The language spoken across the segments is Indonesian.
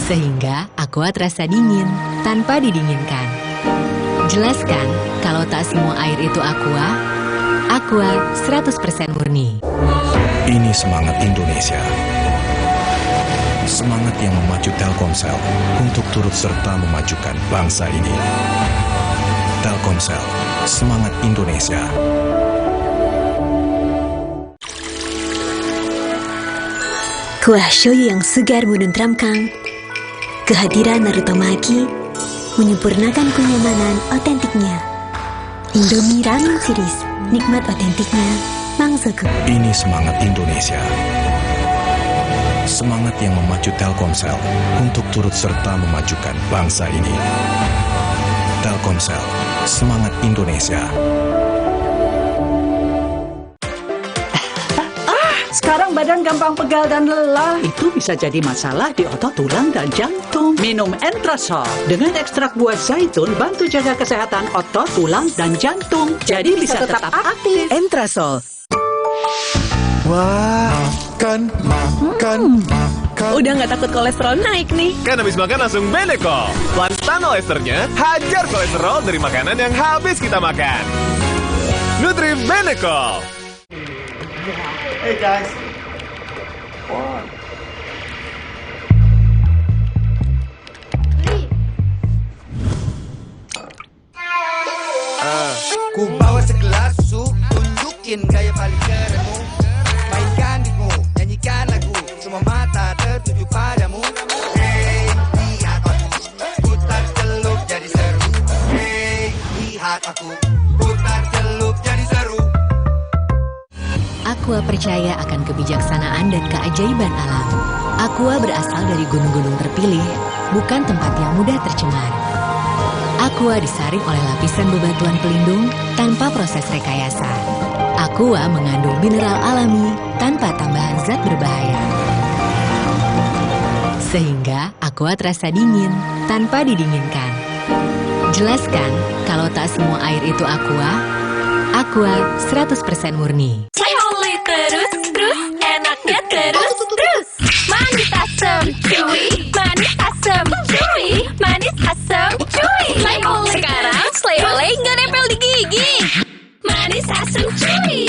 Sehingga aqua terasa dingin tanpa didinginkan. Jelaskan kalau tak semua air itu aqua 100% murni. Ini semangat Indonesia. Semangat yang memacu Telkomsel untuk turut serta memajukan bangsa ini. Telkomsel, semangat Indonesia. Kuah shoyu yang segar menenteramkan. Kehadiran Naruto Maki menyempurnakan kenyamanan otentiknya. Indomie Ramen Series, nikmat otentiknya, Mangsoku. Ini semangat Indonesia. Semangat yang memacu Telkomsel untuk turut serta memajukan bangsa ini. Telkomsel, semangat Indonesia. Sekarang badan gampang pegal dan lelah. Itu bisa jadi masalah di otot, tulang, dan jantung. Minum Entrasol dengan ekstrak buah zaitun bantu jaga kesehatan otot, tulang, dan jantung. Jadi bisa tetap aktif. Entrasol. Wah, makan. Udah nggak takut kolesterol naik nih. Kan habis makan langsung Beneko. Lantang kolesterolnya, hajar kolesterol dari makanan yang habis kita makan. Nutri Beneko. Hey guys. Ku bawa segelas susu, tunjukin gaya paling kerenmu. Mainkan beatmu, nyanyikan lagu, semua mata tertuju padamu. Hey, lihat aku, putar celup jadi seru. Hey, lihat aku, putar celup jadi seru. Aqua percaya akan kebijaksanaan dan keajaiban alam. Aqua berasal dari gunung-gunung terpilih, bukan tempat yang mudah tercemar. Aqua disaring oleh lapisan bebatuan pelindung tanpa proses rekayasa. Aqua mengandung mineral alami tanpa tambahan zat berbahaya. Sehingga Aqua terasa dingin tanpa didinginkan. Jelaskan kalau tak semua air itu Aqua 100% murni. Terus, enaknya terus. Manis asam, cuy. Manis asam, cuy. Manis asam, cuy. Sekarang Slay Olay nggak nempel di gigi. Manis asam, cuy.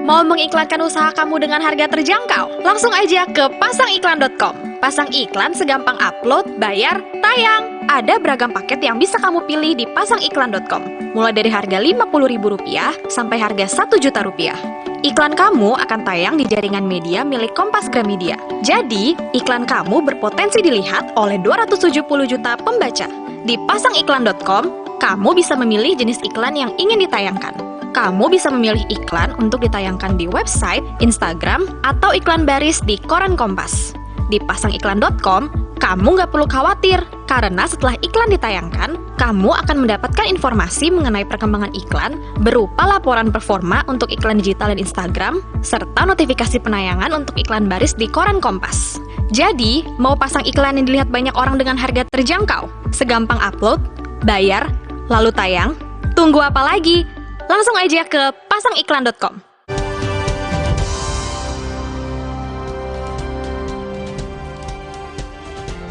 Mau mengiklankan usaha kamu dengan harga terjangkau? Langsung aja ke pasangiklan.com. Pasang iklan segampang upload, bayar, tayang. Ada beragam paket yang bisa kamu pilih di pasangiklan.com. Mulai dari harga Rp50.000 sampai harga Rp1.000.000. Iklan kamu akan tayang di jaringan media milik Kompas Gramedia. Jadi, iklan kamu berpotensi dilihat oleh 270 juta pembaca. Di pasangiklan.com, kamu bisa memilih jenis iklan yang ingin ditayangkan. Kamu bisa memilih iklan untuk ditayangkan di website, Instagram, atau iklan baris di koran Kompas. Di pasangiklan.com, kamu nggak perlu khawatir, karena setelah iklan ditayangkan, kamu akan mendapatkan informasi mengenai perkembangan iklan berupa laporan performa untuk iklan digital dan Instagram, serta notifikasi penayangan untuk iklan baris di koran Kompas. Jadi, mau pasang iklan yang dilihat banyak orang dengan harga terjangkau, segampang upload, bayar, lalu tayang, tunggu apa lagi? Langsung aja ke pasangiklan.com.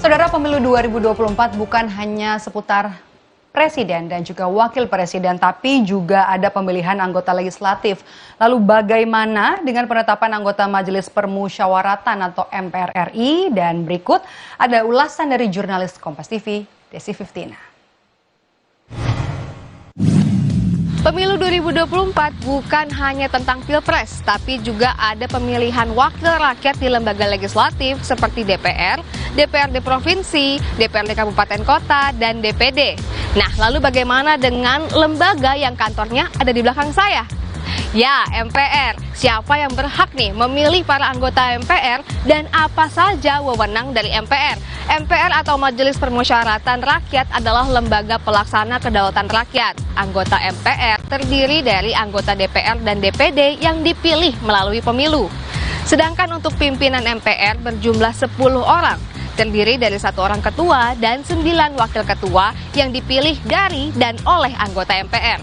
Saudara, pemilu 2024 bukan hanya seputar presiden dan juga wakil presiden, tapi juga ada pemilihan anggota legislatif. Lalu bagaimana dengan penetapan anggota Majelis Permusyawaratan atau MPR RI? Dan berikut ada ulasan dari jurnalis Kompas TV, Desi Fiftina. Pemilu 2024 bukan hanya tentang pilpres, tapi juga ada pemilihan wakil rakyat di lembaga legislatif seperti DPR, DPRD Provinsi, DPRD Kabupaten Kota, dan DPD. Nah, lalu bagaimana dengan lembaga yang kantornya ada di belakang saya? Ya, MPR. Siapa yang berhak nih memilih para anggota MPR dan apa saja wewenang dari MPR? MPR atau Majelis Permusyawaratan Rakyat adalah lembaga pelaksana kedaulatan rakyat. Anggota MPR terdiri dari anggota DPR dan DPD yang dipilih melalui pemilu. Sedangkan untuk pimpinan MPR berjumlah 10 orang, terdiri dari 1 orang ketua dan 9 wakil ketua yang dipilih dari dan oleh anggota MPR.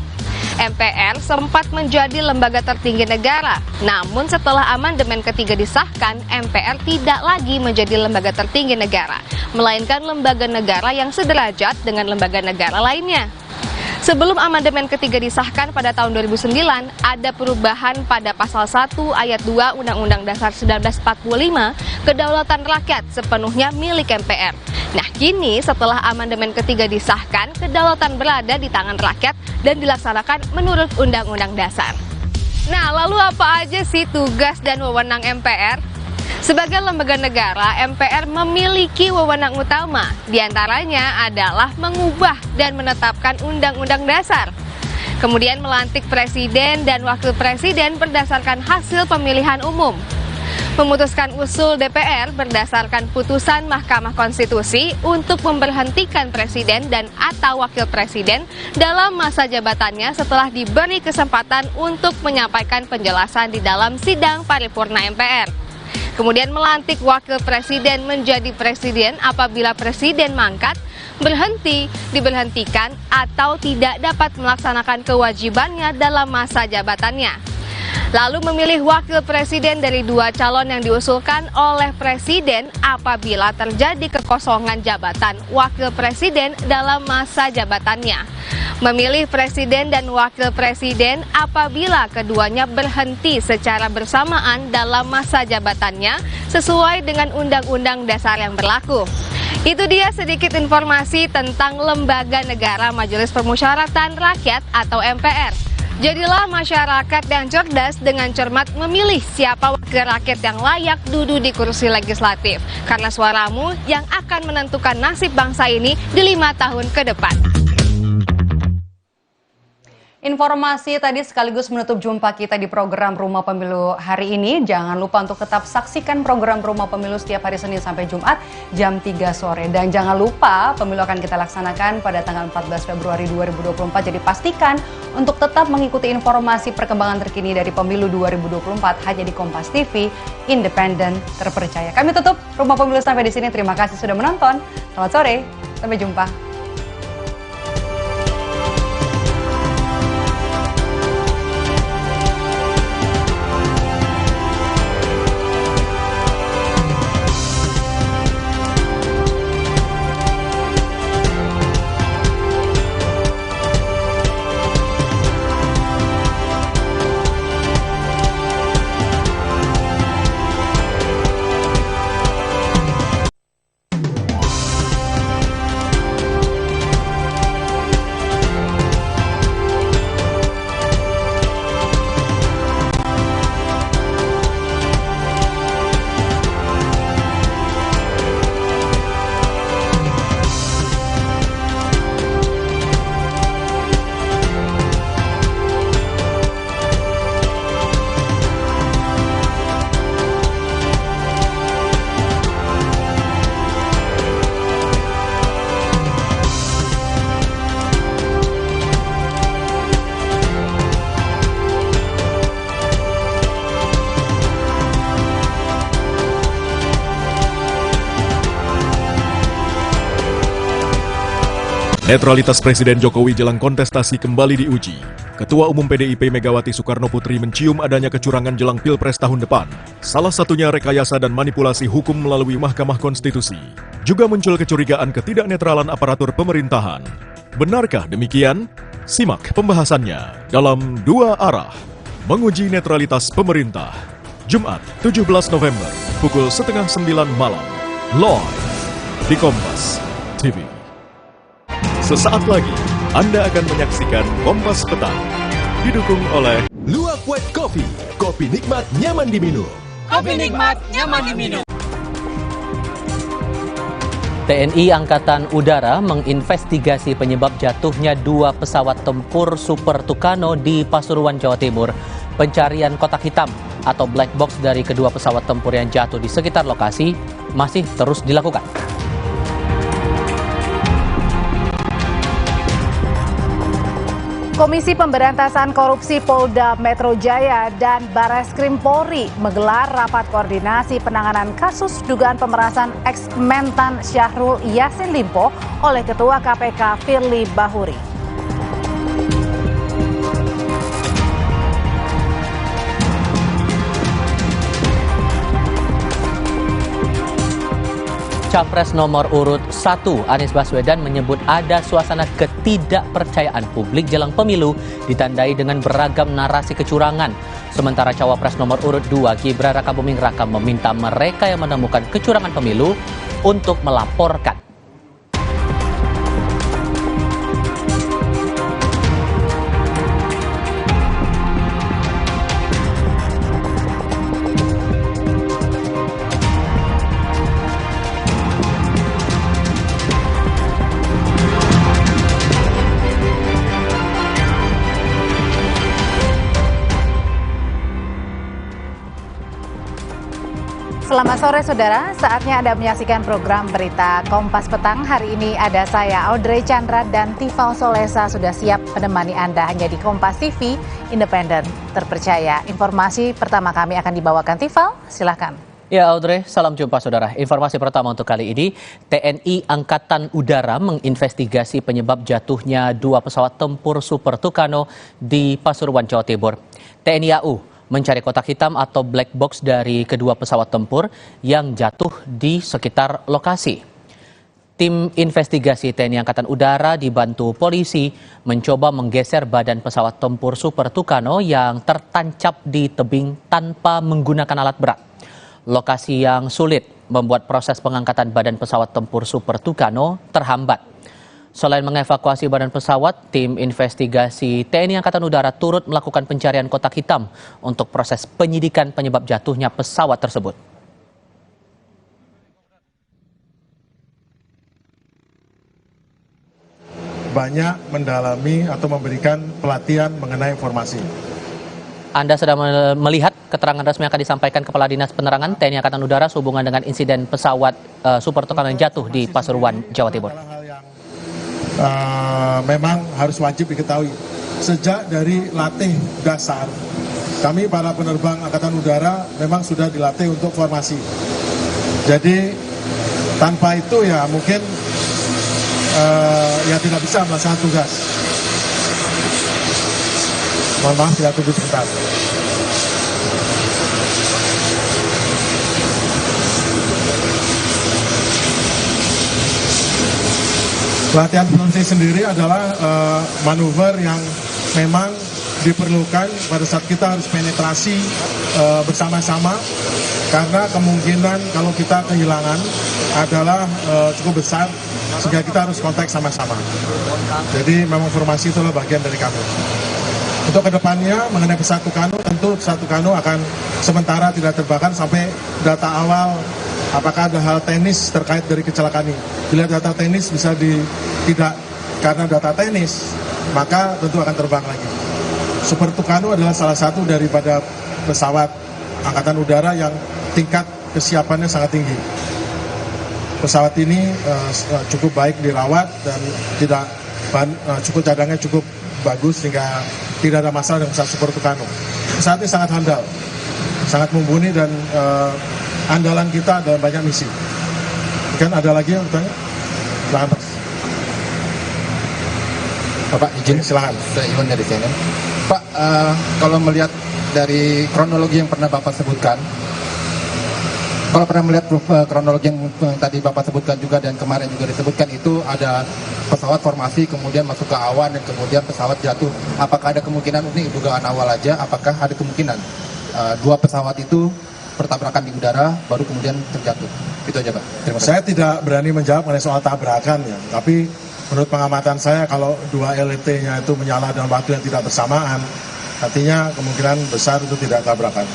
MPR sempat menjadi lembaga tertinggi negara. Namun setelah amandemen ketiga disahkan, MPR tidak lagi menjadi lembaga tertinggi negara, melainkan lembaga negara yang sederajat dengan lembaga negara lainnya. Sebelum amandemen ketiga disahkan pada tahun 2009, ada perubahan pada pasal 1 ayat 2 Undang-Undang Dasar 1945, kedaulatan rakyat sepenuhnya milik MPR. Nah, kini setelah amandemen ketiga disahkan, kedaulatan berada di tangan rakyat dan dilaksanakan menurut Undang-Undang Dasar. Nah, lalu apa aja sih tugas dan wewenang MPR? Sebagai lembaga negara, MPR memiliki wewenang utama. Di antaranya adalah mengubah dan menetapkan undang-undang dasar. Kemudian melantik presiden dan wakil presiden berdasarkan hasil pemilihan umum. Memutuskan usul DPR berdasarkan putusan Mahkamah Konstitusi untuk memberhentikan presiden dan atau wakil presiden dalam masa jabatannya setelah diberi kesempatan untuk menyampaikan penjelasan di dalam sidang paripurna MPR. Kemudian melantik wakil presiden menjadi presiden apabila presiden mangkat, berhenti, diberhentikan, atau tidak dapat melaksanakan kewajibannya dalam masa jabatannya. Lalu memilih wakil presiden dari dua calon yang diusulkan oleh presiden apabila terjadi kekosongan jabatan wakil presiden dalam masa jabatannya. Memilih presiden dan wakil presiden apabila keduanya berhenti secara bersamaan dalam masa jabatannya sesuai dengan Undang-Undang Dasar yang berlaku. Itu dia sedikit informasi tentang Lembaga Negara Majelis Permusyawaratan Rakyat atau MPR. Jadilah masyarakat yang cerdas dengan cermat memilih siapa wakil rakyat yang layak duduk di kursi legislatif. Karena suaramu yang akan menentukan nasib bangsa ini di 5 tahun ke depan. Informasi tadi sekaligus menutup jumpa kita di program Rumah Pemilu hari ini. Jangan lupa untuk tetap saksikan program Rumah Pemilu setiap hari Senin sampai Jumat jam 3 sore. Dan jangan lupa pemilu akan kita laksanakan pada tanggal 14 Februari 2024. Jadi pastikan untuk tetap mengikuti informasi perkembangan terkini dari Pemilu 2024 hanya di Kompas TV, independen, terpercaya. Kami tutup Rumah Pemilu sampai di sini. Terima kasih sudah menonton. Selamat sore, sampai jumpa. Netralitas Presiden Jokowi jelang kontestasi kembali diuji. Ketua Umum PDIP Megawati Soekarno Putri mencium adanya kecurangan jelang Pilpres tahun depan. Salah satunya rekayasa dan manipulasi hukum melalui Mahkamah Konstitusi. Juga muncul kecurigaan ketidaknetralan aparatur pemerintahan. Benarkah demikian? Simak pembahasannya dalam Dua Arah. Menguji netralitas pemerintah. Jumat 17 November pukul 8:30 malam. Live di Kompas TV. Sesaat lagi, Anda akan menyaksikan Kompas Petang. Didukung oleh Luwak White Coffee. Kopi nikmat, nyaman diminum. Kopi nikmat, nyaman diminum. TNI Angkatan Udara menginvestigasi penyebab jatuhnya 2 pesawat tempur Super Tucano di Pasuruan, Jawa Timur. Pencarian kotak hitam atau black box dari kedua pesawat tempur yang jatuh di sekitar lokasi masih terus dilakukan. Komisi Pemberantasan Korupsi Polda Metro Jaya dan Barreskrim Polri menggelar rapat koordinasi penanganan kasus dugaan pemerasan ex-Mentan Syahrul Yassin Limpo oleh Ketua KPK Firly Bahuri. Capres nomor urut 1 Anies Baswedan menyebut ada suasana ketidakpercayaan publik jelang pemilu ditandai dengan beragam narasi kecurangan. Sementara Cawapres nomor urut 2 Gibran Rakabuming Raka meminta mereka yang menemukan kecurangan pemilu untuk melaporkan. Selamat sore saudara, saatnya Anda menyaksikan program Berita Kompas Petang. Hari ini ada saya Audrey Chandra dan Tifal Solesa sudah siap menemani Anda hanya di Kompas TV, independen, terpercaya. Informasi pertama kami akan dibawakan Tifal, silakan. Ya Audrey, salam jumpa saudara. Informasi pertama untuk kali ini, TNI Angkatan Udara menginvestigasi penyebab jatuhnya 2 pesawat tempur Super Tucano di Pasuruan, Jawa Timur. TNI AU mencari kotak hitam atau black box dari kedua pesawat tempur yang jatuh di sekitar lokasi. Tim investigasi TNI Angkatan Udara dibantu polisi mencoba menggeser badan pesawat tempur Super Tucano yang tertancap di tebing tanpa menggunakan alat berat. Lokasi yang sulit membuat proses pengangkatan badan pesawat tempur Super Tucano terhambat. Selain mengevakuasi badan pesawat, tim investigasi TNI Angkatan Udara turut melakukan pencarian kotak hitam untuk proses penyidikan penyebab jatuhnya pesawat tersebut. Banyak mendalami atau memberikan pelatihan mengenai informasi. Anda sedang melihat keterangan resmi yang akan disampaikan Kepala Dinas Penerangan TNI Angkatan Udara sehubungan dengan insiden pesawat Super Tucano yang jatuh di Pasuruan, Jawa Timur. Memang harus wajib diketahui. Sejak dari latih dasar, kami para penerbang Angkatan Udara memang sudah dilatih untuk formasi. Jadi tanpa itu ya mungkin ya tidak bisa melaksanakan tugas. Mohon maaf, ya tunggu sebentar. Latihan formasi sendiri adalah manuver yang memang diperlukan pada saat kita harus penetrasi bersama-sama, karena kemungkinan kalau kita kehilangan adalah cukup besar sehingga kita harus kontak sama-sama. Jadi memang formasi itulah bagian dari kami. Untuk kedepannya mengenai pesawat Tucano, tentu pesawat Tucano akan sementara tidak terbakar sampai data awal apakah ada hal teknis terkait dari kecelakaan ini. Bila data teknis bisa tidak karena data teknis, maka tentu akan terbang lagi. Super Tucano adalah salah satu daripada pesawat Angkatan Udara yang tingkat kesiapannya sangat tinggi. Pesawat ini cukup baik dirawat dan cukup cadangnya cukup bagus sehingga tidak ada masalah dengan pesawat Super Tucano. Pesawat ini sangat handal, sangat mumpuni dan andalan kita dalam banyak misi. Kan ada lagi yang bertanya? Silakan Pak. Bapak izin, silakan. Saya Iwan dari CNN. Pak, kalau melihat dari kronologi yang pernah Bapak sebutkan, kalau pernah melihat kronologi yang tadi Bapak sebutkan juga dan kemarin juga disebutkan, itu ada pesawat formasi kemudian masuk ke awan dan kemudian pesawat jatuh. Apakah ada kemungkinan, ini dugaan awal aja, apakah ada kemungkinan 2 pesawat itu bertabrakan di udara baru kemudian terjatuh? Itu aja Pak. Terima kasih. Saya tidak berani menjawab mengenai soal tabrakan ya, tapi menurut pengamatan saya kalau 2 LET-nya itu menyala dalam waktu yang tidak bersamaan, artinya kemungkinan besar itu tidak tabrakan.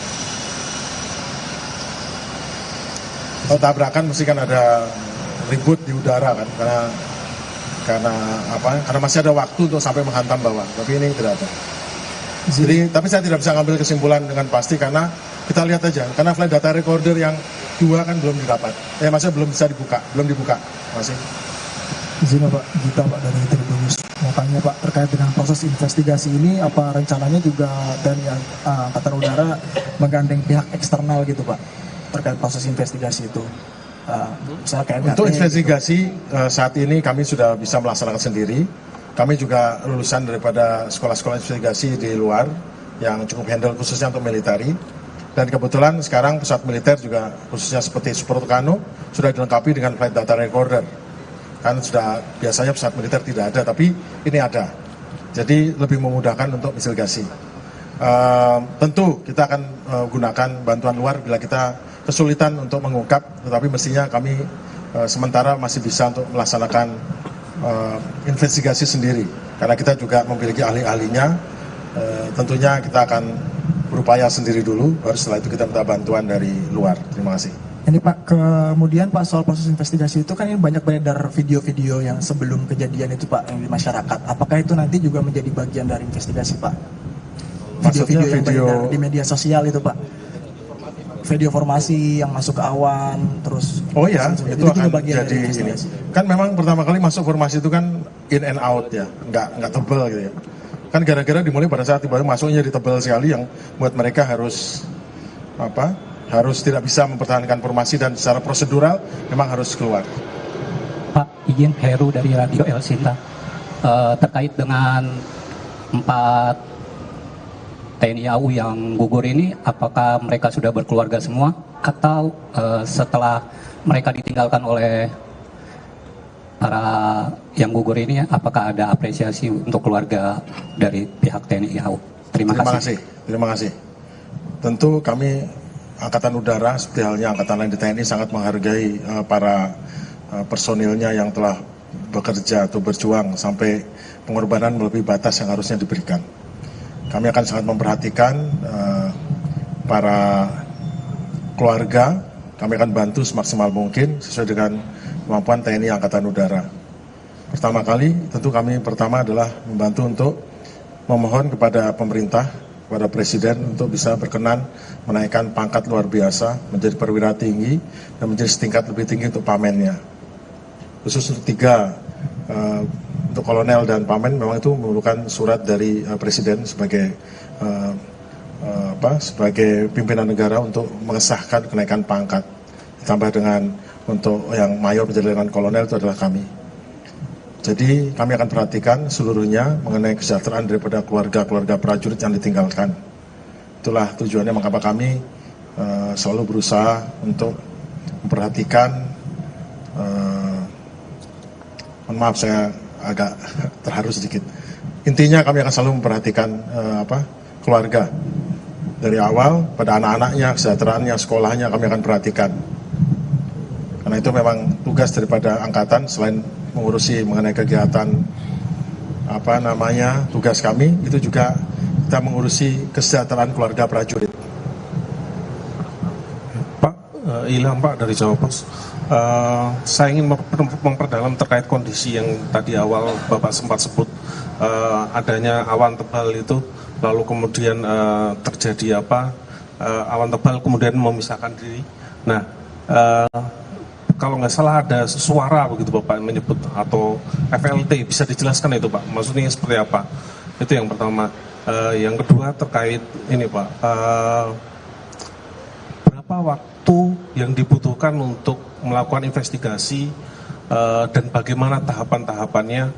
Kalau tabrakan mesti kan ada ribut di udara kan, karena masih ada waktu untuk sampai menghantam bawah, tapi ini tidak ada. Jadi, tapi saya tidak bisa ngambil kesimpulan dengan pasti karena kita lihat aja, karena flight data recorder yang 2 kan belum didapat, maksudnya belum bisa dibuka, masih. Izin Pak Gita Pak dari Tribunnews, mau tanya Pak terkait dengan proses investigasi ini, apa rencananya juga dari Angkatan Udara menggandeng pihak eksternal gitu Pak terkait proses investigasi itu? Misalnya KNKT. Untuk investigasi saat ini kami sudah bisa melaksanakan sendiri. Kami juga lulusan daripada sekolah-sekolah investigasi di luar yang cukup handle khususnya untuk militeri. Dan kebetulan sekarang pesawat militer juga khususnya seperti Super Tucano sudah dilengkapi dengan flight data recorder. Kan sudah biasanya pesawat militer tidak ada, tapi ini ada. Jadi lebih memudahkan untuk investigasi. Tentu kita akan gunakan bantuan luar bila kita kesulitan untuk mengungkap, tetapi mestinya kami sementara masih bisa untuk melaksanakan investigasi sendiri. Karena kita juga memiliki ahli-ahlinya, tentunya kita akan berupaya sendiri dulu, baru setelah itu kita minta bantuan dari luar. Terima kasih. Ini Pak, kemudian Pak soal proses investigasi itu kan ini banyak beredar video-video yang sebelum kejadian itu Pak, yang di masyarakat. Apakah itu nanti juga menjadi bagian dari investigasi Pak? Video-video yang beredar di media sosial itu Pak? Video formasi yang masuk ke awan, terus... Oh ya, itu akan jadi ini. Kan memang pertama kali masuk formasi itu kan in and out ya, nggak tebal gitu ya. Kan gara-gara dimulai pada saat tiba-tiba masuknya di tebal sekali yang buat mereka harus tidak bisa mempertahankan formasi dan secara prosedural memang harus keluar. Pak, izin Heru dari Radio El Sinta terkait dengan 4 TNI AU yang gugur ini, apakah mereka sudah berkeluarga semua atau setelah mereka ditinggalkan oleh para yang gugur ini, apakah ada apresiasi untuk keluarga dari pihak TNI AU? Terima kasih. Tentu kami Angkatan Udara seperti halnya Angkatan lain di TNI sangat menghargai para personilnya yang telah bekerja atau berjuang sampai pengorbanan melebihi batas yang harusnya diberikan. Kami akan sangat memperhatikan para keluarga, kami akan bantu semaksimal mungkin sesuai dengan kemampuan TNI Angkatan Udara. Pertama kali, tentu kami pertama adalah membantu untuk memohon kepada pemerintah, kepada Presiden untuk bisa berkenan menaikkan pangkat luar biasa menjadi perwira tinggi dan menjadi setingkat lebih tinggi untuk pamennya. Khusus untuk 3, untuk kolonel dan pamen memang itu memerlukan surat dari Presiden sebagai sebagai pimpinan negara untuk mengesahkan kenaikan pangkat. Ditambah dengan untuk yang mayor menjadi letnan kolonel itu adalah kami. Jadi kami akan perhatikan seluruhnya mengenai kesejahteraan daripada keluarga-keluarga prajurit yang ditinggalkan. Itulah tujuannya mengapa kami selalu berusaha untuk memperhatikan. Mohon maaf saya agak terharu sedikit. Intinya kami akan selalu memperhatikan keluarga dari awal pada anak-anaknya, kesejahteraannya, sekolahnya kami akan perhatikan. Karena itu memang tugas daripada angkatan selain mengurusi mengenai kegiatan tugas kami itu juga kita mengurusi kesejahteraan keluarga prajurit. Pak Ilham Pak dari Jawa Pos, saya ingin memperdalam terkait kondisi yang tadi awal Bapak sempat sebut adanya awan tebal itu, lalu kemudian terjadi awan tebal kemudian memisahkan diri. Nah, kalau nggak salah ada suara begitu Bapak menyebut atau FLT, bisa dijelaskan itu Pak, maksudnya seperti apa? Itu yang pertama. Yang kedua terkait ini Pak, berapa waktu yang dibutuhkan untuk melakukan investigasi dan bagaimana tahapan-tahapannya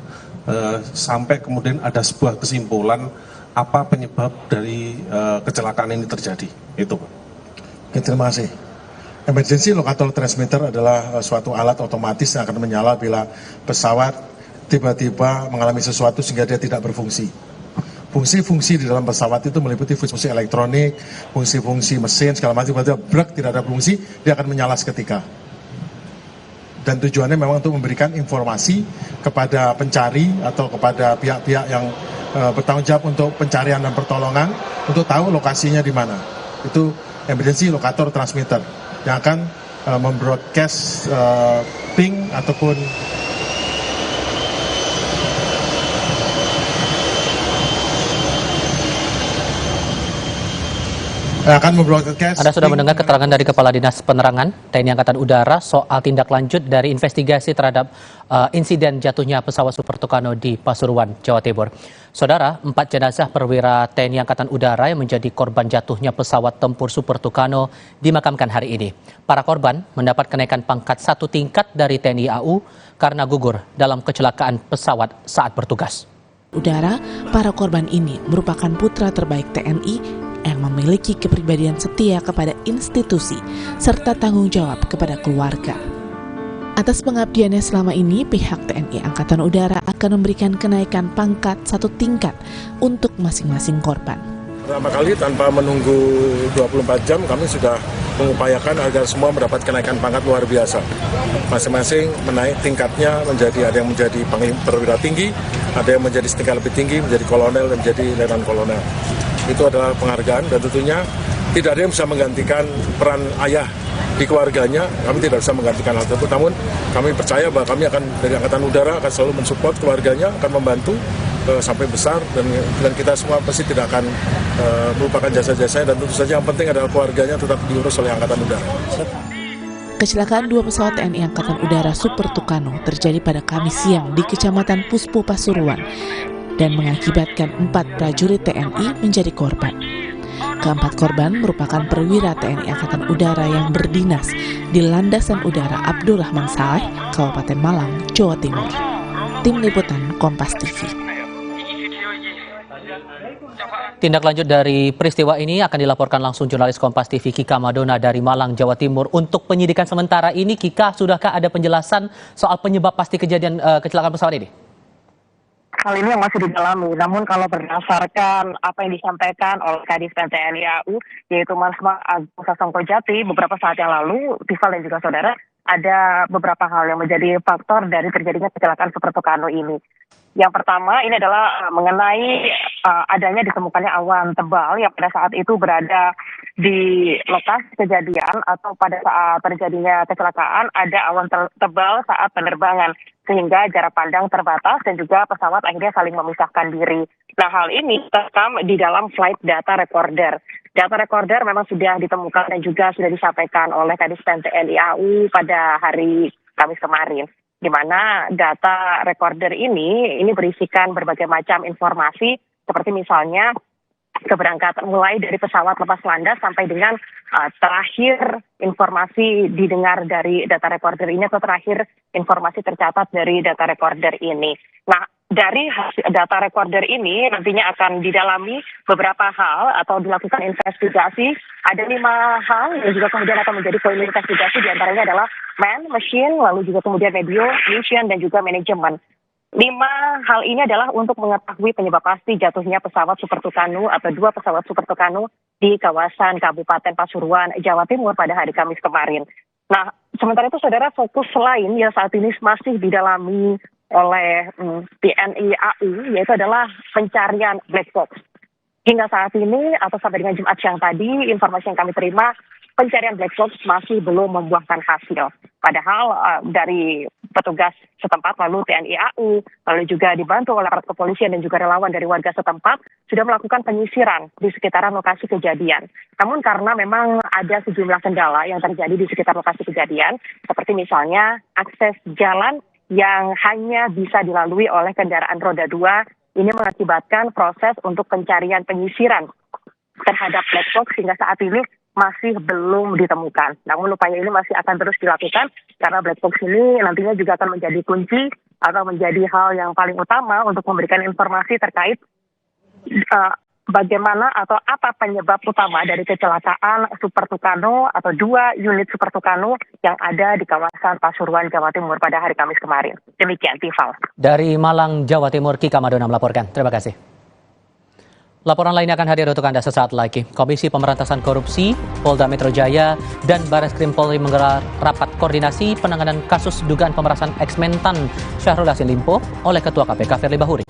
sampai kemudian ada sebuah kesimpulan apa penyebab dari kecelakaan ini terjadi, itu Pak. Oke, terima kasih. Emergency locator transmitter adalah suatu alat otomatis yang akan menyala bila pesawat tiba-tiba mengalami sesuatu sehingga dia tidak berfungsi. Fungsi-fungsi di dalam pesawat itu meliputi fungsi elektronik, fungsi-fungsi mesin, segala macam. Tiba-tiba brek tidak ada fungsi, dia akan menyala seketika. Dan tujuannya memang untuk memberikan informasi kepada pencari atau kepada pihak-pihak yang bertanggung jawab untuk pencarian dan pertolongan untuk tahu lokasinya di mana. Itu emergency locator transmitter yang akan membroadcast ping ataupun akan membroadcast. Anda sudah mendengar keterangan dari Kepala Dinas Penerangan TNI Angkatan Udara soal tindak lanjut dari investigasi terhadap insiden jatuhnya pesawat Super Tucano di Pasuruan, Jawa Timur. Saudara, 4 jenazah perwira TNI Angkatan Udara yang menjadi korban jatuhnya pesawat tempur Super Tucano dimakamkan hari ini. Para korban mendapat kenaikan pangkat 1 tingkat dari TNI AU karena gugur dalam kecelakaan pesawat saat bertugas. Udara, para korban ini merupakan putra terbaik TNI yang memiliki kepribadian setia kepada institusi serta tanggung jawab kepada keluarga. Atas pengabdiannya selama ini, pihak TNI Angkatan Udara akan memberikan kenaikan pangkat 1 tingkat untuk masing-masing korban. Pertama kali tanpa menunggu 24 jam kami sudah mengupayakan agar semua mendapat kenaikan pangkat luar biasa. Masing-masing menaik tingkatnya ada yang menjadi perwira tinggi, ada yang menjadi setingkat lebih tinggi, menjadi kolonel dan menjadi letnan kolonel. Itu adalah penghargaan dan tentunya tidak ada yang bisa menggantikan peran ayah di keluarganya. Kami tidak bisa menggantikan hal tersebut, namun kami percaya bahwa kami akan dari Angkatan Udara akan selalu mensupport keluarganya, akan membantu sampai besar dan kita semua pasti tidak akan melupakan jasa-jasanya dan tentu saja yang penting adalah keluarganya tetap diurus oleh Angkatan Udara. Kecelakaan 2 pesawat TNI Angkatan Udara Super Tucano terjadi pada Kamis siang di Kecamatan Puspu, Pasuruan dan mengakibatkan 4 prajurit TNI menjadi korban. Keempat korban merupakan perwira TNI Angkatan Udara yang berdinas di Landasan Udara Abdurrahman Saleh, Kabupaten Malang, Jawa Timur. Tim Liputan Kompas TV. Tindak lanjut dari peristiwa ini akan dilaporkan langsung jurnalis Kompas TV Kika Madona dari Malang, Jawa Timur. Untuk penyidikan sementara ini, Kika, sudahkah ada penjelasan soal penyebab pasti kejadian kecelakaan pesawat ini? Hal ini yang masih didalami, namun kalau berdasarkan apa yang disampaikan oleh Kadis TNI AU, yaitu Marsma Agung Sasongkojati, beberapa saat yang lalu, Tifal dan juga saudara, ada beberapa hal yang menjadi faktor dari terjadinya kecelakaan Super Tucano ini. Yang pertama, ini adalah mengenai adanya ditemukannya awan tebal yang pada saat itu berada di lokasi kejadian atau pada saat terjadinya kecelakaan ada awan tebal saat penerbangan sehingga jarak pandang terbatas dan juga pesawat akhirnya saling memisahkan diri. Nah, hal ini terekam di dalam flight data recorder. Data recorder memang sudah ditemukan dan juga sudah disampaikan oleh Kadis TNI AU pada hari Kamis kemarin, di mana data recorder ini berisikan berbagai macam informasi seperti misalnya keberangkatan mulai dari pesawat lepas landas sampai dengan terakhir informasi didengar dari data recorder ini atau terakhir informasi tercatat dari data recorder ini. Nah, dari data recorder ini nantinya akan didalami beberapa hal atau dilakukan investigasi. Ada 5 hal yang juga kemudian akan menjadi poin investigasi, diantaranya adalah man, machine, lalu juga kemudian medio, mission, dan juga manajemen. 5 hal ini adalah untuk mengetahui penyebab pasti jatuhnya pesawat Super Tucano atau 2 pesawat Super Tucano di kawasan Kabupaten Pasuruan, Jawa Timur pada hari Kamis kemarin. Nah, sementara itu saudara, fokus lain yang saat ini masih didalami oleh TNI AU yaitu adalah pencarian black box. Hingga saat ini atau sampai dengan Jumat siang tadi, informasi yang kami terima, pencarian black box masih belum membuahkan hasil. Padahal dari petugas setempat, lalu TNI AU, lalu juga dibantu oleh aparat kepolisian dan juga relawan dari warga setempat, sudah melakukan penyisiran di sekitaran lokasi kejadian. Namun karena memang ada sejumlah kendala yang terjadi di sekitar lokasi kejadian, seperti misalnya akses jalan yang hanya bisa dilalui oleh kendaraan roda 2, ini mengakibatkan proses untuk pencarian penyisiran terhadap black box hingga saat ini masih belum ditemukan. Namun upaya ini masih akan terus dilakukan karena black box ini nantinya juga akan menjadi kunci atau menjadi hal yang paling utama untuk memberikan informasi terkait bagaimana atau apa penyebab utama dari kecelakaan Super Tucano atau 2 unit Super Tucano yang ada di kawasan Pasuruan, Jawa Timur pada hari Kamis kemarin. Demikian, Tifal. Dari Malang, Jawa Timur, Kika Madona melaporkan. Terima kasih. Laporan lainnya akan hadir untuk Anda sesaat lagi. Komisi Pemberantasan Korupsi, Polda Metro Jaya, dan Barreskrim Polri menggelar rapat koordinasi penanganan kasus dugaan pemerasan ex-Mentan Syahrul Yassin Limpo oleh Ketua KPK Firly Bahuri.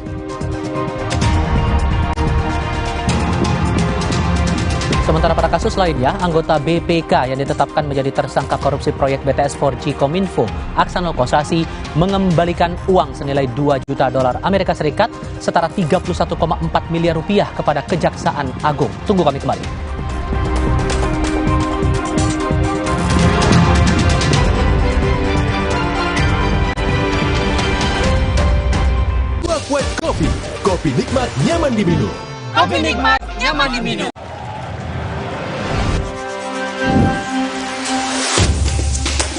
Sementara pada kasus lainnya, anggota BPK yang ditetapkan menjadi tersangka korupsi proyek BTS 4G Kominfo, Aksanul Kossasi, mengembalikan uang senilai $2 juta Amerika Serikat setara 31,4 miliar rupiah kepada Kejaksaan Agung. Tunggu kami kembali. White Coffee, kopi nikmat nyaman diminum. Kopi nikmat nyaman diminum.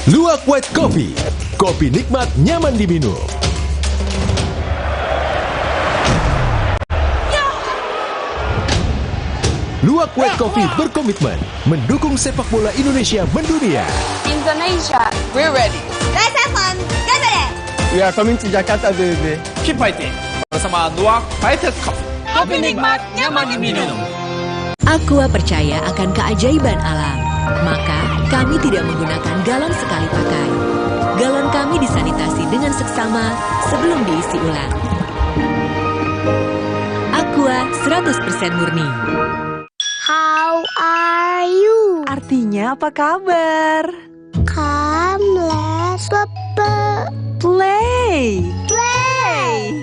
Luwak White Coffee, kopi nikmat nyaman diminum. Luwak White Coffee berkomitmen mendukung sepak bola Indonesia mendunia. Indonesia, we're ready. Let's have fun. Get it. We are coming to Jakarta, baby. Keep fighting. Bersama Luwak White Coffee. Kopi nikmat, nyaman diminum. Aqua percaya akan keajaiban alam. Maka, kami tidak menggunakan galon sekali pakai. Galon kami disanitasi dengan seksama sebelum diisi ulang. Aqua 100% murni. How are you? Artinya apa kabar? Come, let's Play.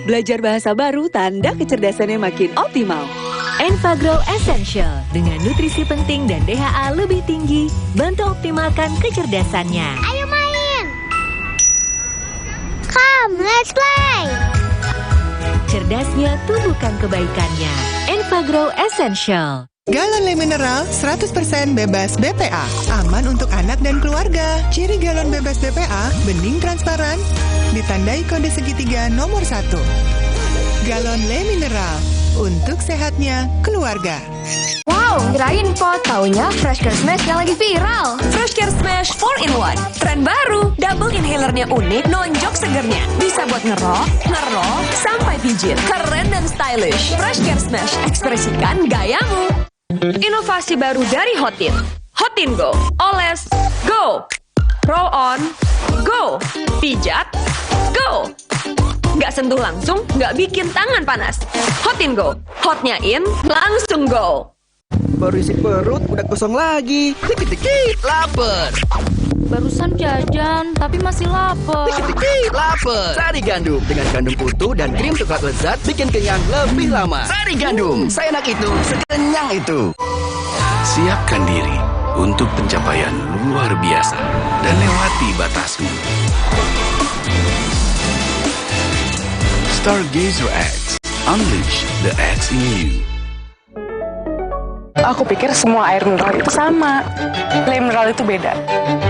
Belajar bahasa baru tanda kecerdasannya makin optimal. Enfagrow Essential dengan nutrisi penting dan DHA lebih tinggi, bantu optimalkan kecerdasannya. Ayo main. Come, let's play. Cerdasnya tumbuhkan kebaikannya. Enfagrow Essential. Galon Le Mineral 100% bebas BPA. Aman untuk anak dan keluarga. Ciri galon bebas BPA, bening transparan, ditandai kode segitiga nomor 1. Galon Le Mineral, untuk sehatnya keluarga. Wow, kirain po, taunya Fresh Care Smash yang lagi viral. Fresh Care Smash 4-in-1. Tren baru, double inhalernya unik, nonjok segernya. Bisa buat ngerok, sampai pijit. Keren dan stylish. Fresh Care Smash, ekspresikan gayamu. Inovasi baru dari Hotin. Hotin Go. Oles, go. Roll on, go. Pijat, go. Nggak sentuh langsung, nggak bikin tangan panas. Hotin Go. Hotnya in, langsung go. Baru isi perut, udah kosong lagi. Dikit-dikit, lapar. Barusan jajan, tapi masih lapar. Dikit-dikit, lapar. Sari Gandum. Dengan gandum utuh dan krim coklat lezat, bikin kenyang lebih lama. Sari Gandum. Seenak itu, sekenyang itu. Siapkan diri untuk pencapaian luar biasa dan lewati batasmu. Stargazer X. Unleash the X in you. Aku pikir semua air mineral itu sama. Le mineral itu beda.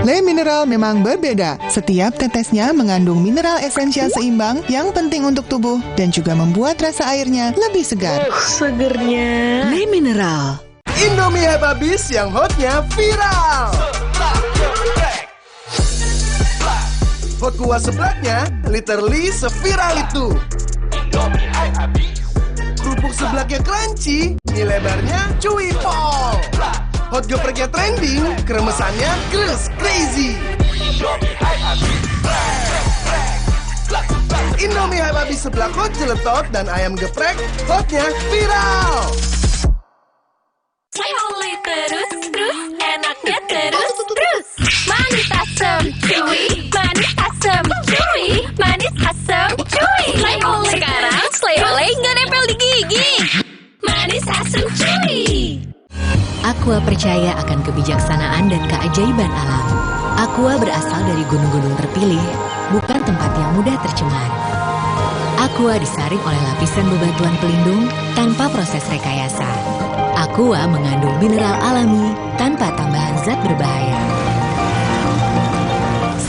Le Mineral memang berbeda. Setiap tetesnya mengandung mineral esensial seimbang yang penting untuk tubuh dan juga membuat rasa airnya lebih segar. Segernya. Le Mineral. Indomie habis yang hotnya viral. Hot kuah seblaknya literally seviral itu. Kerupuk seblaknya crunchy, mie lebarnya chewy pol. Hot gepreknya trending, keremesannya crazy. Indomie hype habis seblak hot jeletot dan ayam geprek, hotnya viral. Terus, enaknya terus. Manis asam, chewy. Manis asam, chewy. Manis asam, chewy. Sekarang Slay Olay nggak nempel di gigi. Manis asam, chewy. Aqua percaya akan kebijaksanaan dan keajaiban alam. Aqua berasal dari gunung-gunung terpilih, bukan tempat yang mudah tercemar. Aqua disaring oleh lapisan bebatuan pelindung tanpa proses rekayasa. Aqua mengandung mineral alami tanpa tambahan zat berbahaya.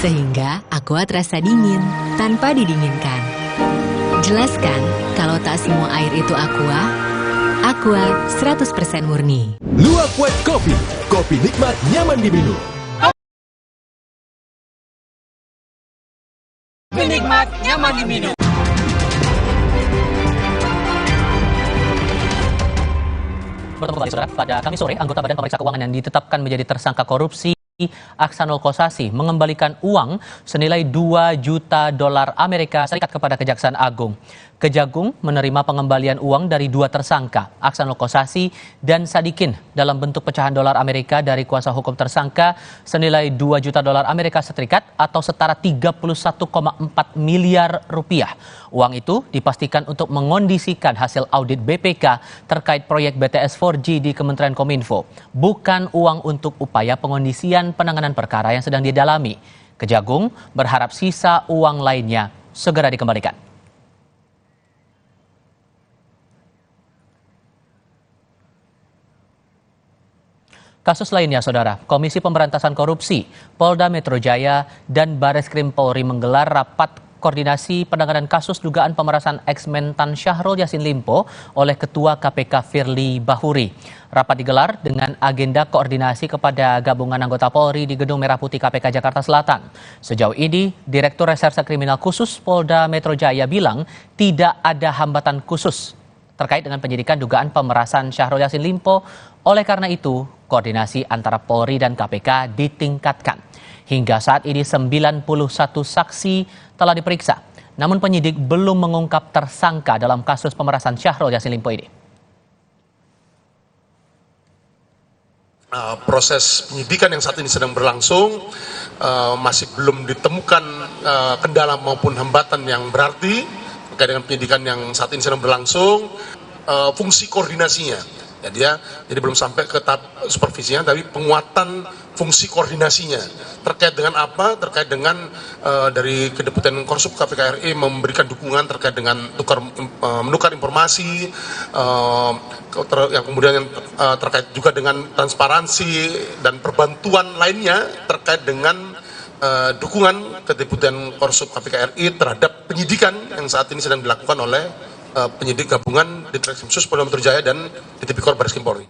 Sehingga Aqua terasa dingin tanpa didinginkan. Jelaskan kalau tak semua air itu Aqua. Aqua 100% murni. Luwak White Coffee. Kopi nikmat, nyaman diminum. Kopi nikmat, nyaman diminum. Bertemu kembali saudara, pada Kamis sore, anggota Badan Pemeriksa Keuangan yang ditetapkan menjadi tersangka korupsi Aksanul Kossasi mengembalikan uang senilai $2 juta Amerika Serikat kepada Kejaksaan Agung. Kejagung menerima pengembalian uang dari dua tersangka, Aksanul Kossasi dan Sadikin, dalam bentuk pecahan dolar Amerika dari kuasa hukum tersangka senilai $2 juta Amerika Serikat atau setara 31,4 miliar rupiah. Uang itu dipastikan untuk mengondisikan hasil audit BPK terkait proyek BTS 4G di Kementerian Kominfo, bukan uang untuk upaya pengondisian penanganan perkara yang sedang didalami. Kejagung berharap sisa uang lainnya segera dikembalikan. Kasus lainnya, saudara, Komisi Pemberantasan Korupsi, Polda Metro Jaya, dan Bareskrim Polri menggelar rapat koordinasi penanganan kasus dugaan pemerasan ex-Mentan Syahrul Yassin Limpo oleh Ketua KPK Firly Bahuri. Rapat digelar dengan agenda koordinasi kepada gabungan anggota Polri di Gedung Merah Putih KPK Jakarta Selatan. Sejauh ini, Direktur Reserse Kriminal Khusus Polda Metro Jaya bilang tidak ada hambatan khusus terkait dengan penyidikan dugaan pemerasan Syahrul Yassin Limpo. Oleh karena itu, koordinasi antara Polri dan KPK ditingkatkan. Hingga saat ini 91 saksi telah diperiksa. Namun penyidik belum mengungkap tersangka dalam kasus pemerasan Syahrul Yassin Limpo ini. Proses penyidikan yang saat ini sedang berlangsung masih belum ditemukan kendala maupun hambatan yang berarti terkait dengan penyidikan yang saat ini sedang berlangsung. Fungsi koordinasinya jadi belum sampai ke tahap supervisinya, tapi penguatan fungsi koordinasinya terkait dengan apa? Terkait dengan dari Kedeputian Korsup KPK RI memberikan dukungan terkait dengan menukar informasi, yang kemudian terkait juga dengan transparansi dan perbantuan lainnya terkait dengan dukungan Kedeputian Korsup KPK RI terhadap penyidikan yang saat ini sedang dilakukan oleh penyidik gabungan di Ditreskrimsus Polda Metro Jaya dan di Tipikor Barreskrim Polri.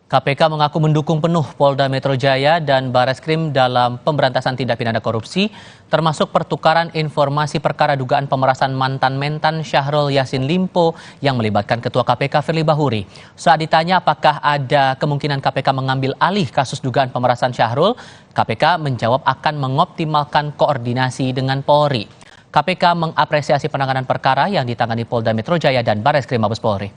KPK mengaku mendukung penuh Polda Metro Jaya dan Barreskrim dalam pemberantasan tindak pidana korupsi, termasuk pertukaran informasi perkara dugaan pemerasan mantan Mentan Syahrul Yassin Limpo yang melibatkan Ketua KPK Firly Bahuri. Saat ditanya apakah ada kemungkinan KPK mengambil alih kasus dugaan pemerasan Syahrul, KPK menjawab akan mengoptimalkan koordinasi dengan Polri. KPK mengapresiasi penanganan perkara yang ditangani Polda Metro Jaya dan Barreskrim Mabes Polri.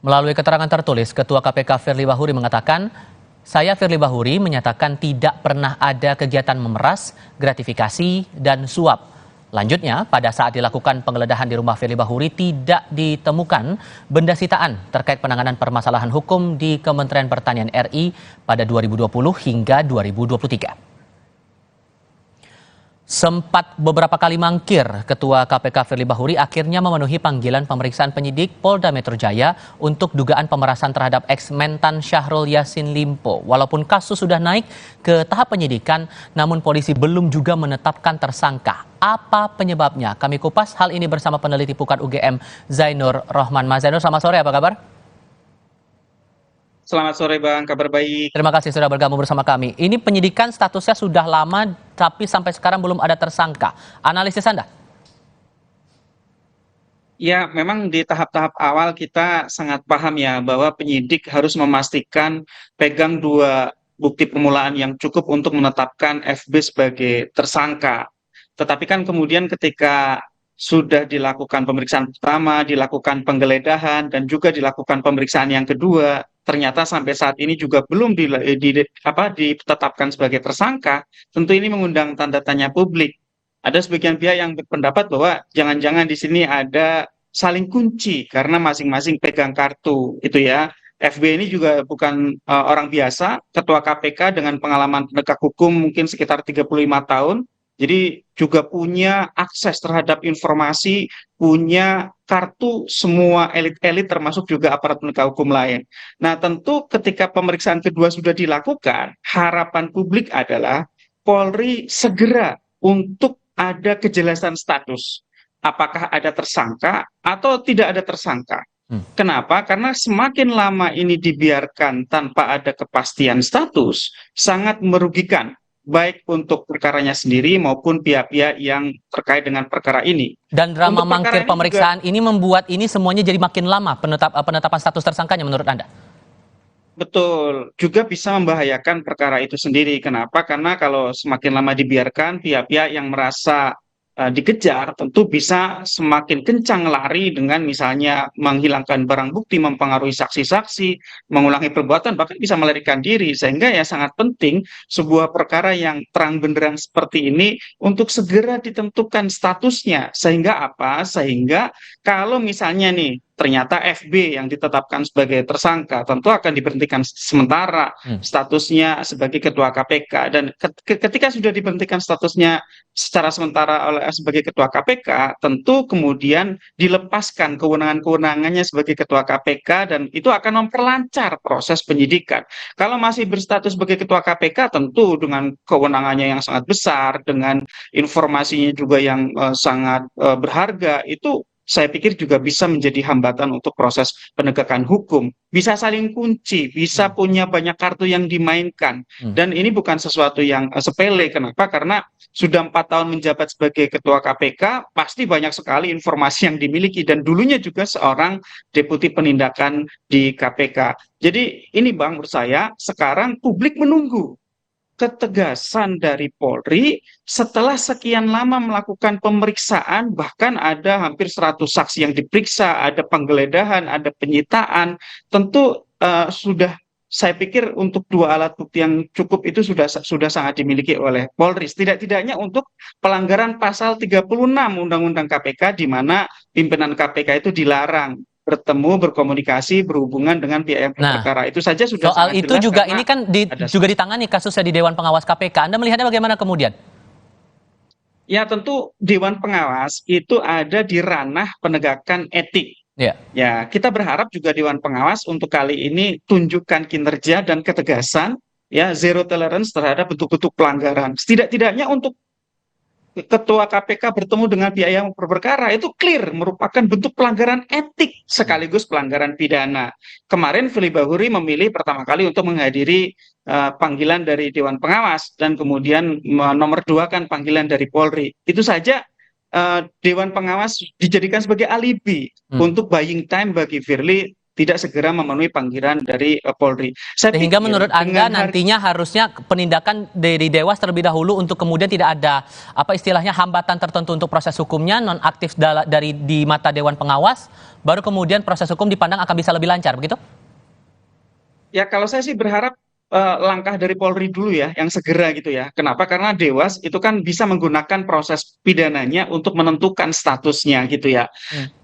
Melalui keterangan tertulis, Ketua KPK Firly Bahuri mengatakan, "Saya Firly Bahuri menyatakan tidak pernah ada kegiatan memeras, gratifikasi, dan suap." Lanjutnya, pada saat dilakukan penggeledahan di rumah Firly Bahuri tidak ditemukan benda sitaan terkait penanganan permasalahan hukum di Kementerian Pertanian RI pada 2020 hingga 2023. Sempat beberapa kali mangkir, Ketua KPK Firly Bahuri akhirnya memenuhi panggilan pemeriksaan penyidik Polda Metro Jaya untuk dugaan pemerasan terhadap ex-Mentan Syahrul Yassin Limpo. Walaupun kasus sudah naik ke tahap penyidikan, namun polisi belum juga menetapkan tersangka. Apa penyebabnya? Kami kupas hal ini bersama peneliti Pukat UGM Zainur Rohman. Mas Zainur, selamat sore, apa kabar? Selamat sore Bang, kabar baik. Terima kasih sudah bergabung bersama kami. Ini penyidikan statusnya sudah lama, tapi sampai sekarang belum ada tersangka. Analisis Anda? Ya, memang di tahap-tahap awal kita sangat paham ya bahwa penyidik harus memastikan pegang dua bukti permulaan yang cukup untuk menetapkan FB sebagai tersangka. Tetapi kan kemudian ketika sudah dilakukan pemeriksaan pertama, dilakukan penggeledahan, dan juga dilakukan pemeriksaan yang kedua, ternyata sampai saat ini juga belum ditetapkan sebagai tersangka, tentu ini mengundang tanda tanya publik. Ada sebagian pihak yang berpendapat bahwa jangan-jangan di sini ada saling kunci karena masing-masing pegang kartu itu ya. FB ini juga bukan orang biasa, Ketua KPK dengan pengalaman penegak hukum mungkin sekitar 35 tahun, jadi juga punya akses terhadap informasi, punya kartu semua elit-elit termasuk juga aparat penegak hukum lain. Nah tentu ketika pemeriksaan kedua sudah dilakukan, harapan publik adalah Polri segera untuk ada kejelasan status. Apakah ada tersangka atau tidak ada tersangka. Kenapa? Karena semakin lama ini dibiarkan tanpa ada kepastian status, sangat merugikan. Baik untuk perkaranya sendiri maupun pihak-pihak yang terkait dengan perkara ini. Dan drama mangkir pemeriksaan ini membuat ini semuanya jadi makin lama penetapan status tersangkanya menurut Anda? Betul, juga bisa membahayakan perkara itu sendiri. Kenapa? Karena kalau semakin lama dibiarkan, pihak-pihak yang merasa dikejar tentu bisa semakin kencang lari dengan misalnya menghilangkan barang bukti, mempengaruhi saksi-saksi, mengulangi perbuatan, bahkan bisa melarikan diri. Sehingga ya sangat penting sebuah perkara yang terang benderang seperti ini untuk segera ditentukan statusnya. Sehingga apa? Sehingga kalau misalnya nih ternyata FB yang ditetapkan sebagai tersangka tentu akan diberhentikan sementara statusnya sebagai ketua KPK, dan ketika sudah diberhentikan statusnya secara sementara sebagai ketua KPK, tentu kemudian dilepaskan kewenangan-kewenangannya sebagai ketua KPK, dan itu akan memperlancar proses penyidikan. Kalau masih berstatus sebagai ketua KPK, tentu dengan kewenangannya yang sangat besar, dengan informasinya juga yang sangat berharga, itu saya pikir juga bisa menjadi hambatan untuk proses penegakan hukum. Bisa saling kunci, bisa punya banyak kartu yang dimainkan. Dan ini bukan sesuatu yang sepele. Kenapa? Karena sudah 4 tahun menjabat sebagai ketua KPK, pasti banyak sekali informasi yang dimiliki. Dan dulunya juga seorang deputi penindakan di KPK. Jadi ini Bang, menurut saya sekarang publik menunggu ketegasan dari Polri setelah sekian lama melakukan pemeriksaan, bahkan ada hampir 100 saksi yang diperiksa, ada penggeledahan, ada penyitaan. Tentu sudah, saya pikir untuk 2 alat bukti yang cukup itu sudah sangat dimiliki oleh Polri. Tidak-tidaknya untuk pelanggaran pasal 36 Undang-Undang KPK, di mana pimpinan KPK itu dilarang bertemu, berkomunikasi, berhubungan dengan pihak yang berperkara. Itu saja sudah soal sangat itu jelas, juga ini kan juga ditangani kasusnya di Dewan Pengawas KPK. Anda melihatnya bagaimana kemudian? Ya, tentu Dewan Pengawas itu ada di ranah penegakan etik. Ya, kita berharap juga Dewan Pengawas untuk kali ini tunjukkan kinerja dan ketegasan, ya, zero tolerance terhadap bentuk-bentuk pelanggaran. Setidak-tidaknya untuk ketua KPK bertemu dengan pihak yang berperkara itu clear merupakan bentuk pelanggaran etik sekaligus pelanggaran pidana. Kemarin Firly Bahuri memilih pertama kali untuk menghadiri panggilan dari Dewan Pengawas dan kemudian nomor 2 kan panggilan dari Polri. Itu saja Dewan Pengawas dijadikan sebagai alibi untuk buying time bagi Firly tidak segera memenuhi panggilan dari Polri. Sehingga menurut Anda nantinya harusnya penindakan dari Dewas terlebih dahulu untuk kemudian tidak ada apa istilahnya hambatan tertentu untuk proses hukumnya, nonaktif di mata Dewan Pengawas, baru kemudian proses hukum dipandang akan bisa lebih lancar, begitu? Ya, kalau saya sih berharap langkah dari Polri dulu ya, yang segera gitu ya. Kenapa? Karena Dewas itu kan bisa menggunakan proses pidananya untuk menentukan statusnya gitu ya.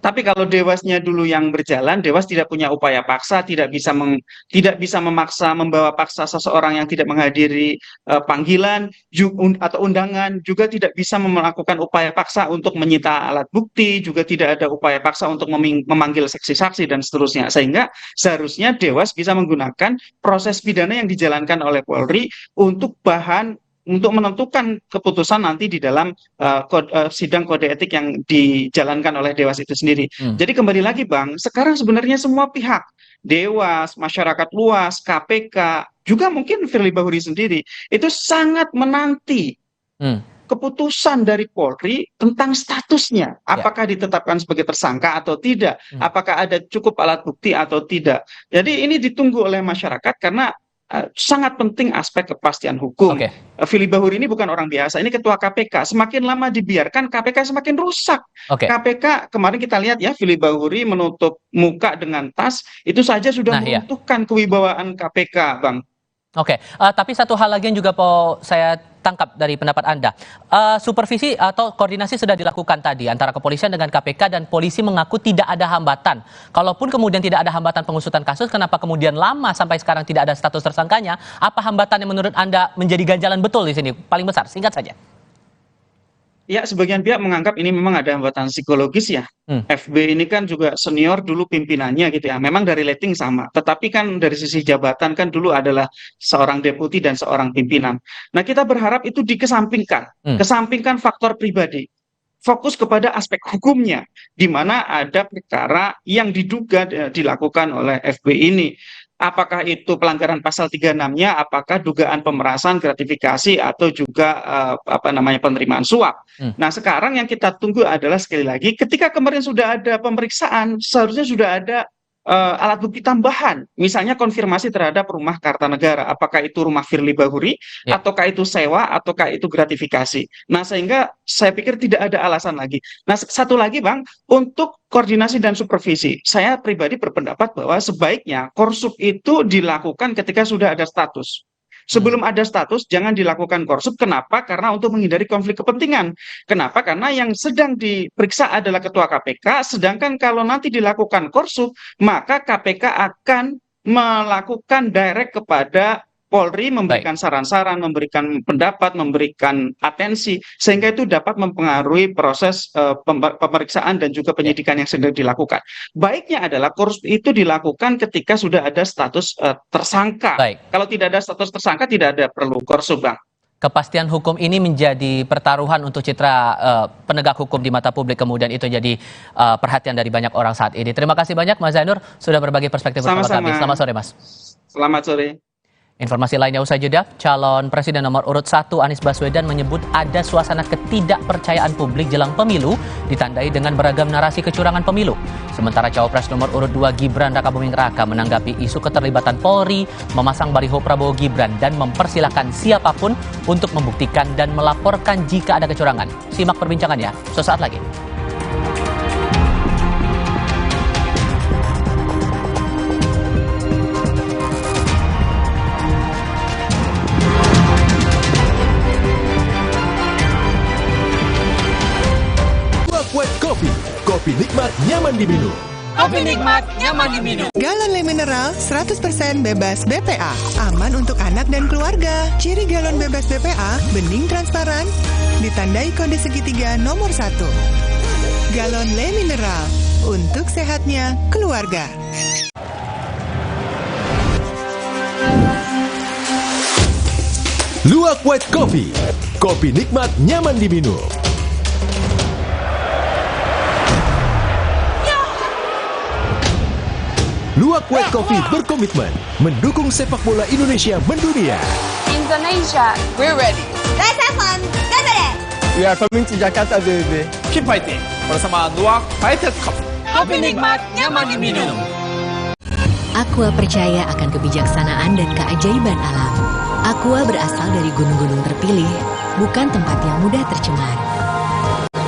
Tapi kalau Dewasnya dulu yang berjalan, Dewas tidak punya upaya paksa, tidak bisa memaksa, membawa paksa seseorang yang tidak menghadiri panggilan atau undangan, juga tidak bisa melakukan upaya paksa untuk menyita alat bukti, juga tidak ada upaya paksa untuk memanggil saksi-saksi dan seterusnya. Sehingga seharusnya Dewas bisa menggunakan proses pidana yang dijalankan oleh Polri untuk bahan untuk menentukan keputusan nanti di dalam sidang kode etik yang dijalankan oleh Dewas itu sendiri. Jadi kembali lagi Bang, sekarang sebenarnya semua pihak, Dewas, masyarakat luas, KPK, juga mungkin Firly Bahuri sendiri, itu sangat menanti keputusan dari Polri tentang statusnya, apakah ditetapkan sebagai tersangka atau tidak, apakah ada cukup alat bukti atau tidak. Jadi ini ditunggu oleh masyarakat karena sangat penting aspek kepastian hukum. Firly Bahuri ini bukan orang biasa, ini ketua KPK. Semakin lama dibiarkan, KPK semakin rusak. KPK kemarin kita lihat ya, Firly Bahuri menutup muka dengan tas, itu saja sudah meruntuhkan kewibawaan KPK, Bang. Tapi satu hal lagi yang juga saya tangkap dari pendapat Anda. Supervisi atau koordinasi sudah dilakukan tadi antara kepolisian dengan KPK dan polisi mengaku tidak ada hambatan. Kalaupun kemudian tidak ada hambatan pengusutan kasus, kenapa kemudian lama sampai sekarang tidak ada status tersangkanya? Apa hambatan yang menurut Anda menjadi ganjalan betul di sini? Paling besar, singkat saja. Ya, sebagian pihak menganggap ini memang ada hambatan psikologis ya. FB ini kan juga senior dulu pimpinannya gitu ya. Memang dari rating sama, tetapi kan dari sisi jabatan kan dulu adalah seorang deputi dan seorang pimpinan. Nah, kita berharap itu dikesampingkan. Kesampingkan faktor pribadi. Fokus kepada aspek hukumnya, di mana ada perkara yang diduga dilakukan oleh FB ini. Apakah itu pelanggaran pasal 36-nya, apakah dugaan pemerasan, gratifikasi, atau juga penerimaan suap. Nah, sekarang yang kita tunggu adalah sekali lagi, ketika kemarin sudah ada pemeriksaan, seharusnya sudah ada alat bukti tambahan, misalnya konfirmasi terhadap rumah Kartanegara, apakah itu rumah Firly Bahuri, ataukah itu sewa, ataukah itu gratifikasi. Nah, sehingga saya pikir tidak ada alasan lagi. Nah, satu lagi Bang, untuk koordinasi dan supervisi, saya pribadi berpendapat bahwa sebaiknya Korsup itu dilakukan ketika sudah ada status. Sebelum ada status, jangan dilakukan korsup. Kenapa? Karena untuk menghindari konflik kepentingan. Kenapa? Karena yang sedang diperiksa adalah Ketua KPK, sedangkan kalau nanti dilakukan korsup, maka KPK akan melakukan direct kepada Polri, memberikan saran-saran, memberikan pendapat, memberikan atensi, sehingga itu dapat mempengaruhi proses pemeriksaan dan juga penyidikan yang sedang dilakukan. Baiknya adalah korsup itu dilakukan ketika sudah ada status tersangka. Kalau tidak ada status tersangka, tidak ada perlu korsup, Bang. Kepastian hukum ini menjadi pertaruhan untuk citra penegak hukum di mata publik, kemudian itu jadi perhatian dari banyak orang saat ini. Terima kasih banyak Mas Zainur sudah berbagi perspektif bersama kami. Selamat sore, Mas. Selamat sore. Informasi lainnya usai jeda, calon presiden nomor urut 1 Anies Baswedan menyebut ada suasana ketidakpercayaan publik jelang pemilu ditandai dengan beragam narasi kecurangan pemilu. Sementara cawapres nomor urut 2 Gibran Rakabuming Raka menanggapi isu keterlibatan Polri, memasang baliho Prabowo Gibran dan mempersilahkan siapapun untuk membuktikan dan melaporkan jika ada kecurangan. Simak perbincangannya sesaat lagi. Kopi nikmat, nyaman diminum. Kopi nikmat, nyaman diminum. Galon Le Mineral 100% bebas BPA. Aman untuk anak dan keluarga. Ciri galon bebas BPA, bening transparan, ditandai kode segitiga nomor 1. Galon Le Mineral, untuk sehatnya keluarga. Luwak White Coffee. Kopi nikmat, nyaman diminum. Luwak White Coffee berkomitmen mendukung sepak bola Indonesia mendunia. Indonesia, we're ready. Let's have fun. Get ready. We are coming to Jakarta, baby. Keep fighting bersama Luwak White Coffee. Kopi nikmat, nyaman diminum. Aqua percaya akan kebijaksanaan dan keajaiban alam. Aqua berasal dari gunung-gunung terpilih, bukan tempat yang mudah tercemar.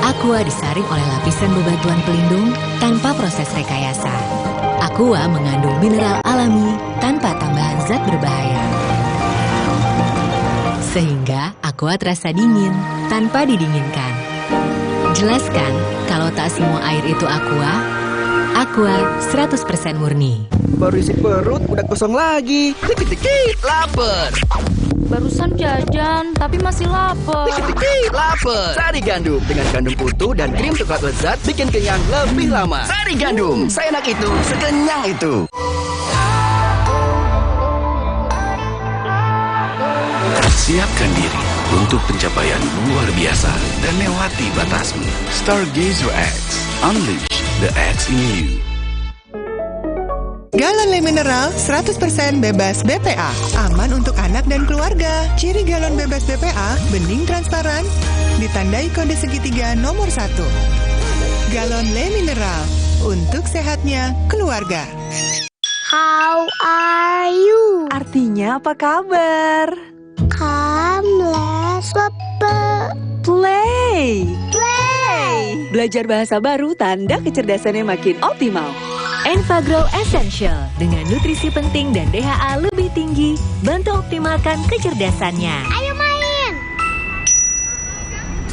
Aqua disaring oleh lapisan bebatuan pelindung tanpa proses rekayasa. Aqua mengandung mineral alami tanpa tambahan zat berbahaya. Sehingga Aqua terasa dingin tanpa didinginkan. Jelaskan kalau tak semua air itu Aqua. Aqua 100% murni. Baru isi perut udah kosong lagi. Dikit-dikit lapar. Barusan jajan, tapi masih lapar. Dikit-dikit lapar. Sari Gandum dengan gandum utuh dan krim coklat lezat bikin kenyang lebih lama. Sari Gandum, seenak itu, sekenyang itu. Siapkan diri untuk pencapaian luar biasa dan lewati batasmu. Stargazer X, unleash the X in you. Galon Le Mineral 100% bebas BPA. Aman untuk anak dan keluarga. Ciri galon bebas BPA, bening transparan, ditandai kode segitiga nomor 1. Galon Le Mineral, untuk sehatnya keluarga. How are you? Artinya apa kabar? Come, let's Play. Belajar bahasa baru tanda kecerdasannya makin optimal. Enfagrow Essential dengan nutrisi penting dan DHA lebih tinggi, bantu optimalkan kecerdasannya. Ayo main.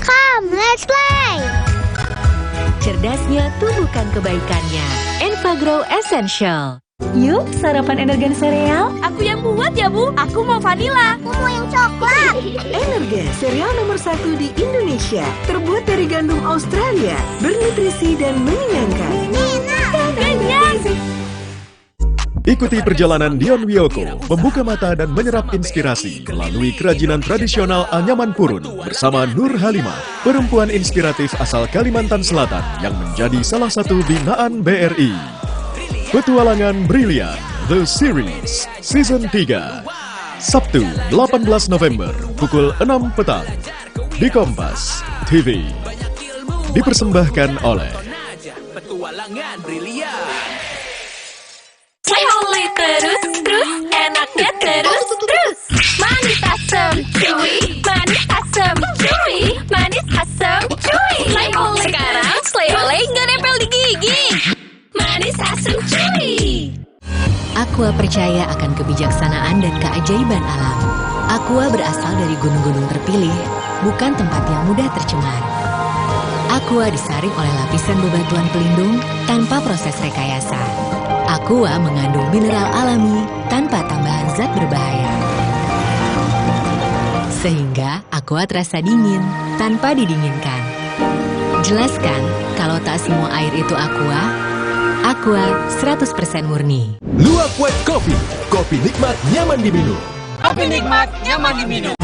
Come, let's play. Cerdasnya tumbuhkan kebaikannya. Enfagrow Essential. Yuk, sarapan Energen sereal. Aku yang buat ya, Bu. Aku mau vanila. Aku mau yang coklat. Energen, sereal nomor 1 di Indonesia. Terbuat dari gandum Australia. Bernutrisi dan mengenyangkan. Kenyang. Ikuti perjalanan Dion Wiyoko, membuka mata dan menyerap inspirasi melalui kerajinan tradisional anyaman purun bersama Nur Halimah, perempuan inspiratif asal Kalimantan Selatan yang menjadi salah satu binaan BRI. Petualangan Brilian, The Series, Season 3. Sabtu, 18 November, pukul 6 petang. Di Kompas TV. Dipersembahkan oleh Petualangan Brilian. Play Holy terus, enaknya terus. Manis asam, chewy. Manis asam, chewy. Manis asam, chewy. Play Holy sekarang, Play Holy nggak nempel di gigi. Manis asam, chewy. Aqua percaya akan kebijaksanaan dan keajaiban alam. Aqua berasal dari gunung-gunung terpilih, bukan tempat yang mudah tercemar. Aqua disaring oleh lapisan bebatuan pelindung tanpa proses rekayasa. Aqua mengandung mineral alami tanpa tambahan zat berbahaya. Sehingga Aqua terasa dingin tanpa didinginkan. Jelaskan kalau tak semua air itu Aqua. Aqua 100% murni. Luwak White Coffee, kopi nikmat nyaman diminum. Kopi nikmat, nyaman diminum.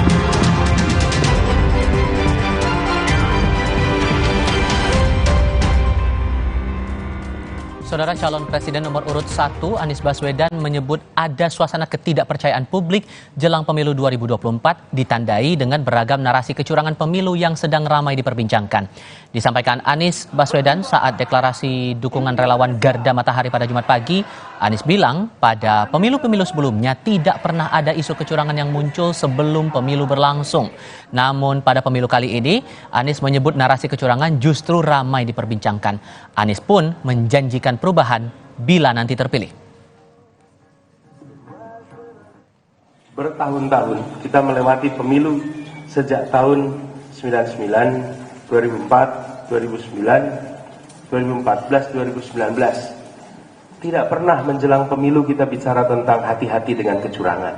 Saudara calon presiden nomor urut 1 Anies Baswedan menyebut ada suasana ketidakpercayaan publik jelang pemilu 2024 ditandai dengan beragam narasi kecurangan pemilu yang sedang ramai diperbincangkan. Disampaikan Anies Baswedan saat deklarasi dukungan relawan Garda Matahari pada Jumat pagi. Anies bilang pada pemilu-pemilu sebelumnya tidak pernah ada isu kecurangan yang muncul sebelum pemilu berlangsung. Namun pada pemilu kali ini Anies menyebut narasi kecurangan justru ramai diperbincangkan. Anies pun menjanjikan perubahan bila nanti terpilih. Bertahun-tahun kita melewati pemilu sejak tahun 99, 2004, 2009, 2014, 2019. Tidak pernah menjelang pemilu kita bicara tentang hati-hati dengan kecurangan.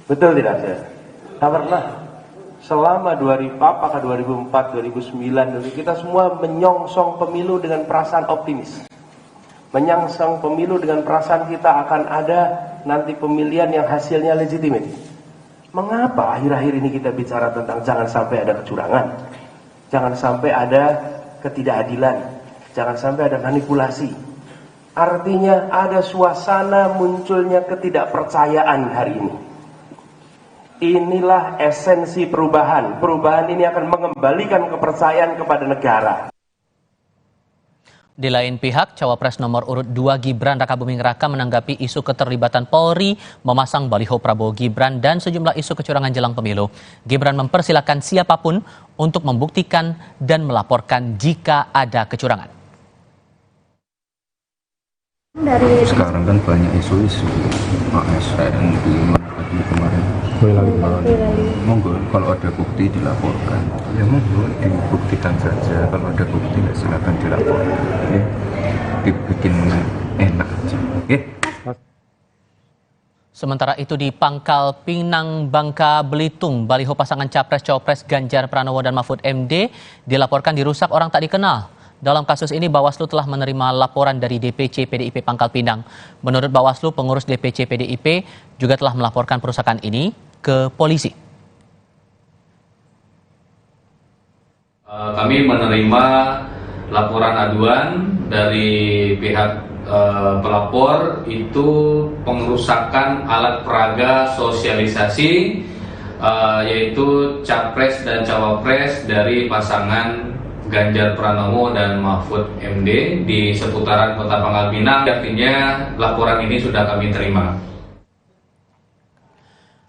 Betul tidak, saya? Tak pernah. Selama 2004, apakah 2004, 2009, kita semua menyongsong pemilu dengan perasaan optimis. Menyongsong pemilu dengan perasaan kita akan ada nanti pemilihan yang hasilnya legitimate. Mengapa akhir-akhir ini kita bicara tentang jangan sampai ada kecurangan, jangan sampai ada ketidakadilan, jangan sampai ada manipulasi. Artinya ada suasana munculnya ketidakpercayaan hari ini. Inilah esensi perubahan. Perubahan ini akan mengembalikan kepercayaan kepada negara. Di lain pihak, Cawapres nomor urut 2 Gibran Rakabuming Raka menanggapi isu keterlibatan Polri memasang baliho Prabowo Gibran dan sejumlah isu kecurangan jelang pemilu. Gibran mempersilahkan siapapun untuk membuktikan dan melaporkan jika ada kecurangan. Sekarang kan banyak isu-isu ASN di kemarin. Monggo kalau ada bukti dilaporkan. Ya monggo dibuktikan saja. Kalau ada bukti ya silakan dilaporkan. Ya. Dibikin enak aja. Ya. Sementara itu di Pangkal Pinang, Bangka Belitung, baliho pasangan Capres-Cawapres Ganjar Pranowo dan Mahfud MD dilaporkan dirusak orang tak dikenal. Dalam kasus ini, Bawaslu telah menerima laporan dari DPC PDIP Pangkal Pinang. Menurut Bawaslu, pengurus DPC PDIP juga telah melaporkan perusakan ini ke polisi. Kami menerima laporan aduan dari pihak pelapor itu pengerusakan alat peraga sosialisasi yaitu Capres dan Cawapres dari pasangan Ganjar Pranowo dan Mahfud MD di seputaran Kota Pangkal Pinang. Artinya laporan ini sudah kami terima.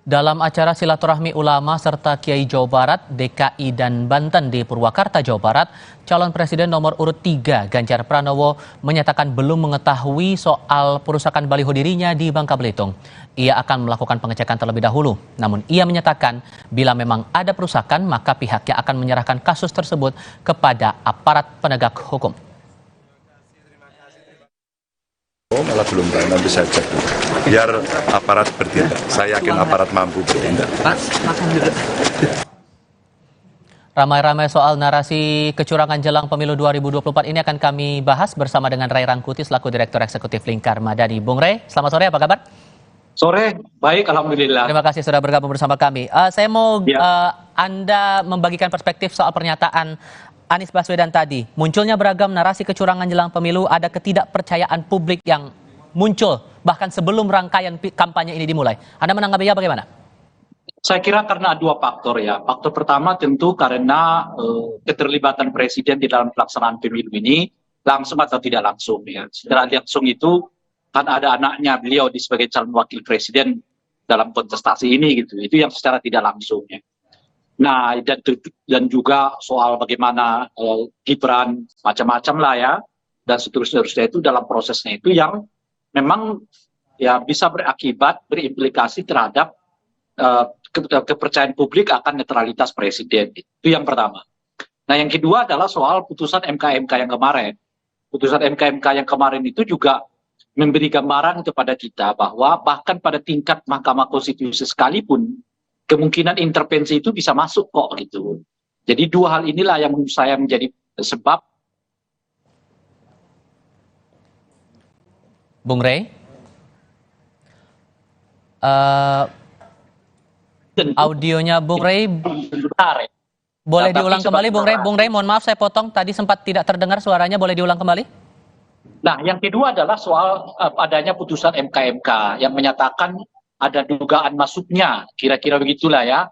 Dalam acara silaturahmi ulama serta Kiai Jawa Barat, DKI dan Banten di Purwakarta, Jawa Barat, calon presiden nomor urut 3 Ganjar Pranowo menyatakan belum mengetahui soal perusakan baliho dirinya di Bangka Belitung. Ia akan melakukan pengecekan terlebih dahulu. Namun ia menyatakan bila memang ada perusakan maka pihaknya akan menyerahkan kasus tersebut kepada aparat penegak hukum. Malah belum tahu, nanti saya cek biar aparat bertindak. Saya yakin aparat mampu bertindak. Ramai-ramai soal narasi kecurangan jelang pemilu 2024 ini akan kami bahas bersama dengan Ray Rangkuti selaku Direktur Eksekutif Lingkar Madani. Bung Ray, selamat sore, apa kabar? Sore, baik, alhamdulillah. Terima kasih sudah bergabung bersama kami. Saya mau Anda membagikan perspektif soal pernyataan Anies Baswedan tadi. Munculnya beragam narasi kecurangan jelang pemilu, ada ketidakpercayaan publik yang muncul bahkan sebelum rangkaian kampanye ini dimulai. Anda menanggapinya bagaimana? Saya kira karena dua faktor ya. Faktor pertama tentu karena keterlibatan presiden di dalam pelaksanaan pemilu ini langsung atau tidak langsung ya. Secara langsung itu kan ada anaknya beliau sebagai calon wakil presiden dalam kontestasi ini gitu. Itu yang secara tidak langsung ya. Nah, dan juga soal bagaimana Gibran macam-macam lah ya, dan seterusnya itu dalam prosesnya itu yang memang ya bisa berimplikasi terhadap kepercayaan publik akan netralitas presiden. Itu yang pertama. Nah, yang kedua adalah soal putusan MK yang kemarin. Putusan MK yang kemarin itu juga memberi gambaran kepada kita bahwa bahkan pada tingkat Mahkamah Konstitusi sekalipun kemungkinan intervensi itu bisa masuk kok gitu. Jadi dua hal inilah yang menurut saya menjadi sebab. Bung Rey, audionya Bung Rey boleh diulang kembali, Bung Rey? Bung Rey, mohon maaf saya potong, tadi sempat tidak terdengar suaranya, boleh diulang kembali? Nah, yang kedua adalah soal adanya putusan MK yang menyatakan ada dugaan masuknya, kira-kira begitulah ya,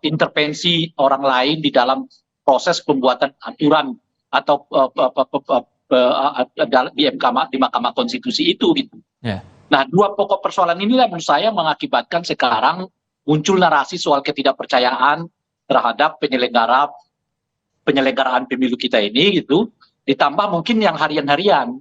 intervensi orang lain di dalam proses pembuatan aturan atau di Mahkamah Konstitusi itu gitu. Yeah. Nah, dua pokok persoalan inilah menurut saya mengakibatkan sekarang muncul narasi soal ketidakpercayaan terhadap penyelenggaraan pemilu kita ini gitu. Ditambah mungkin yang harian-harian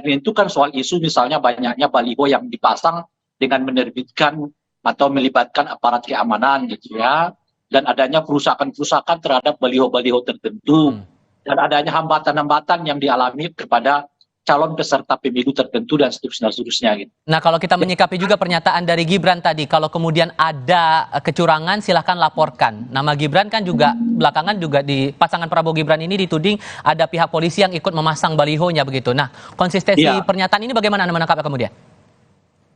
itu kan soal isu misalnya banyaknya baliho yang dipasang dengan menerbitkan atau melibatkan aparat keamanan gitu ya, dan adanya perusakan-perusakan terhadap baliho-baliho tertentu, dan adanya hambatan-hambatan yang dialami kepada calon peserta pemilu tertentu dan seterusnya gitu. Nah, kalau kita menyikapi juga pernyataan dari Gibran tadi, kalau kemudian ada kecurangan silahkan laporkan. Nama Gibran kan juga belakangan juga di pasangan Prabowo Gibran ini dituding ada pihak polisi yang ikut memasang balihonya begitu. Nah, konsistensi pernyataan ini bagaimana Anda menangkapnya kemudian?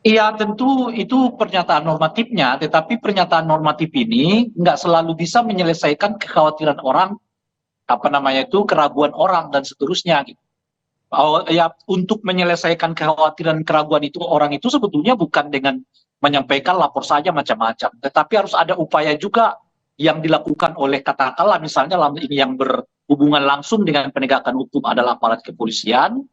Iya, tentu itu pernyataan normatifnya, tetapi pernyataan normatif ini nggak selalu bisa menyelesaikan kekhawatiran orang, keraguan orang dan seterusnya gitu. Ya, untuk menyelesaikan kekhawatiran keraguan itu orang itu sebetulnya bukan dengan menyampaikan lapor saja macam-macam, tetapi harus ada upaya juga yang dilakukan oleh katakanlah misalnya ini yang berhubungan langsung dengan penegakan hukum adalah aparat kepolisian,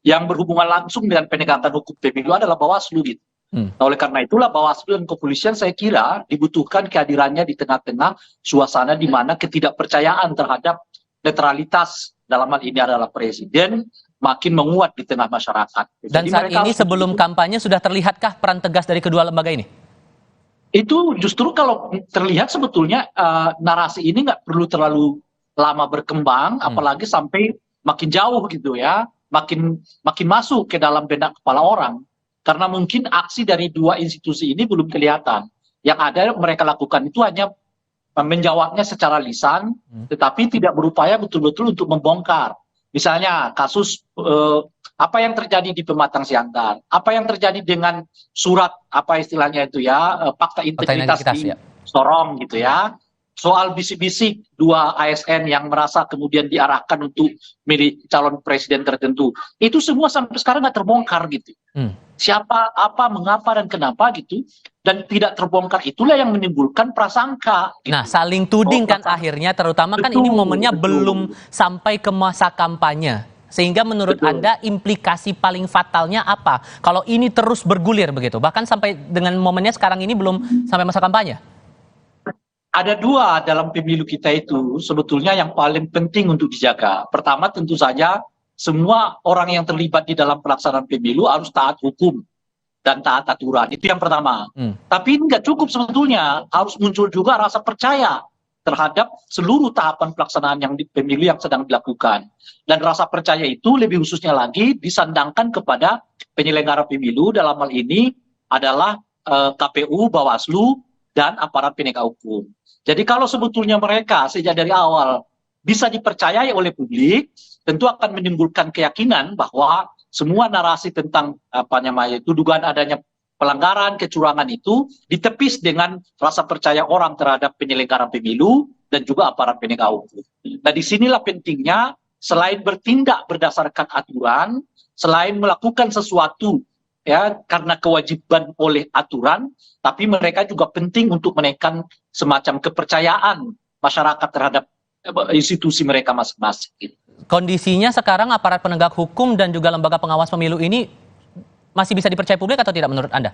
yang berhubungan langsung dengan penegakan hukum pemilu adalah Bawaslu gitu. Nah, oleh karena itulah Bawaslu dan kepolisian saya kira dibutuhkan kehadirannya di tengah-tengah suasana di mana ketidakpercayaan terhadap netralitas dalam hal ini adalah presiden makin menguat di tengah masyarakat. Dan jadi saat ini sebelum kampanye sudah terlihatkah peran tegas dari kedua lembaga ini? Itu justru kalau terlihat sebetulnya narasi ini nggak perlu terlalu lama berkembang, apalagi sampai makin jauh gitu ya, makin masuk ke dalam benak kepala orang. Karena mungkin aksi dari dua institusi ini belum kelihatan. Yang ada mereka lakukan itu hanya menjawabnya secara lisan, tetapi tidak berupaya betul-betul untuk membongkar. Misalnya kasus apa yang terjadi di Pematang Siantar, apa yang terjadi dengan surat apa istilahnya itu ya, fakta integritas di Sorong gitu ya, soal bisik-bisik dua ASN yang merasa kemudian diarahkan untuk milih calon presiden tertentu, itu semua sampai sekarang nggak terbongkar gitu. Siapa, apa, mengapa dan kenapa gitu, dan tidak terbongkar itulah yang menimbulkan prasangka. Gitu. Nah, saling tuding kan akhirnya, terutama kan ini momennya belum sampai ke masa kampanye. Sehingga menurut Anda implikasi paling fatalnya apa? Kalau ini terus bergulir begitu, bahkan sampai dengan momennya sekarang ini belum sampai masa kampanye? Ada dua dalam pemilu kita itu sebetulnya yang paling penting untuk dijaga. Pertama tentu saja semua orang yang terlibat di dalam pelaksanaan pemilu harus taat hukum dan taat aturan. Itu yang pertama. Tapi ini nggak cukup sebetulnya. Harus muncul juga rasa percaya terhadap seluruh tahapan pelaksanaan yang di pemilu yang sedang dilakukan. Dan rasa percaya itu lebih khususnya lagi disandangkan kepada penyelenggara pemilu, dalam hal ini adalah KPU, Bawaslu, dan aparat penegak hukum. Jadi kalau sebetulnya mereka sejak dari awal bisa dipercayai oleh publik, tentu akan menimbulkan keyakinan bahwa semua narasi tentang dugaan adanya pelanggaran, kecurangan itu ditepis dengan rasa percaya orang terhadap penyelenggara pemilu dan juga aparat penegak hukum. Nah, disinilah pentingnya selain bertindak berdasarkan aturan, selain melakukan sesuatu ya karena kewajiban oleh aturan, tapi mereka juga penting untuk menaikkan semacam kepercayaan masyarakat terhadap institusi mereka masing-masing. Kondisinya sekarang aparat penegak hukum dan juga lembaga pengawas pemilu ini masih bisa dipercaya publik atau tidak menurut Anda?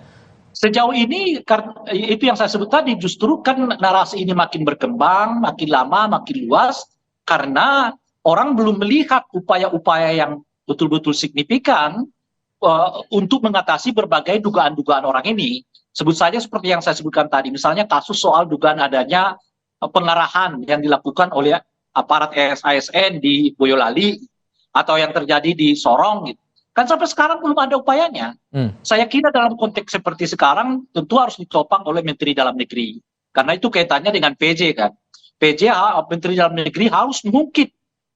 Sejauh ini itu yang saya sebut tadi, justru kan narasi ini makin berkembang, makin lama, makin luas, karena orang belum melihat upaya-upaya yang betul-betul signifikan untuk mengatasi berbagai dugaan-dugaan orang ini. Sebut saja seperti yang saya sebutkan tadi, misalnya kasus soal dugaan adanya pengarahan yang dilakukan oleh aparat ASN di Boyolali atau yang terjadi di Sorong gitu. Kan sampai sekarang belum ada upayanya. Saya kira dalam konteks seperti sekarang tentu harus ditopang oleh Menteri Dalam Negeri. Karena itu kaitannya dengan PJ kan. PJ, Menteri Dalam Negeri harus mengungkit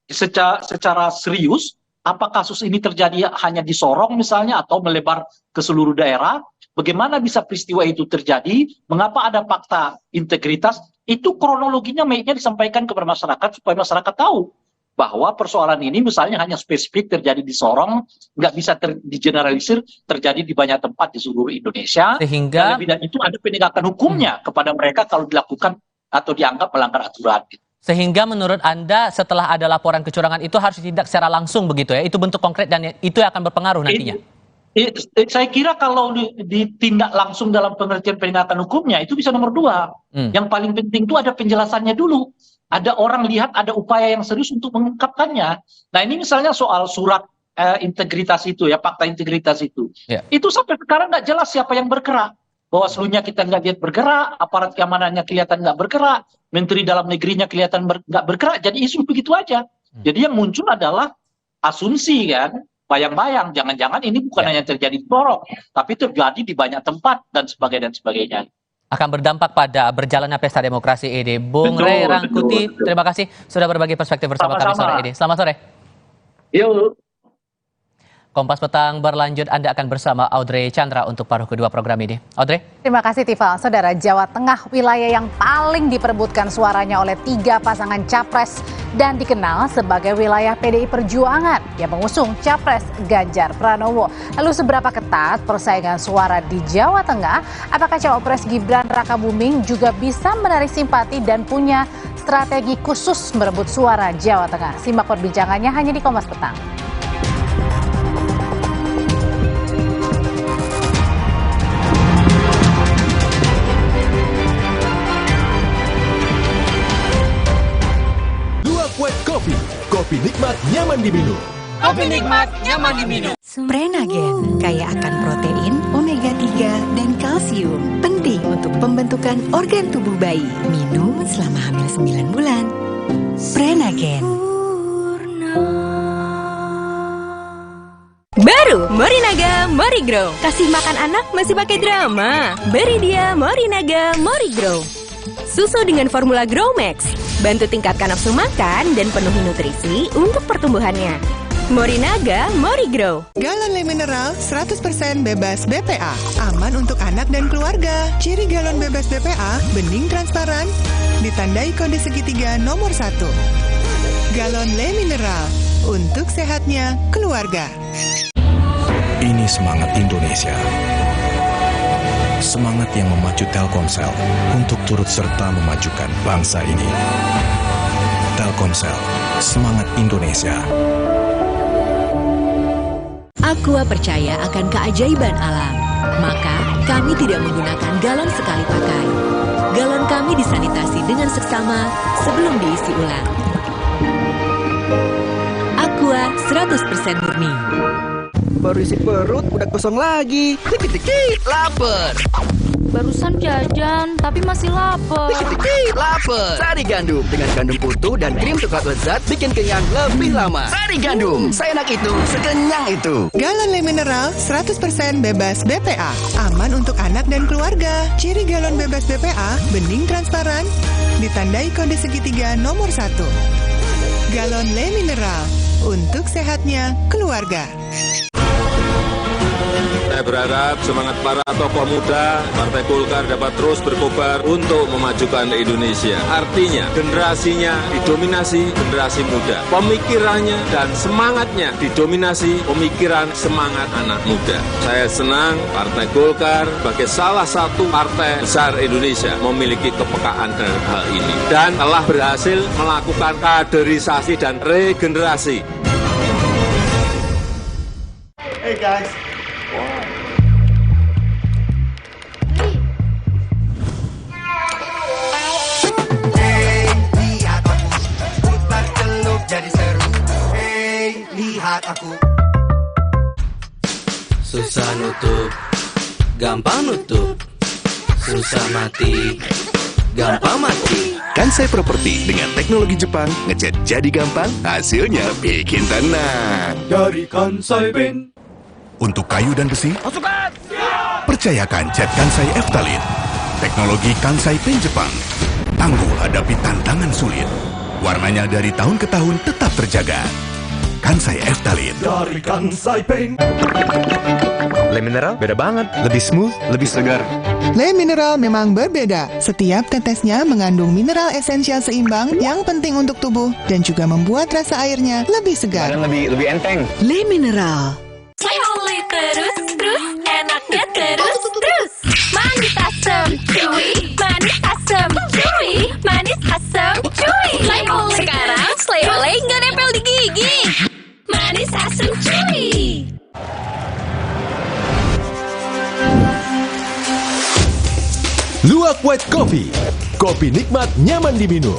secara serius apa kasus ini terjadi hanya di Sorong misalnya atau melebar ke seluruh daerah. Bagaimana bisa peristiwa itu terjadi? Mengapa ada fakta integritas? Itu kronologinya baiknya disampaikan kepada masyarakat supaya masyarakat tahu bahwa persoalan ini misalnya hanya spesifik terjadi di Sorong, nggak bisa digeneralisir terjadi di banyak tempat di seluruh Indonesia. Sehingga lebih dari itu ada penegakan hukumnya kepada mereka kalau dilakukan atau dianggap melanggar aturan. Sehingga menurut Anda setelah ada laporan kecurangan itu harus ditindak secara langsung begitu ya? Itu bentuk konkret dan itu yang akan berpengaruh nantinya? Saya kira kalau ditindak langsung dalam pengertian penegakan hukumnya itu bisa nomor 2. Yang paling penting itu ada penjelasannya dulu. Ada orang lihat ada upaya yang serius untuk mengungkapkannya. Nah ini misalnya soal surat integritas itu ya, fakta integritas itu. Itu sampai sekarang nggak jelas siapa yang bergerak. Bawaslu-nya kita nggak lihat bergerak, aparat keamanannya kelihatan nggak bergerak, Menteri Dalam Negerinya kelihatan nggak bergerak. Jadi isu begitu aja. Jadi yang muncul adalah asumsi kan. Bayang-bayang, jangan-jangan ini bukan hanya terjadi di Sorong, tapi terjadi di banyak tempat dan sebagainya. Akan berdampak pada berjalannya pesta demokrasi ini. Bung Rey Rangkuti, terima kasih sudah berbagi perspektif bersama kami sore ini. Selamat sore. Yuk. Kompas Petang berlanjut, Anda akan bersama Audrey Chandra untuk paruh kedua program ini. Audrey? Terima kasih Tifa. Saudara, Jawa Tengah wilayah yang paling diperebutkan suaranya oleh 3 pasangan capres dan dikenal sebagai wilayah PDI Perjuangan yang mengusung capres Ganjar Pranowo. Lalu seberapa ketat persaingan suara di Jawa Tengah? Apakah cawapres Gibran Rakabuming juga bisa menarik simpati dan punya strategi khusus merebut suara Jawa Tengah? Simak perbincangannya hanya di Kompas Petang. Kopi nikmat nyaman diminum. Kopi nikmat nyaman diminum. Prenagen kaya akan protein, omega 3 dan kalsium. Penting untuk pembentukan organ tubuh bayi. Minum selama hamil 9 bulan. Prenagen. Baru Morinaga Morigrow. Kasih makan anak masih pakai drama. Beri dia Morinaga Morigrow. Susu dengan formula Grow Max. Bantu tingkatkan nafsu makan dan penuhi nutrisi untuk pertumbuhannya. Morinaga Morigrow. Galon Le Mineral 100% bebas BPA. Aman untuk anak dan keluarga. Ciri galon bebas BPA, bening transparan, ditandai kode segitiga nomor 1. Galon Le Mineral, untuk sehatnya keluarga. Ini semangat Indonesia. Semangat yang memacu Telkomsel untuk turut serta memajukan bangsa ini. Telkomsel, semangat Indonesia. Aqua percaya akan keajaiban alam, maka kami tidak menggunakan galon sekali pakai. Galon kami disanitasi dengan seksama sebelum diisi ulang. Aqua 100% murni. Baru isi perut, udah kosong lagi. Dikit-dikit, lapar. Barusan jajan, tapi masih lapar. Dikit-dikit, lapar. Sari Gandum dengan gandum utuh dan krim coklat lezat bikin kenyang lebih lama. Sari Gandum, seenak itu, sekenyang itu. Galon Le Mineral 100% bebas BPA. Aman untuk anak dan keluarga. Ciri galon bebas BPA, bening transparan, ditandai kode segitiga nomor 1. Galon Le Mineral, untuk sehatnya keluarga. Saya berharap semangat para tokoh muda Partai Golkar dapat terus berkobar untuk memajukan Indonesia. Artinya generasinya didominasi generasi muda. Pemikirannya dan semangatnya didominasi pemikiran semangat anak muda. Saya senang Partai Golkar sebagai salah satu partai besar Indonesia memiliki kepekaan terhadap hal ini. Dan telah berhasil melakukan kaderisasi dan regenerasi. Hey guys. Jadi seru, hey lihat aku. tutup, gampang nutup, susah mati, gampang mati. Kansai Properti dengan teknologi Jepang, ngecat jadi gampang, hasilnya bikin tenang. Dari Kansai Paint. Untuk kayu dan besi, percayakan cat Kansai Eftalin. Teknologi Kansai Paint Jepang. Tangguh hadapi tantangan sulit. Warnanya dari tahun ke tahun tetap terjaga. Kansai Eftalin. Dari Kansai Paint. Le Mineral beda banget, lebih smooth, lebih segar. Le Mineral memang berbeda. Setiap tetesnya mengandung mineral esensial seimbang yang penting untuk tubuh dan juga membuat rasa airnya lebih segar. Dan lebih enteng. Le Mineral. Playfully terus, enaknya terus. Manis asam, chewy, manis asam, chewy, manis asam, chewy. Playfully sekarang, Playfully nggak nempel di gigi. Manis asam, chewy. Luwak White Coffee. Kopi nikmat, nyaman diminum.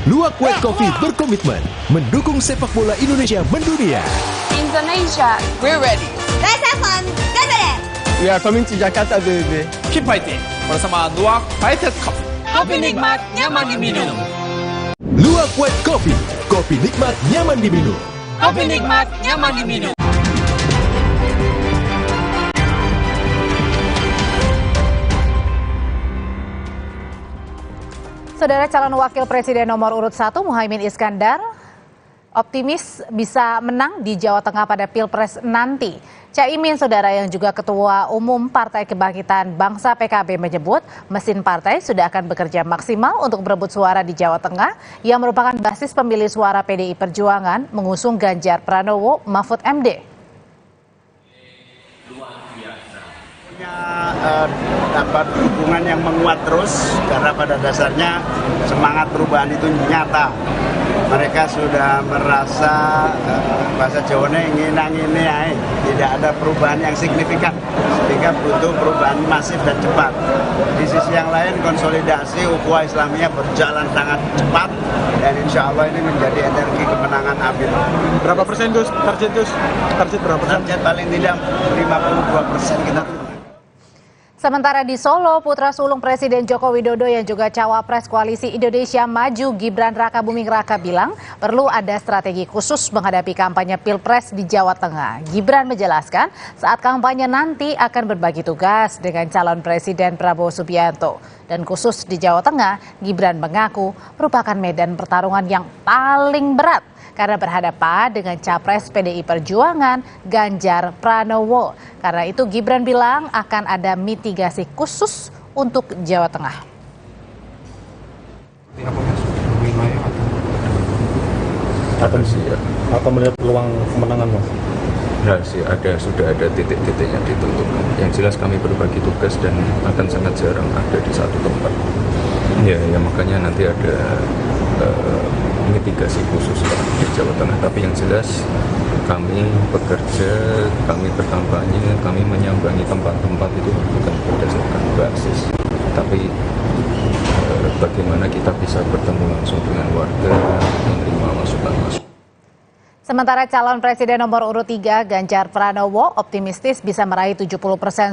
Luwak White Coffee berkomitmen mendukung sepak bola Indonesia mendunia. Indonesia, we're ready. Let's have fun. Go there. We are coming to Jakarta, baby. Keep fighting. Bersama Luwak White Coffee. Kopi nikmat, nyaman diminum. Luwak White Coffee. Kopi nikmat, nyaman diminum. Kopi nikmat, nyaman diminum. Saudara calon wakil presiden nomor urut 1 Muhaimin Iskandar optimis bisa menang di Jawa Tengah pada Pilpres nanti. Caimin, saudara, yang juga Ketua Umum Partai Kebangkitan Bangsa PKB menyebut mesin partai sudah akan bekerja maksimal untuk berebut suara di Jawa Tengah yang merupakan basis pemilih suara PDI Perjuangan mengusung Ganjar Pranowo Mahfud MD. Dapat dukungan yang menguat terus karena pada dasarnya semangat perubahan itu nyata. Mereka sudah merasa bahasa Jawanya ngina-ngini ae, tidak ada perubahan yang signifikan sehingga butuh perubahan masif dan cepat. Di sisi yang lain konsolidasi ukhuwah Islamiyah berjalan sangat cepat dan insya Allah ini menjadi energi kemenangan Amin. Berapa persen Gus? Target Gus? Target berapa persen? Target paling tidak 52% kita. Sementara di Solo, putra sulung Presiden Joko Widodo yang juga Cawapres Koalisi Indonesia Maju Gibran Raka Buming Raka bilang perlu ada strategi khusus menghadapi kampanye Pilpres di Jawa Tengah. Gibran menjelaskan saat kampanye nanti akan berbagi tugas dengan calon Presiden Prabowo Subianto. Dan khusus di Jawa Tengah, Gibran mengaku merupakan medan pertarungan yang paling berat karena berhadapan dengan Capres PDI Perjuangan Ganjar Pranowo. Karena itu Gibran bilang akan ada mitigasi khusus untuk Jawa Tengah. Atau melihat peluang kemenangan, Mas? Ya sih, sudah ada titik-titiknya ditentukan. Yang jelas kami berbagi tugas dan akan sangat jarang ada di satu tempat. Ya makanya nanti ada mitigasi khusus di Jawa Tengah. Tapi yang jelas kami bekerja, kami berkampanye, kami menyambangi tempat-tempat itu bukan berdasarkan basis, tapi bagaimana kita bisa bertemu langsung dengan warga, menerima masukan-masukan. Sementara calon presiden nomor urut 3 Ganjar Pranowo optimistis bisa meraih 70%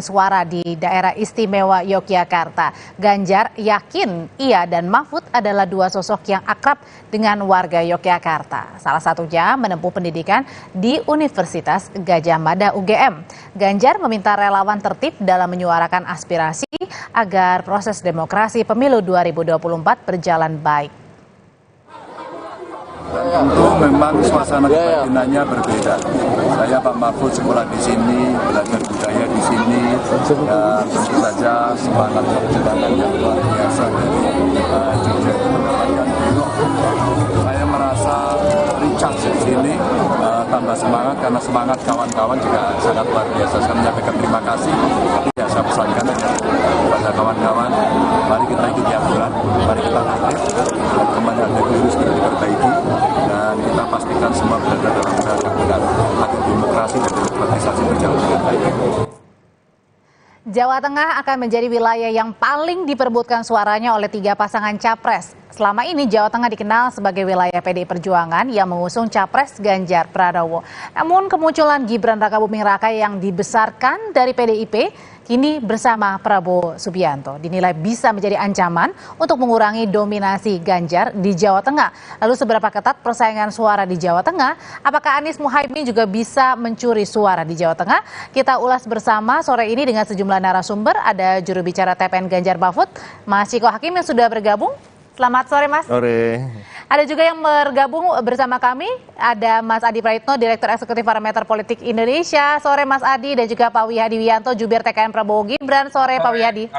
suara di daerah istimewa Yogyakarta. Ganjar yakin ia dan Mahfud adalah dua sosok yang akrab dengan warga Yogyakarta. Salah satunya menempuh pendidikan di Universitas Gadjah Mada UGM. Ganjar meminta relawan tertib dalam menyuarakan aspirasi agar proses demokrasi pemilu 2024 berjalan baik. Tentu memang suasana kebatinannya berbeda. Saya Pak Mahfud sekolah di sini, belajar budaya di sini, dan tentu saja semangat perjuangan yang luar biasa dari Jogja itu mendapatkan blok. Saya merasa recharge di sini, tambah semangat karena semangat kawan-kawan juga sangat luar biasa. Saya menyampaikan terima kasih. Tapi ya saya pesankan kepada kawan-kawan, mari kita ikuti aturan, mari kita tertib, dan kemana ada khusus kita diperbaiki. Dan kita pastikan semua berada dalam keadaan benar agar demokrasi dan demokratisasi berjalan dengan baik. Jawa Tengah akan menjadi wilayah yang paling diperebutkan suaranya oleh 3 pasangan capres. selama ini Jawa Tengah dikenal sebagai wilayah PDI Perjuangan yang mengusung Capres Ganjar Pranowo. Namun kemunculan Gibran Rakabuming Raka yang dibesarkan dari PDIP kini bersama Prabowo Subianto dinilai bisa menjadi ancaman untuk mengurangi dominasi Ganjar di Jawa Tengah. Lalu seberapa ketat persaingan suara di Jawa Tengah? Apakah Anies Muhaimin juga bisa mencuri suara di Jawa Tengah? Kita ulas bersama sore ini dengan sejumlah narasumber. Ada juru bicara TPN Ganjar Mahfud, Mas Ciko Hakim yang sudah bergabung. Selamat sore, Mas. Sore. Ada juga yang bergabung bersama kami, ada Mas Adi Praitno, Direktur Eksekutif Parameter Politik Indonesia. Sore Mas Adi, dan juga Pak Wihadi Wianto, Jubir TKN Prabowo Gibran. Sore Pak Wihadi.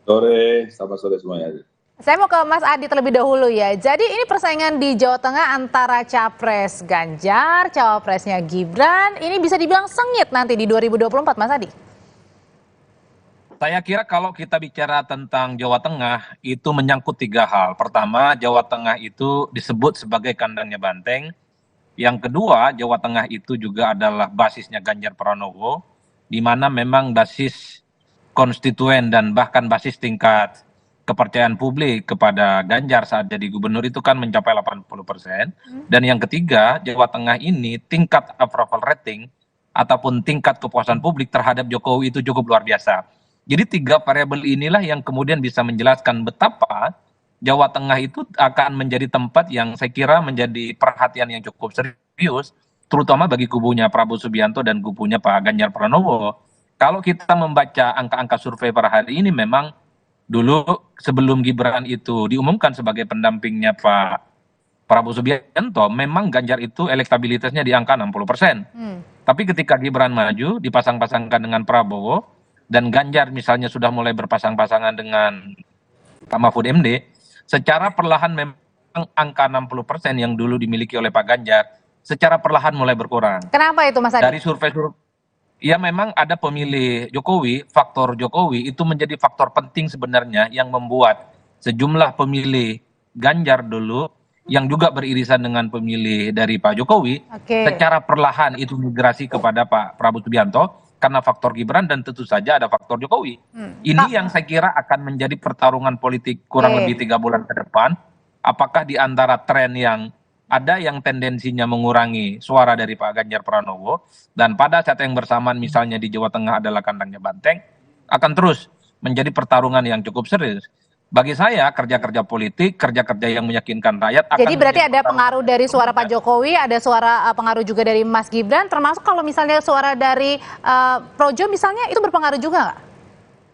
Sore, selamat sore semuanya. Saya mau ke Mas Adi terlebih dahulu ya. Jadi ini persaingan di Jawa Tengah antara Capres Ganjar, Cawapresnya Gibran. Ini bisa dibilang sengit nanti di 2024, Mas Adi. Saya kira kalau kita bicara tentang Jawa Tengah itu menyangkut 3 hal. Pertama, Jawa Tengah itu disebut sebagai kandangnya banteng. Yang kedua, Jawa Tengah itu juga adalah basisnya Ganjar Pranowo, di mana memang basis konstituen dan bahkan basis tingkat kepercayaan publik kepada Ganjar saat jadi gubernur itu kan mencapai 80%. Dan yang ketiga, Jawa Tengah ini tingkat approval rating ataupun tingkat kepuasan publik terhadap Jokowi itu cukup luar biasa. Jadi 3 variabel inilah yang kemudian bisa menjelaskan betapa Jawa Tengah itu akan menjadi tempat yang saya kira menjadi perhatian yang cukup serius, terutama bagi kubunya Prabowo Subianto dan kubunya Pak Ganjar Pranowo. Kalau kita membaca angka-angka survei per hari ini, memang dulu sebelum Gibran itu diumumkan sebagai pendampingnya Pak Prabowo Subianto, memang Ganjar itu elektabilitasnya di angka 60%. Tapi ketika Gibran maju, dipasang-pasangkan dengan Prabowo, dan Ganjar misalnya sudah mulai berpasang-pasangan dengan Pak Mahfud MD, secara perlahan memang angka 60% yang dulu dimiliki oleh Pak Ganjar, secara perlahan mulai berkurang. Kenapa itu Mas Adi? Dari survei-survei, ya memang ada pemilih Jokowi, faktor Jokowi itu menjadi faktor penting sebenarnya yang membuat sejumlah pemilih Ganjar dulu, yang juga beririsan dengan pemilih dari Pak Jokowi, secara perlahan itu migrasi kepada Pak Prabowo Subianto, karena faktor Gibran dan tentu saja ada faktor Jokowi. Ini yang saya kira akan menjadi pertarungan politik kurang lebih 3 bulan ke depan. Apakah di antara tren yang ada yang tendensinya mengurangi suara dari Pak Ganjar Pranowo, dan pada saat yang bersamaan misalnya di Jawa Tengah adalah kandangnya banteng, akan terus menjadi pertarungan yang cukup serius. Bagi saya, kerja-kerja politik, kerja-kerja yang meyakinkan rakyat akan. Jadi berarti ada pengaruh dari suara Pak Jokowi, ada suara pengaruh juga dari Mas Gibran, termasuk kalau misalnya suara dari Projo misalnya itu berpengaruh juga nggak?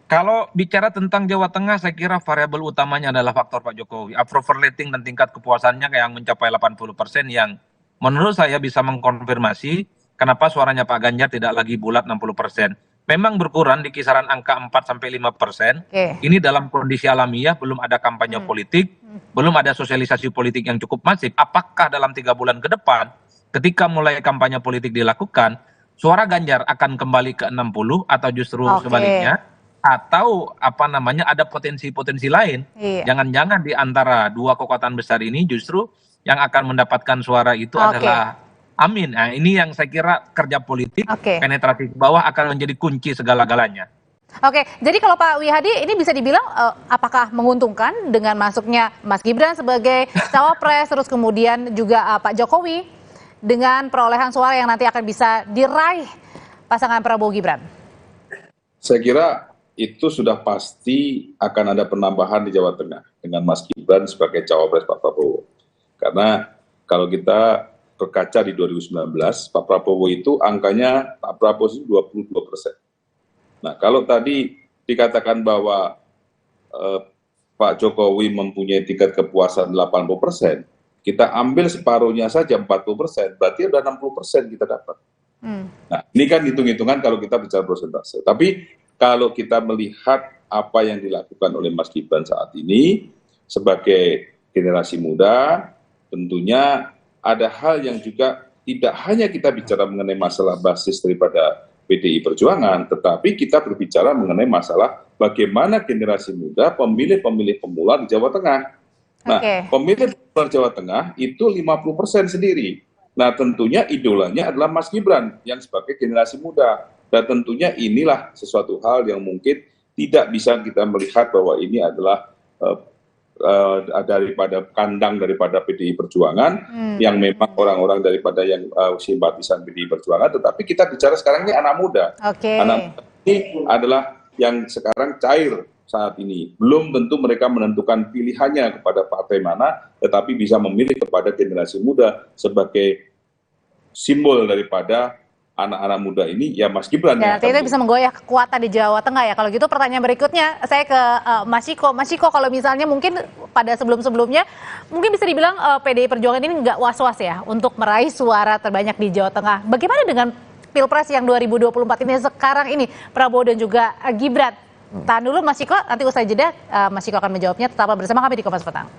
Kalau bicara tentang Jawa Tengah, saya kira variabel utamanya adalah faktor Pak Jokowi. Approval rating dan tingkat kepuasannya yang mencapai 80% yang menurut saya bisa mengkonfirmasi kenapa suaranya Pak Ganjar tidak lagi bulat 60%. Memang berkurang di kisaran angka 4-5%. Ini dalam kondisi alamiah, belum ada kampanye politik, belum ada sosialisasi politik yang cukup masif. Apakah dalam 3 bulan ke depan, ketika mulai kampanye politik dilakukan, suara Ganjar akan kembali ke 60 atau justru sebaliknya? Atau ada potensi-potensi lain? Jangan-jangan di antara 2 kekuatan besar ini justru yang akan mendapatkan suara itu adalah Amin. Nah, ini yang saya kira kerja politik, penetrasi ke bawah akan menjadi kunci segala-galanya. Oke, jadi kalau Pak Wihadi ini bisa dibilang apakah menguntungkan dengan masuknya Mas Gibran sebagai cawapres, terus kemudian juga Pak Jokowi dengan perolehan suara yang nanti akan bisa diraih pasangan Prabowo Gibran? Saya kira itu sudah pasti akan ada penambahan di Jawa Tengah dengan Mas Gibran sebagai cawapres Pak Prabowo. Karena kalau kita berkaca di 2019, Pak Prabowo itu angkanya Pak Prabowo itu 22%. Nah, kalau tadi dikatakan bahwa Pak Jokowi mempunyai tingkat kepuasan 80%, kita ambil separuhnya saja 40%, berarti ada 60% kita dapat. Nah, ini kan hitung-hitungan kalau kita bicara persentase. Tapi kalau kita melihat apa yang dilakukan oleh Mas Gibran saat ini sebagai generasi muda, tentunya ada hal yang juga tidak hanya kita bicara mengenai masalah basis daripada PDI Perjuangan, tetapi kita berbicara mengenai masalah bagaimana generasi muda, pemilih-pemilih pemula di Jawa Tengah. Nah, pemilih pemula Jawa Tengah itu 50% sendiri. Nah, tentunya idolanya adalah Mas Gibran yang sebagai generasi muda. Dan tentunya inilah sesuatu hal yang mungkin tidak bisa kita melihat bahwa ini adalah daripada kandang daripada PDI Perjuangan, yang memang orang-orang daripada yang simpatisan PDI Perjuangan, tetapi kita bicara sekarang ini anak muda. Anak muda ini adalah yang sekarang cair saat ini. Belum tentu mereka menentukan pilihannya kepada partai mana, tetapi bisa memilih kepada generasi muda sebagai simbol daripada anak-anak muda ini, ya Mas Gibran. Ya, itu bisa menggoyah kekuatan di Jawa Tengah ya. Kalau gitu pertanyaan berikutnya saya ke Mas Ciko. Mas Ciko, kalau misalnya mungkin pada sebelum-sebelumnya mungkin bisa dibilang PDI Perjuangan ini nggak was-was ya untuk meraih suara terbanyak di Jawa Tengah. Bagaimana dengan Pilpres yang 2024 ini sekarang ini, Prabowo dan juga Gibran? Tahan dulu Mas Ciko, nanti usai jeda Mas Ciko akan menjawabnya. Tetaplah bersama kami di Kompas Petang.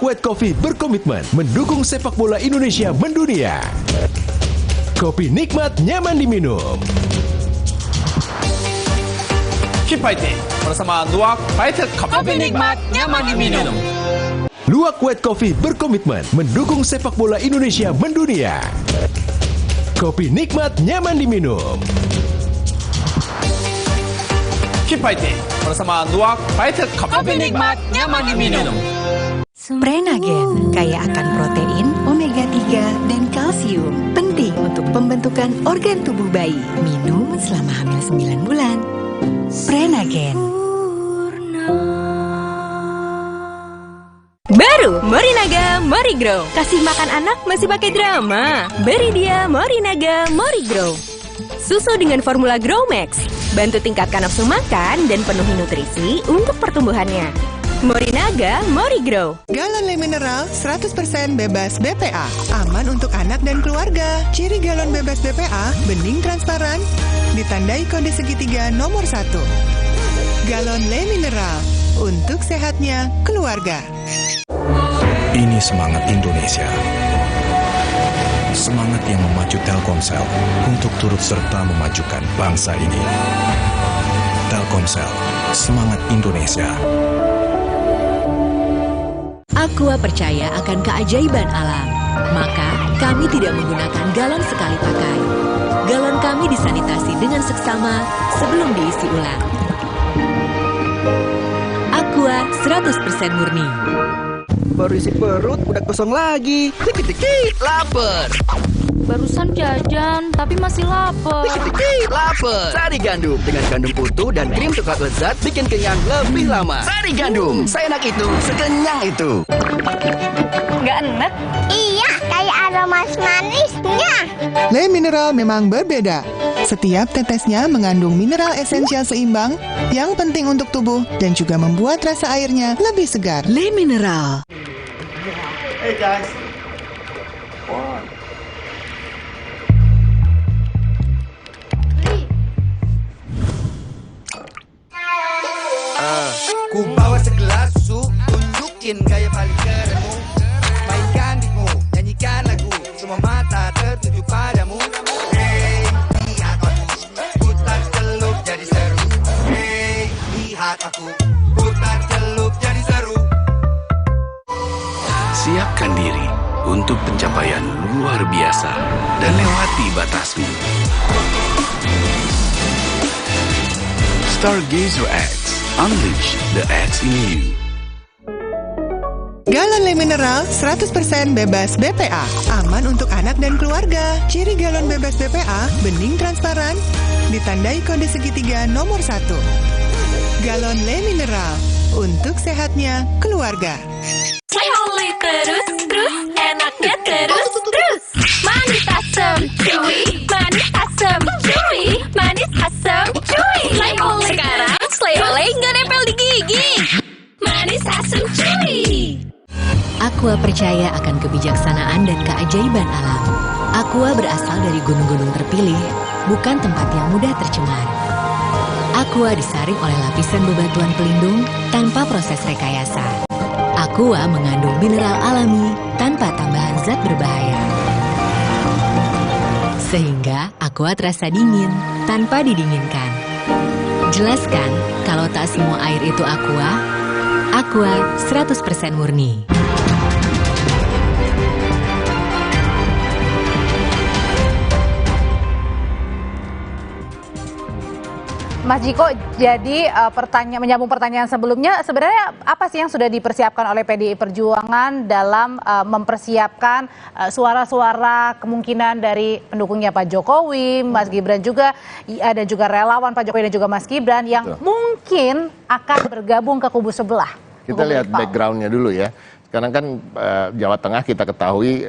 White Coffee berkomitmen mendukung sepak bola Indonesia mendunia. Kopi nikmat, nyaman diminum. Keep fighting bersama Luwak White Coffee. Kopi nikmat, nyaman diminum. Luwak White Coffee berkomitmen mendukung sepak bola Indonesia mendunia. Kopi nikmat, nyaman diminum. Keep fighting bersama Luwak White Coffee. Kopi nikmat, nyaman diminum. Prenagen kaya akan protein, omega 3, dan kalsium. Penting untuk pembentukan organ tubuh bayi. Minum selama hamil 9 bulan. Prenagen. Baru Morinaga Morigrow. Kasih makan anak masih pakai drama? Beri dia Morinaga Morigrow. Susu dengan formula Grow Max. Bantu tingkatkan nafsu makan dan penuhi nutrisi untuk pertumbuhannya. Morinaga Morigrow. Galon Le Mineral 100% bebas BPA. Aman untuk anak dan keluarga. Ciri galon bebas BPA, bening transparan, ditandai kode segitiga nomor 1. Galon Le Mineral, untuk sehatnya keluarga. Ini semangat Indonesia. Semangat yang memacu Telkomsel untuk turut serta memajukan bangsa ini. Telkomsel, semangat Indonesia. Aqua percaya akan keajaiban alam, maka kami tidak menggunakan galon sekali pakai. Galon kami disanitasi dengan seksama sebelum diisi ulang. Aqua 100% murni. Baru isi perut, udah kosong lagi. Dikit-dikit, lapar. Barusan jajan, tapi masih lapar. Dikit-dikit, lapar. Sari Gandum dengan gandum utuh dan krim coklat lezat bikin kenyang lebih lama. Sari Gandum, seenak itu, sekenyang itu. Nggak enak? Iya, kayak aroma manisnya. Le Mineral memang berbeda. Setiap tetesnya mengandung mineral esensial seimbang yang penting untuk tubuh dan juga membuat rasa airnya lebih segar. Le Mineral. Hey guys. Ku bawa segelas susu, tunjukin gaya paling kerenmu. Mainkan beatmu, nyanyikan lagu, semua mata tertuju padamu. Hey, lihat aku, putar celup jadi seru. Hey, lihat aku, putar celup jadi seru. Siapkan diri untuk pencapaian luar biasa dan lewati batasmu. Stargazer X, unleash the X in you. Galon Le Mineral 100% bebas BPA. Aman untuk anak dan keluarga. Ciri galon bebas BPA, bening transparan, ditandai kode segitiga nomor 1. Galon Le Mineral, untuk sehatnya keluarga. Slay terus, enaknya terus. Manis asam, cuy. Manis asam, cuy. Manis asam, cuy. Slay oleh. Sekarang Slay oleh nggak nempel di gigi. Manis asam, cuy. Aqua percaya akan kebijaksanaan dan keajaiban alam. Aqua berasal dari gunung-gunung terpilih, bukan tempat yang mudah tercemar. Aqua disaring oleh lapisan bebatuan pelindung tanpa proses rekayasa. Aqua mengandung mineral alami tanpa tambahan zat berbahaya. Sehingga Aqua terasa dingin tanpa didinginkan. Jelaskan kalau tak semua air itu Aqua 100% murni. Mas Jiko, jadi menyambung pertanyaan sebelumnya, sebenarnya apa sih yang sudah dipersiapkan oleh PDI Perjuangan dalam mempersiapkan suara-suara kemungkinan dari pendukungnya Pak Jokowi, Mas Gibran juga, ada juga relawan Pak Jokowi dan juga Mas Gibran yang mungkin akan bergabung ke kubu sebelah. Kita lihat backgroundnya dulu ya. Sekarang kan Jawa Tengah kita ketahui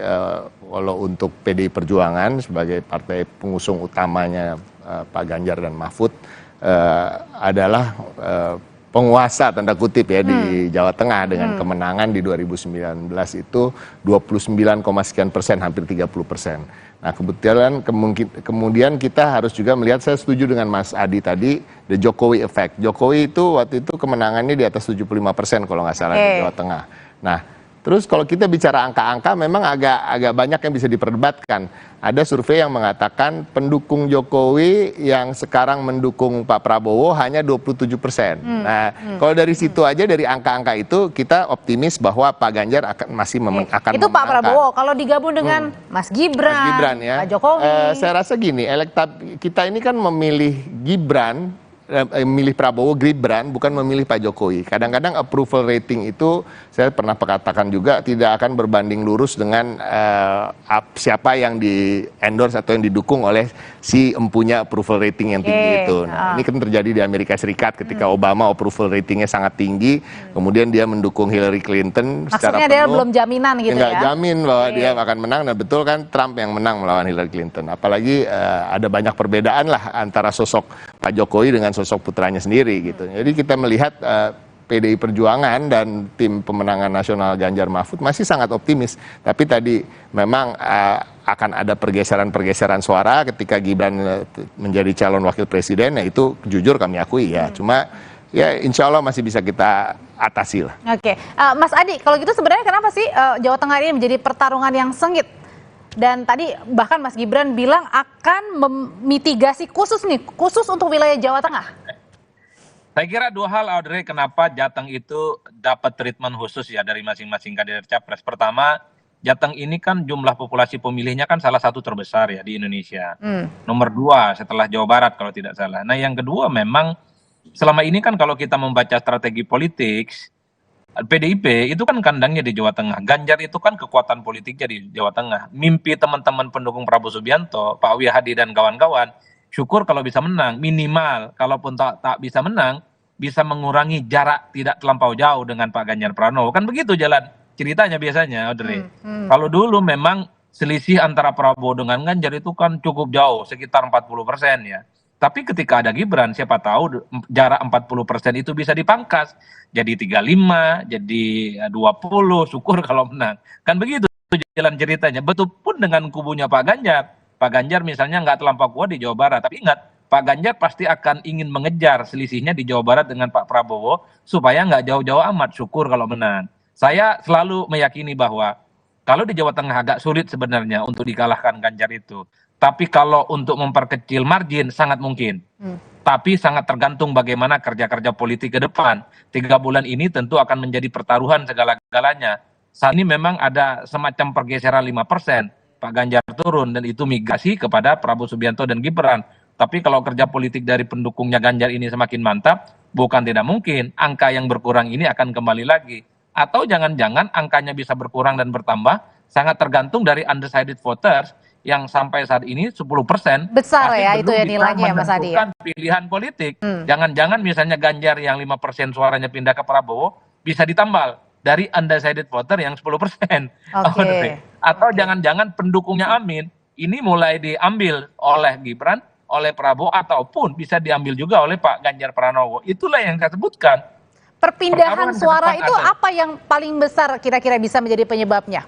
walau untuk PDI Perjuangan sebagai partai pengusung utamanya Pak Ganjar dan Mahfud adalah penguasa tanda kutip ya di Jawa Tengah dengan kemenangan di 2019 itu 29,sekian%, hampir 30%. Nah kemudian kita harus juga melihat, saya setuju dengan Mas Adi tadi, the Jokowi effect. Jokowi itu waktu itu kemenangannya di atas 75% kalau nggak salah di Jawa Tengah. Nah terus kalau kita bicara angka-angka memang agak banyak yang bisa diperdebatkan. Ada survei yang mengatakan pendukung Jokowi yang sekarang mendukung Pak Prabowo hanya 27%. Nah, kalau dari situ aja, dari angka-angka itu kita optimis bahwa Pak Ganjar masih akan memenangkan. Itu Pak Prabowo, kalau digabung dengan Mas Gibran ya. Pak Jokowi. Saya rasa gini, kita ini kan memilih memilih Prabowo Gibran, bukan memilih Pak Jokowi. Kadang-kadang approval rating itu saya pernah katakan juga tidak akan berbanding lurus dengan siapa yang di endorse atau yang didukung oleh si empunya approval rating yang tinggi itu. Nah, ini kan terjadi di Amerika Serikat ketika Obama approval ratingnya sangat tinggi, kemudian dia mendukung Hillary Clinton secara penuh. Maksudnya dia belum jaminan gitu ya? Nggak jamin bahwa dia akan menang, dan betul kan Trump yang menang melawan Hillary Clinton. Apalagi ada banyak perbedaan lah antara sosok Pak Jokowi dengan sosok putranya sendiri gitu. Jadi kita melihat PDI Perjuangan dan tim pemenangan nasional Ganjar Mahfud masih sangat optimis. Tapi tadi memang akan ada pergeseran-pergeseran suara ketika Gibran menjadi calon wakil presiden. Nah itu jujur kami akui ya. Cuma ya insya Allah masih bisa kita atasi lah. Oke, Mas Adi, kalau gitu sebenarnya kenapa sih Jawa Tengah ini menjadi pertarungan yang sengit? Dan tadi bahkan Mas Gibran bilang akan memitigasi khusus untuk wilayah Jawa Tengah. Saya kira dua hal, Audrey, kenapa Jateng itu dapat treatment khusus ya dari masing-masing kandidat capres. Pertama, Jateng ini kan jumlah populasi pemilihnya kan salah satu terbesar ya di Indonesia. Nomor 2 setelah Jawa Barat kalau tidak salah. Nah yang kedua memang selama ini kan kalau kita membaca strategi politik, PDIP itu kan kandangnya di Jawa Tengah. Ganjar itu kan kekuatan politiknya di Jawa Tengah. Mimpi teman-teman pendukung Prabowo Subianto, Pak Wihadi dan kawan-kawan, syukur kalau bisa menang. Minimal, kalaupun tak bisa menang, bisa mengurangi jarak tidak terlampau jauh dengan Pak Ganjar Pranowo. Kan begitu jalan ceritanya biasanya, Audrey. Kalau dulu memang selisih antara Prabowo dengan Ganjar itu kan cukup jauh, sekitar 40% ya. Tapi ketika ada Gibran, siapa tahu jarak 40% itu bisa dipangkas. Jadi 35, jadi 20, syukur kalau menang. Kan begitu jalan ceritanya. Betul pun dengan kubunya Pak Ganjar. Pak Ganjar misalnya nggak terlampau kuat di Jawa Barat. Tapi ingat, Pak Ganjar pasti akan ingin mengejar selisihnya di Jawa Barat dengan Pak Prabowo supaya nggak jauh-jauh amat, syukur kalau menang. Saya selalu meyakini bahwa kalau di Jawa Tengah agak sulit sebenarnya untuk dikalahkan Ganjar itu. Tapi kalau untuk memperkecil margin sangat mungkin. Tapi sangat tergantung bagaimana kerja-kerja politik ke depan. 3 bulan ini tentu akan menjadi pertaruhan segala-galanya. Saat ini memang ada semacam pergeseran 5%. Pak Ganjar turun dan itu migrasi kepada Prabowo Subianto dan Gibran. Tapi kalau kerja politik dari pendukungnya Ganjar ini semakin mantap, bukan tidak mungkin angka yang berkurang ini akan kembali lagi. Atau jangan-jangan angkanya bisa berkurang dan bertambah, sangat tergantung dari undecided voters yang sampai saat ini 10%. Besar ya itu ya nilainya ya Mas Adi ya? Pilihan politik. Jangan-jangan misalnya Ganjar yang 5% suaranya pindah ke Prabowo bisa ditambal dari undecided voter yang 10%. Atau jangan-jangan pendukungnya Amin ini mulai diambil oleh Gibran, oleh Prabowo, ataupun bisa diambil juga oleh Pak Ganjar Pranowo. Itulah yang saya sebutkan. Perpindahan suara itu apa yang paling besar kira-kira bisa menjadi penyebabnya?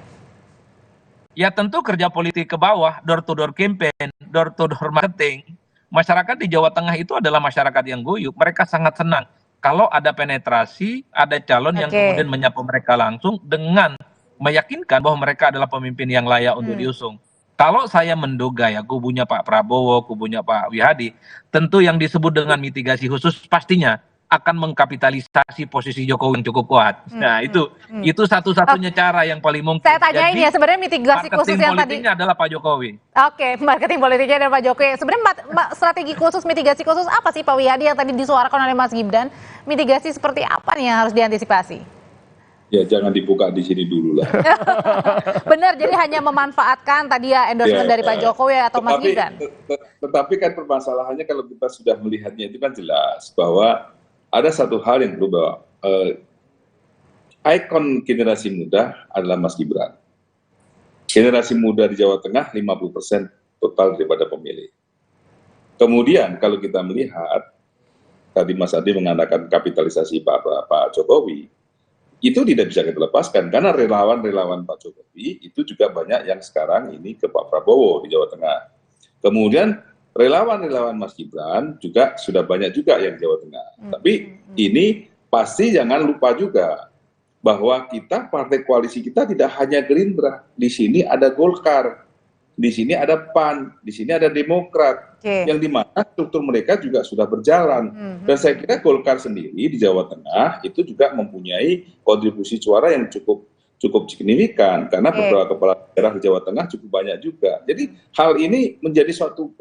Ya tentu kerja politik ke bawah, door-to-door campaign, door-to-door marketing. Masyarakat di Jawa Tengah itu adalah masyarakat yang guyup. Mereka sangat senang kalau ada penetrasi, ada calon yang kemudian menyapa mereka langsung dengan meyakinkan bahwa mereka adalah pemimpin yang layak untuk diusung. Kalau saya menduga ya kubunya Pak Prabowo, kubunya Pak Wihadi, tentu yang disebut dengan mitigasi khusus pastinya akan mengkapitalisasi posisi Jokowi yang cukup kuat. Nah, itu satu-satunya cara yang paling mungkin. Saya tanyain ya, sebenarnya mitigasi khusus yang tadi. Marketing politiknya adalah Pak Jokowi. Oke, marketing politiknya adalah Pak Jokowi. Sebenarnya strategi khusus, mitigasi khusus apa sih Pak Wihadi yang tadi disuarakan oleh Mas Gibran? Mitigasi seperti apa nih yang harus diantisipasi? Ya, jangan dibuka di sini dulu lah. Benar, jadi hanya memanfaatkan tadi ya endorsement dari Pak Jokowi atau Mas Gibran. Tetapi kan permasalahannya kalau kita sudah melihatnya itu kan jelas bahwa ada satu hal yang berubah. Ikon generasi muda adalah Mas Gibran. Generasi muda di Jawa Tengah 50% total daripada pemilih. Kemudian kalau kita melihat, tadi Mas Adi mengatakan kapitalisasi Pak Jokowi, itu tidak bisa kita lepaskan karena relawan-relawan Pak Jokowi itu juga banyak yang sekarang ini ke Pak Prabowo di Jawa Tengah. Kemudian relawan-relawan Mas Gibran juga sudah banyak juga yang Jawa Tengah. Tapi ini pasti jangan lupa juga bahwa kita partai koalisi kita tidak hanya Gerindra. Di sini ada Golkar, di sini ada PAN, di sini ada Demokrat, yang dimana struktur mereka juga sudah berjalan. Dan saya kira Golkar sendiri di Jawa Tengah itu juga mempunyai kontribusi suara yang cukup signifikan karena beberapa kepala daerah di Jawa Tengah cukup banyak juga. Jadi hal ini menjadi suatu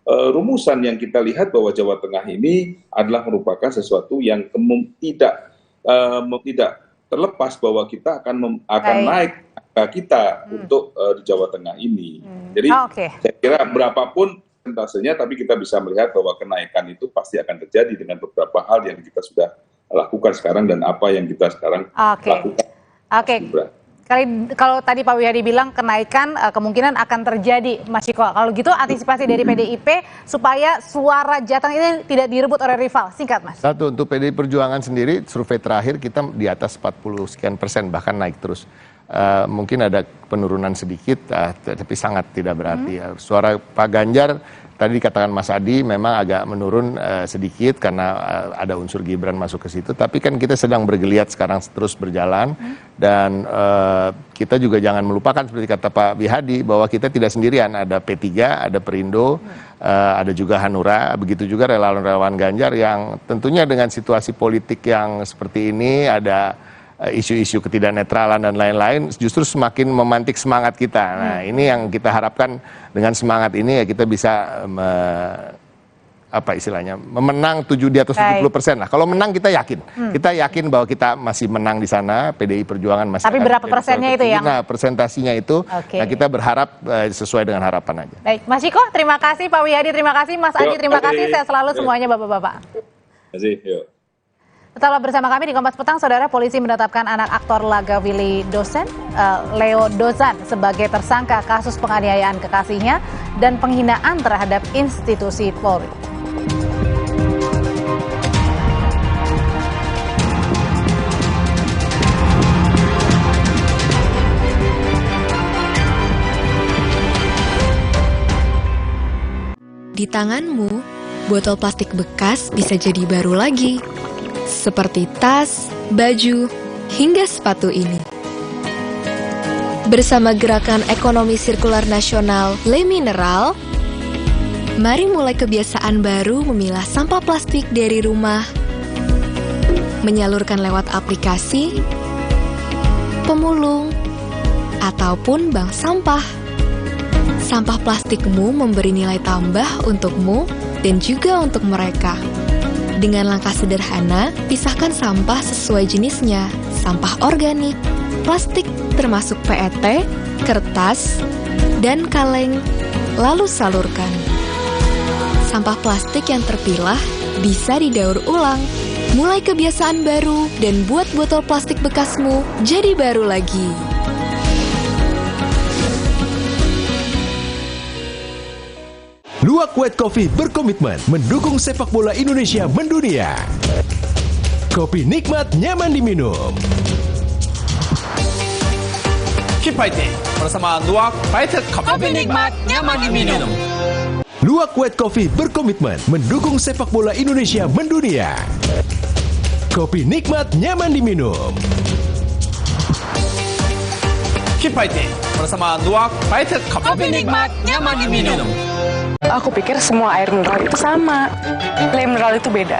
rumusan yang kita lihat bahwa Jawa Tengah ini adalah merupakan sesuatu yang tidak terlepas bahwa kita akan naik angka kita untuk di Jawa Tengah ini. Jadi saya kira berapapun persentasenya, tapi kita bisa melihat bahwa kenaikan itu pasti akan terjadi dengan beberapa hal yang kita sudah lakukan sekarang dan apa yang kita sekarang lakukan. Kalau tadi Pak Wihadi bilang kenaikan kemungkinan akan terjadi, Mas Ciko. Kalau gitu antisipasi dari PDIP supaya suara Jateng ini tidak direbut oleh rival. Singkat, Mas. Satu, untuk PDI Perjuangan sendiri, survei terakhir kita di atas 40 sekian persen, bahkan naik terus. Mungkin ada penurunan sedikit, tapi sangat tidak berarti. Suara Pak Ganjar, tadi dikatakan Mas Adi, memang agak menurun sedikit karena ada unsur Gibran masuk ke situ. Tapi kan kita sedang bergeliat sekarang terus berjalan. Dan kita juga jangan melupakan seperti kata Pak Wihadi, bahwa kita tidak sendirian. Ada P3, ada Perindo, ada juga Hanura, begitu juga relawan-relawan Ganjar yang tentunya dengan situasi politik yang seperti ini, ada isu-isu ketidaknetralan dan lain-lain, justru semakin memantik semangat kita. Nah, ini yang kita harapkan dengan semangat ini ya kita bisa memenang di atas 70% lah. Kalau menang kita yakin, kita yakin bahwa kita masih menang di sana, PDI Perjuangan masih. Tapi berapa persennya itu yang? Nah, persentasinya itu, nah kita berharap sesuai dengan harapan aja. Baik, Mas Ciko, terima kasih, Pak Wihadi, terima kasih, Mas Adi, terima kasih, saya selalu semuanya Bapak-Bapak. Terima kasih, yuk. Tetaplah bersama kami di Kompas Petang, Saudara. Polisi menetapkan anak aktor laga Willy Dozan, Leo Dozan, sebagai tersangka kasus penganiayaan kekasihnya dan penghinaan terhadap institusi Polri. Di tanganmu, botol plastik bekas bisa jadi baru lagi. Seperti tas, baju, hingga sepatu ini. Bersama Gerakan Ekonomi Sirkular Nasional Le Mineral, mari mulai kebiasaan baru memilah sampah plastik dari rumah, menyalurkan lewat aplikasi, pemulung, ataupun bank sampah. Sampah plastikmu memberi nilai tambah untukmu dan juga untuk mereka. Dengan langkah sederhana, pisahkan sampah sesuai jenisnya, sampah organik, plastik termasuk PET, kertas, dan kaleng, lalu salurkan. Sampah plastik yang terpilah bisa didaur ulang. Mulai kebiasaan baru dan buat botol plastik bekasmu jadi baru lagi. Luwak White Coffee berkomitmen mendukung sepak bola Indonesia mendunia. Kopi nikmat, nyaman diminum. Keep fighting bersama Luwak White Coffee. Kopi nikmat, nyaman diminum. Luwak White Coffee berkomitmen mendukung sepak bola Indonesia mendunia. Kopi nikmat, nyaman diminum. Keep fighting bersama Luwak White Coffee. Kopi nikmat, nyaman diminum. Aku pikir semua air mineral itu sama. Le mineral itu beda.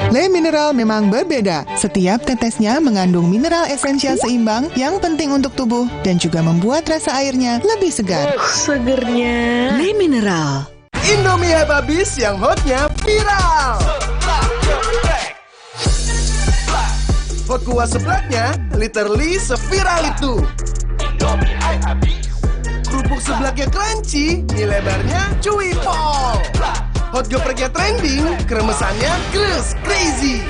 Le mineral memang berbeda. Setiap tetesnya mengandung mineral esensial seimbang yang penting untuk tubuh dan juga membuat rasa airnya lebih segar. Segernya. Le mineral. Indomie hype habis yang hotnya viral. Hot kuah seblaknya literally seviral itu. Kerupuk seblaknya crunchy, mie lebarnya cuy pol. Hot gepreknya trending, kremesannya crush crazy.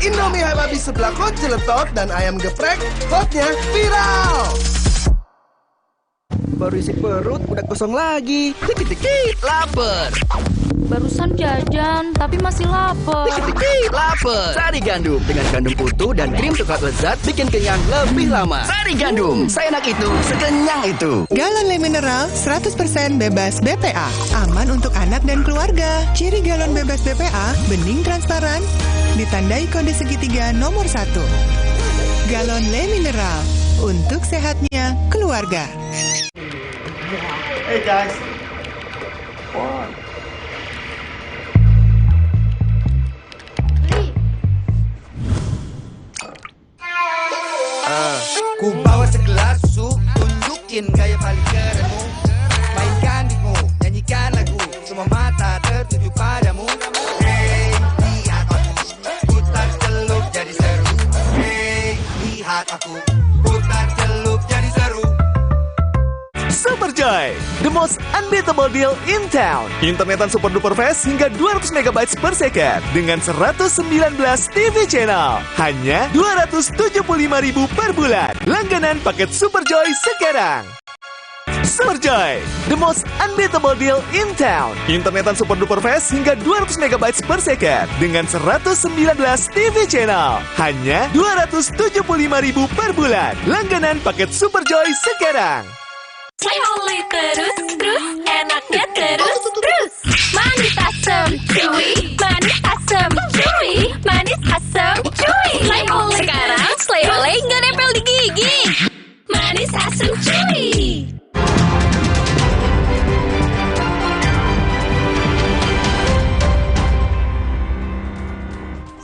Indomie hype habis seblak hot jeletot dan ayam geprek, hotnya viral. Baru isi perut, udah kosong lagi. Dikit-dikit lapar. Barusan jajan, tapi masih lapar. Dikit-dikit lapar. Sari Gandum dengan gandum utuh dan krim coklat lezat bikin kenyang lebih lama. Sari Gandum, seenak itu, sekenyang itu. Galon Le mineral 100% bebas BPA. Aman untuk anak dan keluarga. Ciri galon bebas BPA, bening transparan, ditandai kode segitiga nomor 1. Galon Le mineral, untuk sehatnya keluarga. Hey guys. Ku bawa segelas susu, tunjukin gaya paling kerenmu. Mainkan beatmu, nyanyikan lagu, semua mata tertuju padamu. Hey, lihat aku, putar celup jadi seru. Hey, lihat aku, putar celup jadi seru. Superjoy, the most unbeatable deal in town. Internetan super duper fast hingga 200 MB per second dengan 119 TV channel. Hanya 275.000 per bulan. Langganan paket Superjoy sekarang. Superjoy, the most unbeatable deal in town. Internetan super duper fast hingga 200 MB per second dengan 119 TV channel. Hanya 275.000 per bulan. Langganan paket Superjoy sekarang. Play Holy terus, enaknya terus. Manis asam cuy, manis asam cuy, manis asam cuy. Play Holy sekarang, Play Holy nggak nempel di gigi. Manis asam cuy.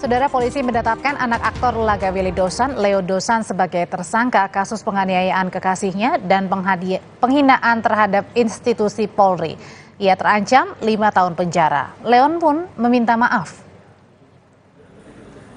Saudara, polisi menetapkan anak aktor laga Willy Dozan, Leo Dozan sebagai tersangka kasus penganiayaan kekasihnya dan penghinaan terhadap institusi Polri. Ia terancam 5 tahun penjara. Leon pun meminta maaf.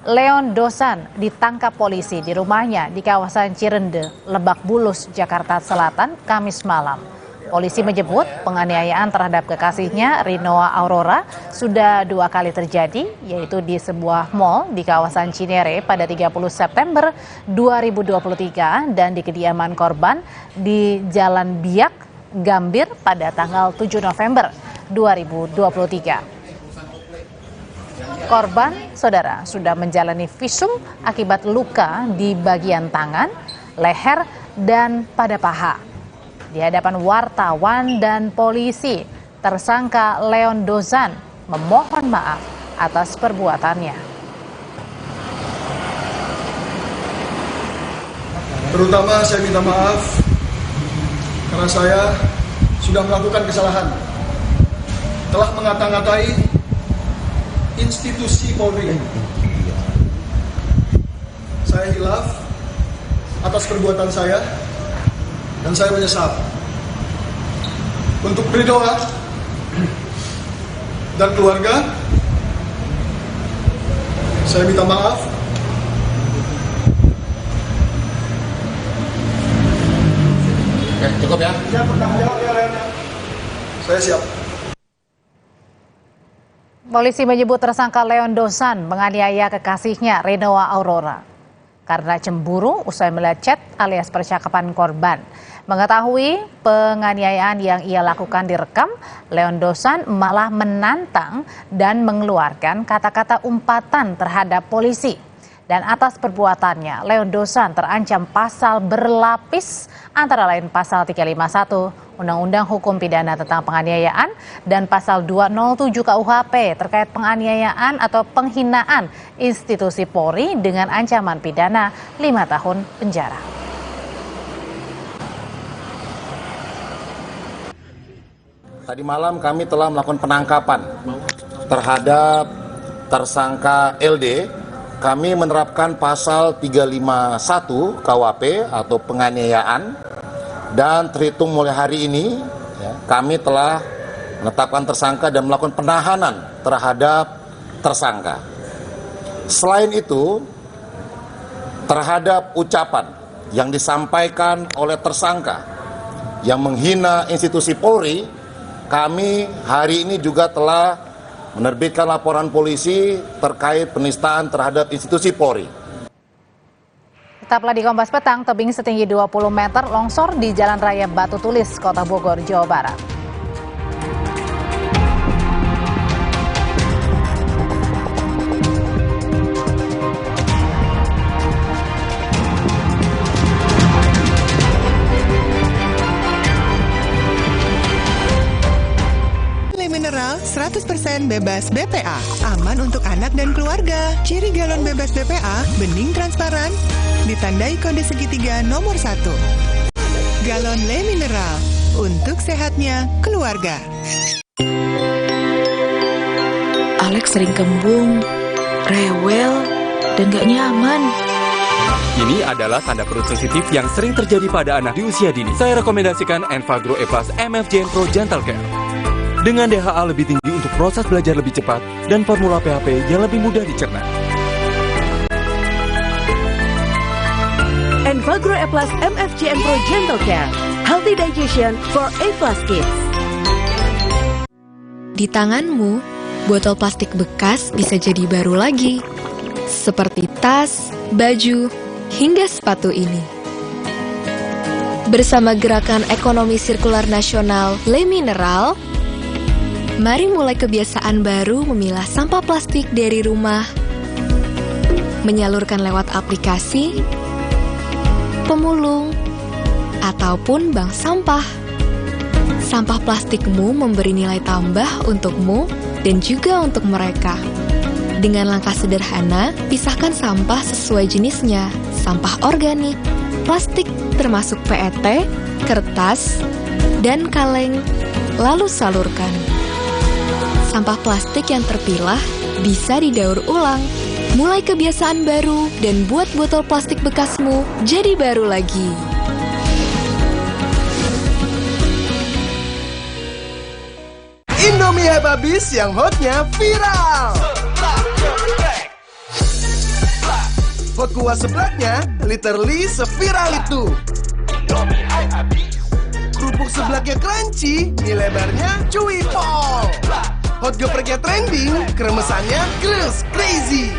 Leon Dozan ditangkap polisi di rumahnya di kawasan Cirende, Lebak Bulus, Jakarta Selatan, Kamis malam. Polisi menyebut penganiayaan terhadap kekasihnya Rinoa Aurora sudah 2 kali terjadi, yaitu di sebuah mal di kawasan Cinere pada 30 September 2023 dan di kediaman korban di Jalan Biak, Gambir pada tanggal 7 November 2023. Korban, saudara, sudah menjalani visum akibat luka di bagian tangan, leher, dan pada paha. Di hadapan wartawan dan polisi, tersangka Leon Dozan memohon maaf atas perbuatannya. Terutama saya minta maaf karena saya sudah melakukan kesalahan, telah mengata-ngatai institusi Polri. Saya hilaf atas perbuatan saya dan saya menyesal. Untuk Rinoa dan keluarga, saya minta maaf. Cukup ya? Siap bertanggung jawab ya, Leon. Saya siap. Polisi menyebut tersangka Leon Dozan menganiaya kekasihnya Rinoa Aurora karena cemburu usai melihat chat alias percakapan korban. Mengetahui penganiayaan yang ia lakukan direkam, Leon Dozan malah menantang dan mengeluarkan kata-kata umpatan terhadap polisi. Dan atas perbuatannya, Leon Dozan terancam pasal berlapis antara lain pasal 351 Undang-Undang Hukum Pidana tentang Penganiayaan dan pasal 207 KUHP terkait penganiayaan atau penghinaan institusi Polri dengan ancaman pidana 5 tahun penjara. Tadi malam kami telah melakukan penangkapan terhadap tersangka LD. Kami menerapkan pasal 351 KUHP atau penganiayaan, dan terhitung mulai hari ini kami telah menetapkan tersangka dan melakukan penahanan terhadap tersangka. Selain itu, terhadap ucapan yang disampaikan oleh tersangka yang menghina institusi Polri, kami hari ini juga telah menerbitkan laporan polisi terkait penistaan terhadap institusi Polri. Tetaplah di Kompas Petang. Tebing setinggi 20 meter longsor di Jalan Raya Batu Tulis, Kota Bogor, Jawa Barat. Mineral 100% bebas BPA, aman untuk anak dan keluarga. Ciri galon bebas BPA, bening transparan, ditandai kode segitiga nomor 1. Galon Le Mineral, untuk sehatnya keluarga. Alex sering kembung, rewel, dan gak nyaman. Ini adalah tanda perut sensitif yang sering terjadi pada anak di usia dini. Saya rekomendasikan Envagro E+ MFJN Pro Gentle Care. Dengan DHA lebih tinggi untuk proses belajar lebih cepat dan formula PHP yang lebih mudah dicerna. Envagro E+ MFJN Pro Gentle Care. Healthy digestion for A+ kids. Di tanganmu, botol plastik bekas bisa jadi baru lagi. Seperti tas, baju, hingga sepatu ini. Bersama Gerakan Ekonomi Sirkular Nasional Le Mineral, mari mulai kebiasaan baru memilah sampah plastik dari rumah, menyalurkan lewat aplikasi, pemulung, ataupun bank sampah. Sampah plastikmu memberi nilai tambah untukmu dan juga untuk mereka. Dengan langkah sederhana, pisahkan sampah sesuai jenisnya, sampah organik, plastik termasuk PET, kertas, dan kaleng, lalu salurkan. Sampah plastik yang terpilah bisa didaur ulang. Mulai kebiasaan baru dan buat botol plastik bekasmu jadi baru lagi. Indomie Hababis yang hotnya viral. Hot kuah seblaknya literally seviral itu. Kerupuk seblaknya crunchy, mie lebarnya chewy pol. Hot gepreknya trending, kremesannya girls crazy.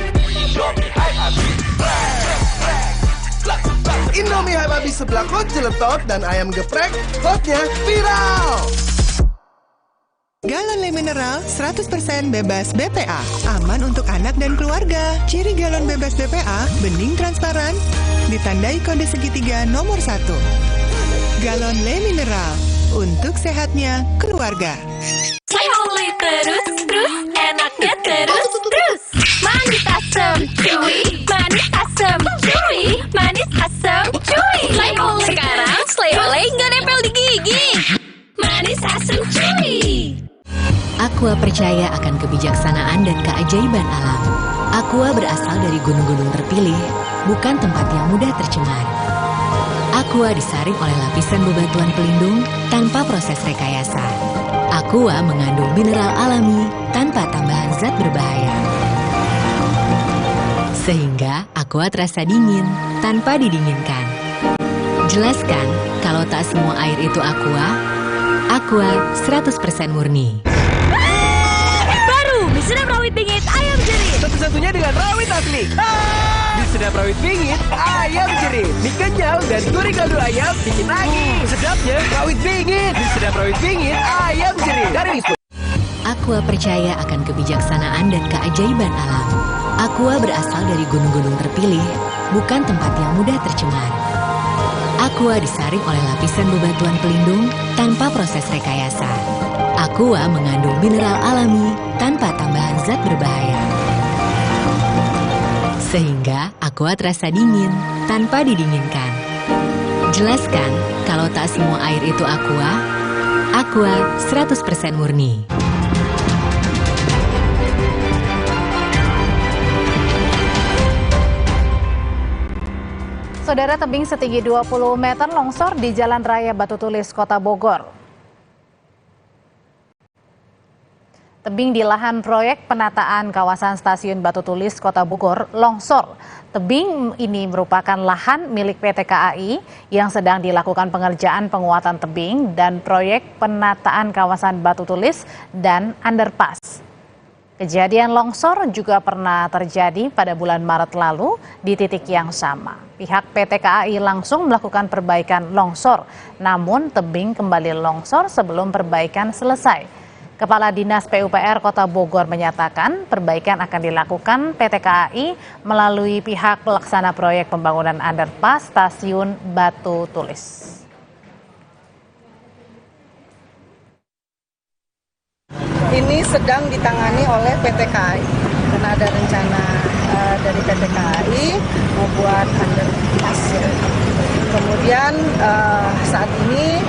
Indomie Hababis seblak hot jeletot dan ayam geprek, hotnya viral. Galon Le Mineral 100% bebas BPA, aman untuk anak dan keluarga. Ciri galon bebas BPA, bening transparan, ditandai kode segitiga nomor 1. Galon Le Mineral, untuk sehatnya keluarga. Slay terus, enaknya terus. Manis asam, chewy, manis asam, chewy, manis asam, chewy. Sekarang Slay Olay nggak nempel di gigi. Manis asam, chewy. Aqua percaya akan kebijaksanaan dan keajaiban alam. Aqua berasal dari gunung-gunung terpilih, bukan tempat yang mudah tercemar. Aqua disaring oleh lapisan bebatuan pelindung tanpa proses rekayasa. Aqua mengandung mineral alami tanpa tambahan zat berbahaya. Sehingga Aqua terasa dingin tanpa didinginkan. Jelaskan kalau tak semua air itu Aqua. Aqua 100% murni. Baru, mie sedap rawit bingit ayam jerit. Satu-satunya dengan rawit asli. Mie sedap rawit bingit ayam jerit. Mie kenyal dan gurih kaldu ayam bikin nagih. Sedapnya rawit bingit. Mie sedap rawit bingit ayam jerit. Dari Wisma. Aqua percaya akan kebijaksanaan dan keajaiban alam. Aqua berasal dari gunung-gunung terpilih, bukan tempat yang mudah tercemar. Aqua disaring oleh lapisan bebatuan pelindung tanpa proses rekayasa. Aqua mengandung mineral alami tanpa tambahan zat berbahaya. Sehingga Aqua terasa dingin tanpa didinginkan. Jelaskan kalau tak semua air itu Aqua. Aqua 100% murni. Saudara, tebing setinggi 20 meter longsor di Jalan Raya Batu Tulis, Kota Bogor. Tebing di lahan proyek penataan kawasan Stasiun Batu Tulis, Kota Bogor, longsor. Tebing ini merupakan lahan milik PT KAI yang sedang dilakukan pengerjaan penguatan tebing dan proyek penataan kawasan Batu Tulis dan underpass. Kejadian longsor juga pernah terjadi pada bulan Maret lalu di titik yang sama. Pihak PT KAI langsung melakukan perbaikan longsor, namun tebing kembali longsor sebelum perbaikan selesai. Kepala Dinas PUPR Kota Bogor menyatakan perbaikan akan dilakukan PT KAI melalui pihak pelaksana proyek pembangunan underpass Stasiun Batu Tulis. Ini sedang ditangani oleh PT KAI karena ada rencana dari PT KAI membuat underpass. Kemudian saat ini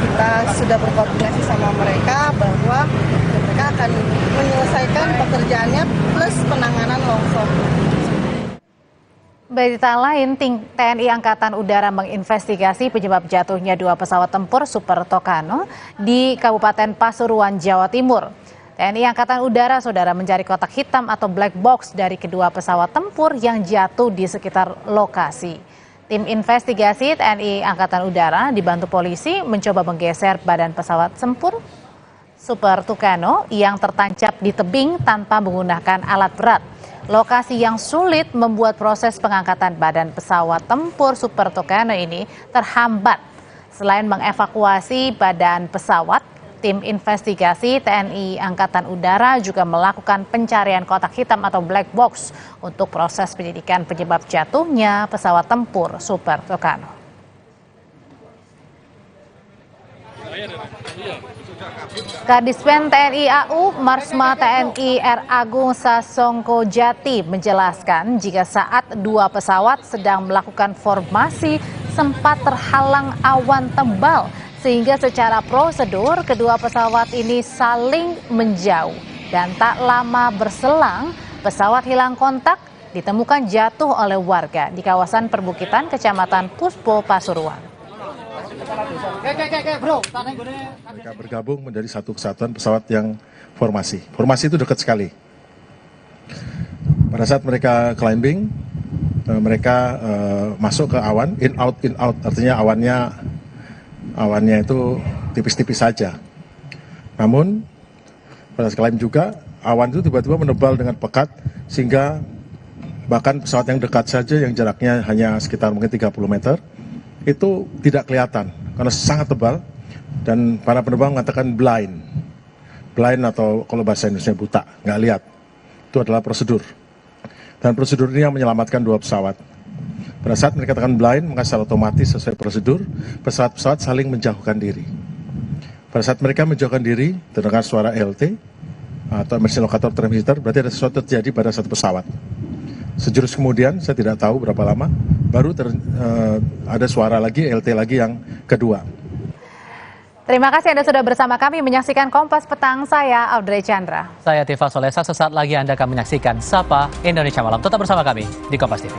kita sudah berkoordinasi sama mereka bahwa mereka akan menyelesaikan pekerjaannya plus penanganan longsor. Berita lain, TNI Angkatan Udara menginvestigasi penyebab jatuhnya 2 pesawat tempur Super Tucano di Kabupaten Pasuruan, Jawa Timur. TNI Angkatan Udara, saudara, mencari kotak hitam atau black box dari kedua pesawat tempur yang jatuh di sekitar lokasi. Tim investigasi TNI Angkatan Udara dibantu polisi mencoba menggeser badan pesawat tempur Super Tucano yang tertancap di tebing tanpa menggunakan alat berat. Lokasi yang sulit membuat proses pengangkatan badan pesawat tempur Super Tucano ini terhambat. Selain mengevakuasi badan pesawat, tim investigasi TNI Angkatan Udara juga melakukan pencarian kotak hitam atau black box untuk proses penyidikan penyebab jatuhnya pesawat tempur Super Tucano. Kadispen TNI AU Marsma TNI R. Agung Sasongko Jati menjelaskan jika saat 2 pesawat sedang melakukan formasi sempat terhalang awan tebal sehingga secara prosedur kedua pesawat ini saling menjauh dan tak lama berselang pesawat hilang kontak ditemukan jatuh oleh warga di kawasan perbukitan Kecamatan Puspo, Pasuruan. Mereka bergabung menjadi satu kesatuan pesawat yang formasi. Formasi itu dekat sekali. Pada saat mereka climbing, mereka masuk ke awan, in out, artinya awannya itu tipis-tipis saja. Namun pada saat climb juga, awan itu tiba-tiba menebal dengan pekat sehingga bahkan pesawat yang dekat saja yang jaraknya hanya sekitar mungkin 30 meter, itu tidak kelihatan karena sangat tebal dan para penerbang mengatakan blind atau kalau bahasa Indonesia buta, nggak lihat. Itu adalah prosedur dan prosedur ini yang menyelamatkan 2 pesawat. Pada saat mereka katakan blind, maka secara otomatis sesuai prosedur pesawat-pesawat saling menjauhkan diri. Pada saat mereka menjauhkan diri, terdengar suara LT atau emergency locator transmitter, berarti ada sesuatu terjadi pada satu pesawat. Sejurus kemudian, saya tidak tahu berapa lama, baru ada suara lagi, LT lagi yang kedua. Terima kasih Anda sudah bersama kami menyaksikan Kompas Petang. Saya Audrey Chandra. Saya Tifa Solesa, sesaat lagi Anda akan menyaksikan Sapa Indonesia Malam. Tetap bersama kami di Kompas TV.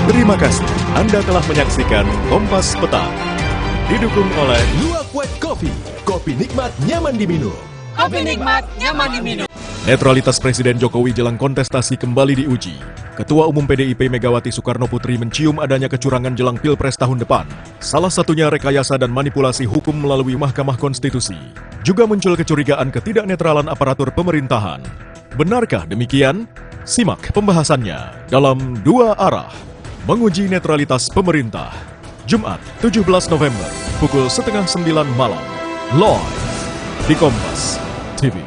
Terima kasih Anda telah menyaksikan Kompas Petang. Didukung oleh Luwak White Coffee, kopi nikmat nyaman diminum. Kopi nikmat nyaman diminum. Netralitas Presiden Jokowi jelang kontestasi kembali diuji. Ketua Umum PDIP Megawati Soekarnoputri mencium adanya kecurangan jelang Pilpres tahun depan. Salah satunya rekayasa dan manipulasi hukum melalui Mahkamah Konstitusi. Juga muncul kecurigaan ketidaknetralan aparatur pemerintahan. Benarkah demikian? Simak pembahasannya dalam Dua Arah. Menguji netralitas pemerintah. Jumat 17 November pukul 8:30 malam. Live di Kompas TV.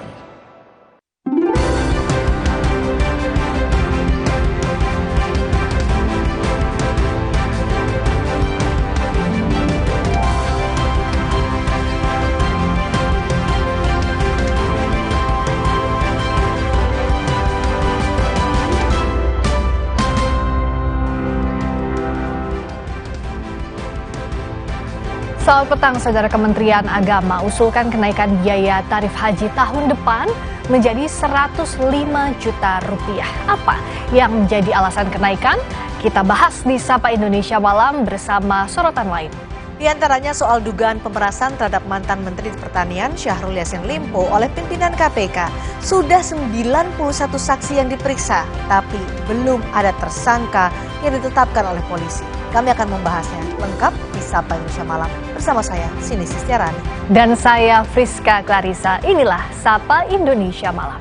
Selamat petang, Saudara. Kementerian Agama usulkan kenaikan biaya tarif haji tahun depan menjadi 105 juta rupiah. Apa yang menjadi alasan kenaikan? Kita bahas di Sapa Indonesia Malam bersama sorotan lain. Di antaranya soal dugaan pemerasan terhadap mantan Menteri Pertanian Syahrul Yassin Limpo oleh pimpinan KPK. Sudah 91 saksi yang diperiksa, tapi belum ada tersangka yang ditetapkan oleh polisi. Kami akan membahasnya lengkap di Sapa Indonesia Malam bersama saya, Sini Sistiarani. Dan saya, Friska Clarissa. Inilah Sapa Indonesia Malam.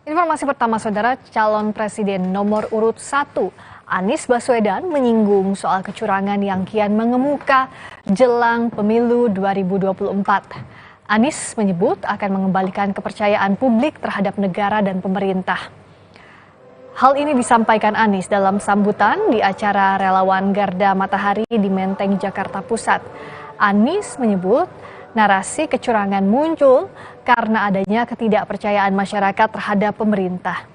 Informasi pertama, Saudara, calon presiden nomor urut 1 Anies Baswedan menyinggung soal kecurangan yang kian mengemuka jelang pemilu 2024. Anies menyebut akan mengembalikan kepercayaan publik terhadap negara dan pemerintah. Hal ini disampaikan Anies dalam sambutan di acara Relawan Garda Matahari di Menteng, Jakarta Pusat. Anies menyebut narasi kecurangan muncul karena adanya ketidakpercayaan masyarakat terhadap pemerintah.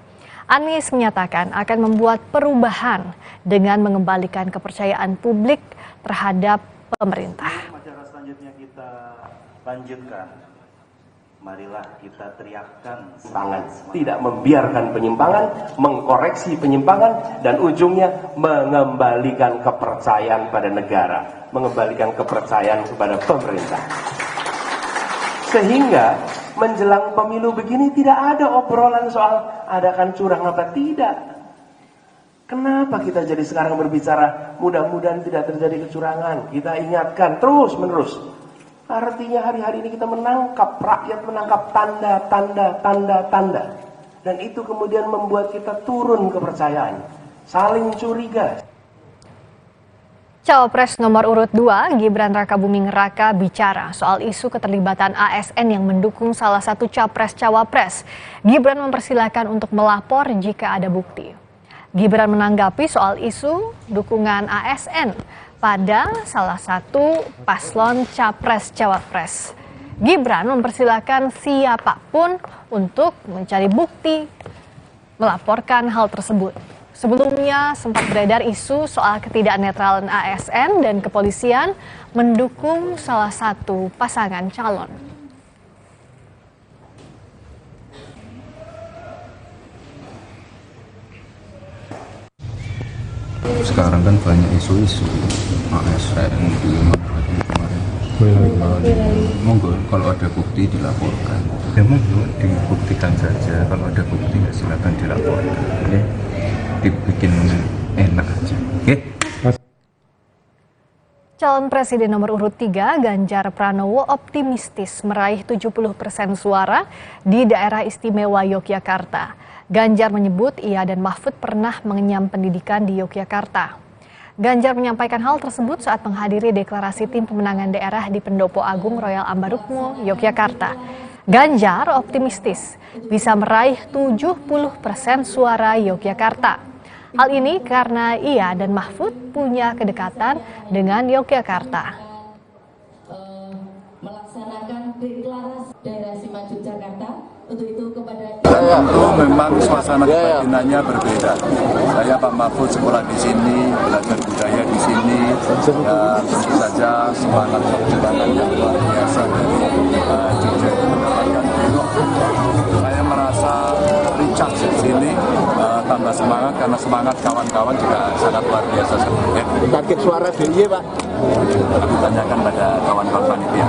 Anies menyatakan akan membuat perubahan dengan mengembalikan kepercayaan publik terhadap pemerintah. Acara selanjutnya kita lanjutkan. Marilah kita teriakkan tangan, tidak membiarkan penyimpangan, mengkoreksi penyimpangan, dan ujungnya mengembalikan kepercayaan pada negara, mengembalikan kepercayaan kepada pemerintah. Sehingga menjelang pemilu begini tidak ada obrolan soal adakan curang apa tidak. Kenapa kita jadi sekarang berbicara mudah-mudahan tidak terjadi kecurangan? Kita ingatkan terus menerus. Artinya hari-hari ini kita menangkap, rakyat menangkap tanda. Dan itu kemudian membuat kita turun kepercayaan, saling curiga. Cawapres nomor urut 2, Gibran Rakabuming Raka bicara soal isu keterlibatan ASN yang mendukung salah satu capres-cawapres. Gibran mempersilahkan untuk melapor jika ada bukti. Gibran menanggapi soal isu dukungan ASN pada salah satu paslon capres-cawapres. Gibran mempersilahkan siapapun untuk mencari bukti melaporkan hal tersebut. Sebelumnya sempat beredar isu soal ketidaknetralan ASN dan kepolisian mendukung salah satu pasangan calon. Sekarang kan banyak isu-isu ASN di kemarin. Monggo kalau ada bukti dilaporkan. Ya monggo dibuktikan saja. Kalau ada bukti ya silakan dilaporkan. Ya. Dibikin enak aja. Okay. Calon Presiden nomor urut 3 Ganjar Pranowo optimistis meraih 70% suara di daerah istimewa Yogyakarta. Ganjar menyebut ia dan Mahfud pernah mengenyam pendidikan di Yogyakarta. Ganjar menyampaikan hal tersebut saat menghadiri deklarasi tim pemenangan daerah di Pendopo Agung Royal Ambarukmo, Yogyakarta. Ganjar optimistis bisa meraih 70% suara Yogyakarta. Hal ini karena ia dan Mahfud punya kedekatan dengan Yogyakarta. Melaksanakan deklarasi daerah Maju Jakarta. Untuk itu kepada memang suasana kebatinannya berbeda. Saya Pak Mahfud sekolah di sini, belajar budaya di sini, dan tentu saja semangat perjuangan yang luar biasa dari Jogja mendapatkan belok. Saya merasa recharge di sini, tambah semangat karena semangat kawan-kawan juga sangat luar biasa. Target suara DIY, Pak? Kami tanyakan pada kawan-kawan panitia.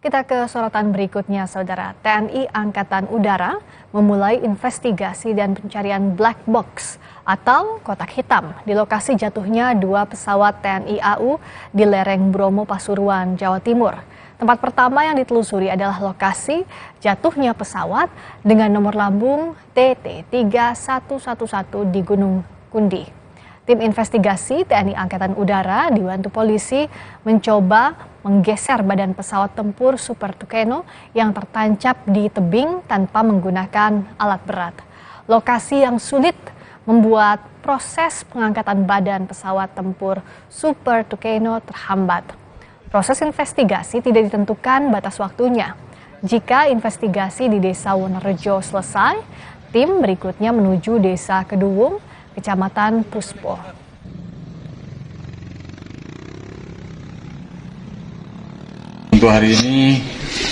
Kita ke sorotan berikutnya, Saudara. TNI Angkatan Udara memulai investigasi dan pencarian black box atau kotak hitam di lokasi jatuhnya 2 pesawat TNI AU di lereng Bromo, Pasuruan, Jawa Timur. Tempat pertama yang ditelusuri adalah lokasi jatuhnya pesawat dengan nomor lambung TT3111 di Gunung Kundi. Tim investigasi TNI Angkatan Udara dibantu polisi mencoba menggeser badan pesawat tempur Super Tucano yang tertancap di tebing tanpa menggunakan alat berat. Lokasi yang sulit membuat proses pengangkatan badan pesawat tempur Super Tucano terhambat. Proses investigasi tidak ditentukan batas waktunya. Jika investigasi di Desa Wonorejo selesai, tim berikutnya menuju Desa Keduwung, Kecamatan Puspo. Untuk hari ini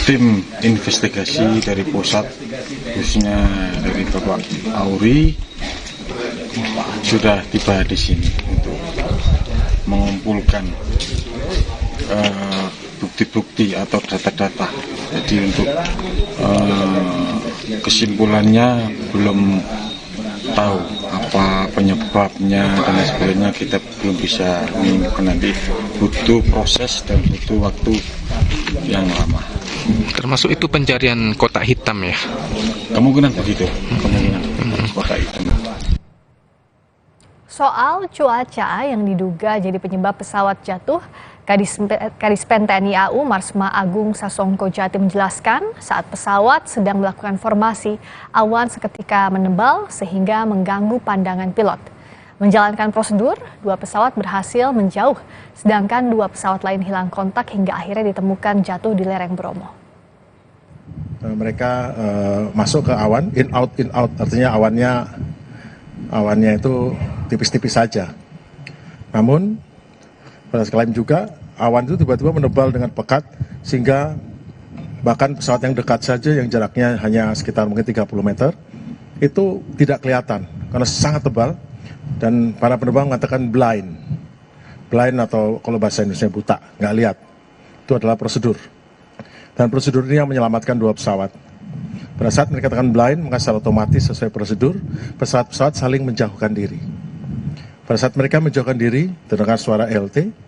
tim investigasi dari pusat, khususnya dari Bapak Auri, sudah tiba di sini untuk mengumpulkan bukti-bukti atau data-data. Jadi untuk kesimpulannya belum tahu apa penyebabnya dan lain sebagainya, kita belum bisa menentukan. Nanti butuh proses dan butuh waktu yang lama. Termasuk itu pencarian kotak hitam ya? Kemungkinan begitu, kemungkinan kotak hitam. Soal cuaca yang diduga jadi penyebab pesawat jatuh, Kadispen TNI AU Marsma Agung Sasongko Jatim menjelaskan saat pesawat sedang melakukan formasi, awan seketika menebal sehingga mengganggu pandangan pilot. Menjalankan prosedur, 2 pesawat berhasil menjauh, sedangkan 2 pesawat lain hilang kontak hingga akhirnya ditemukan jatuh di lereng Bromo. Mereka masuk ke awan, in out, artinya awannya itu tipis-tipis saja. Namun pada sekali juga awan itu tiba-tiba menebal dengan pekat sehingga bahkan pesawat yang dekat saja yang jaraknya hanya sekitar mungkin 30 meter itu tidak kelihatan karena sangat tebal, dan para penerbang mengatakan blind atau kalau bahasa Indonesia buta, nggak lihat. Itu adalah prosedur, dan prosedur ini yang menyelamatkan 2 pesawat. Pada saat mereka katakan blind, maka secara otomatis sesuai prosedur pesawat-pesawat saling menjauhkan diri. Pada saat mereka menjauhkan diri, terdengar suara LT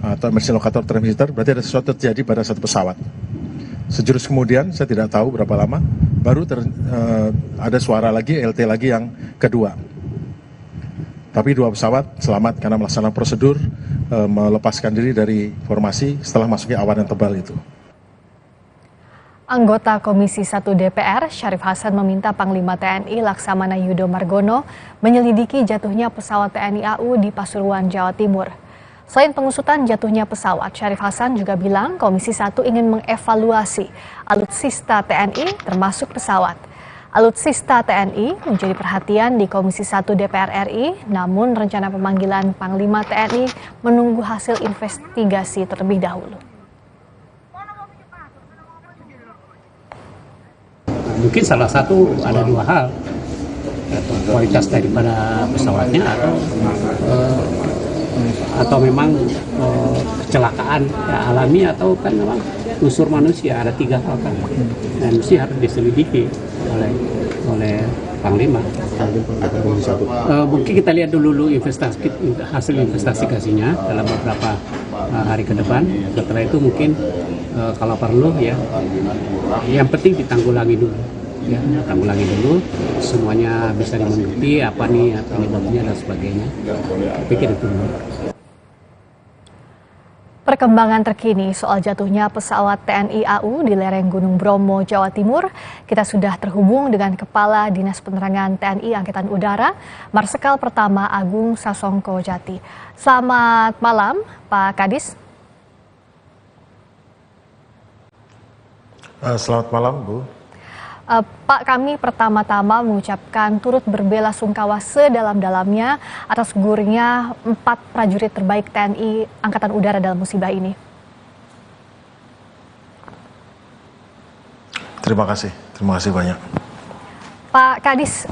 atau emergency locator transmitter, berarti ada sesuatu terjadi pada satu pesawat. Sejurus kemudian, saya tidak tahu berapa lama, baru ada suara lagi, LT lagi yang kedua. Tapi 2 pesawat selamat karena melaksanakan prosedur melepaskan diri dari formasi setelah masuknya awan yang tebal itu. Anggota Komisi 1 DPR, Syarif Hasan meminta Panglima TNI Laksamana Yudo Margono menyelidiki jatuhnya pesawat TNI AU di Pasuruan, Jawa Timur. Selain pengusutan jatuhnya pesawat, Syarif Hasan juga bilang Komisi 1 ingin mengevaluasi alutsista TNI termasuk pesawat. Alutsista TNI menjadi perhatian di Komisi 1 DPR RI, namun rencana pemanggilan Panglima TNI menunggu hasil investigasi terlebih dahulu. Mungkin salah satu ada 2 hal, atau kualitas daripada pesawatnya atau memang kecelakaan ya, alami atau kan memang unsur manusia. Ada 3 hal kan, dan mesti harus diselidiki oleh Panglima. Mungkin kita lihat dulu hasil investigasinya dalam beberapa hari ke depan. Setelah itu mungkin kalau perlu ya, yang penting ditanggulangi dulu. Ya, tanggulangi dulu, semuanya bisa dimengerti apa nih penyebabnya dan sebagainya. Pikir itu dulu. Perkembangan terkini soal jatuhnya pesawat TNI AU di lereng Gunung Bromo, Jawa Timur, kita sudah terhubung dengan Kepala Dinas Penerangan TNI Angkatan Udara, Marsikal Pertama Agung Sasongko Jati. Selamat malam, Pak Kadis. Selamat malam, Bu. Pak, kami pertama-tama mengucapkan turut berbelasungkawa sedalam-dalamnya atas gugurnya 4 prajurit terbaik TNI Angkatan Udara dalam musibah ini. Terima kasih banyak. Pak Kadis,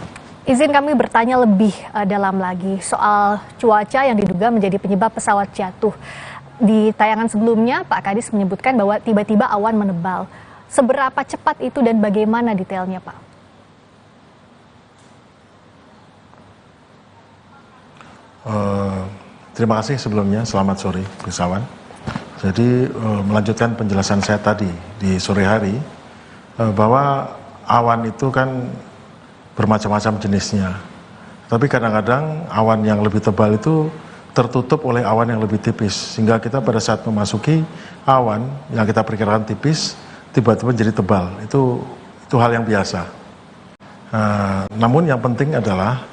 izin kami bertanya lebih dalam lagi soal cuaca yang diduga menjadi penyebab pesawat jatuh. Di tayangan sebelumnya, Pak Kadis menyebutkan bahwa tiba-tiba awan menebal. Seberapa cepat itu dan bagaimana detailnya, Pak? Terima kasih sebelumnya, selamat sore Gusawan. Jadi melanjutkan penjelasan saya tadi di sore hari, bahwa awan itu kan bermacam-macam jenisnya. Tapi kadang-kadang awan yang lebih tebal itu tertutup oleh awan yang lebih tipis. Sehingga kita pada saat memasuki awan yang kita perkirakan tipis, tiba-tiba jadi tebal. Itu hal yang biasa. Namun yang penting adalah,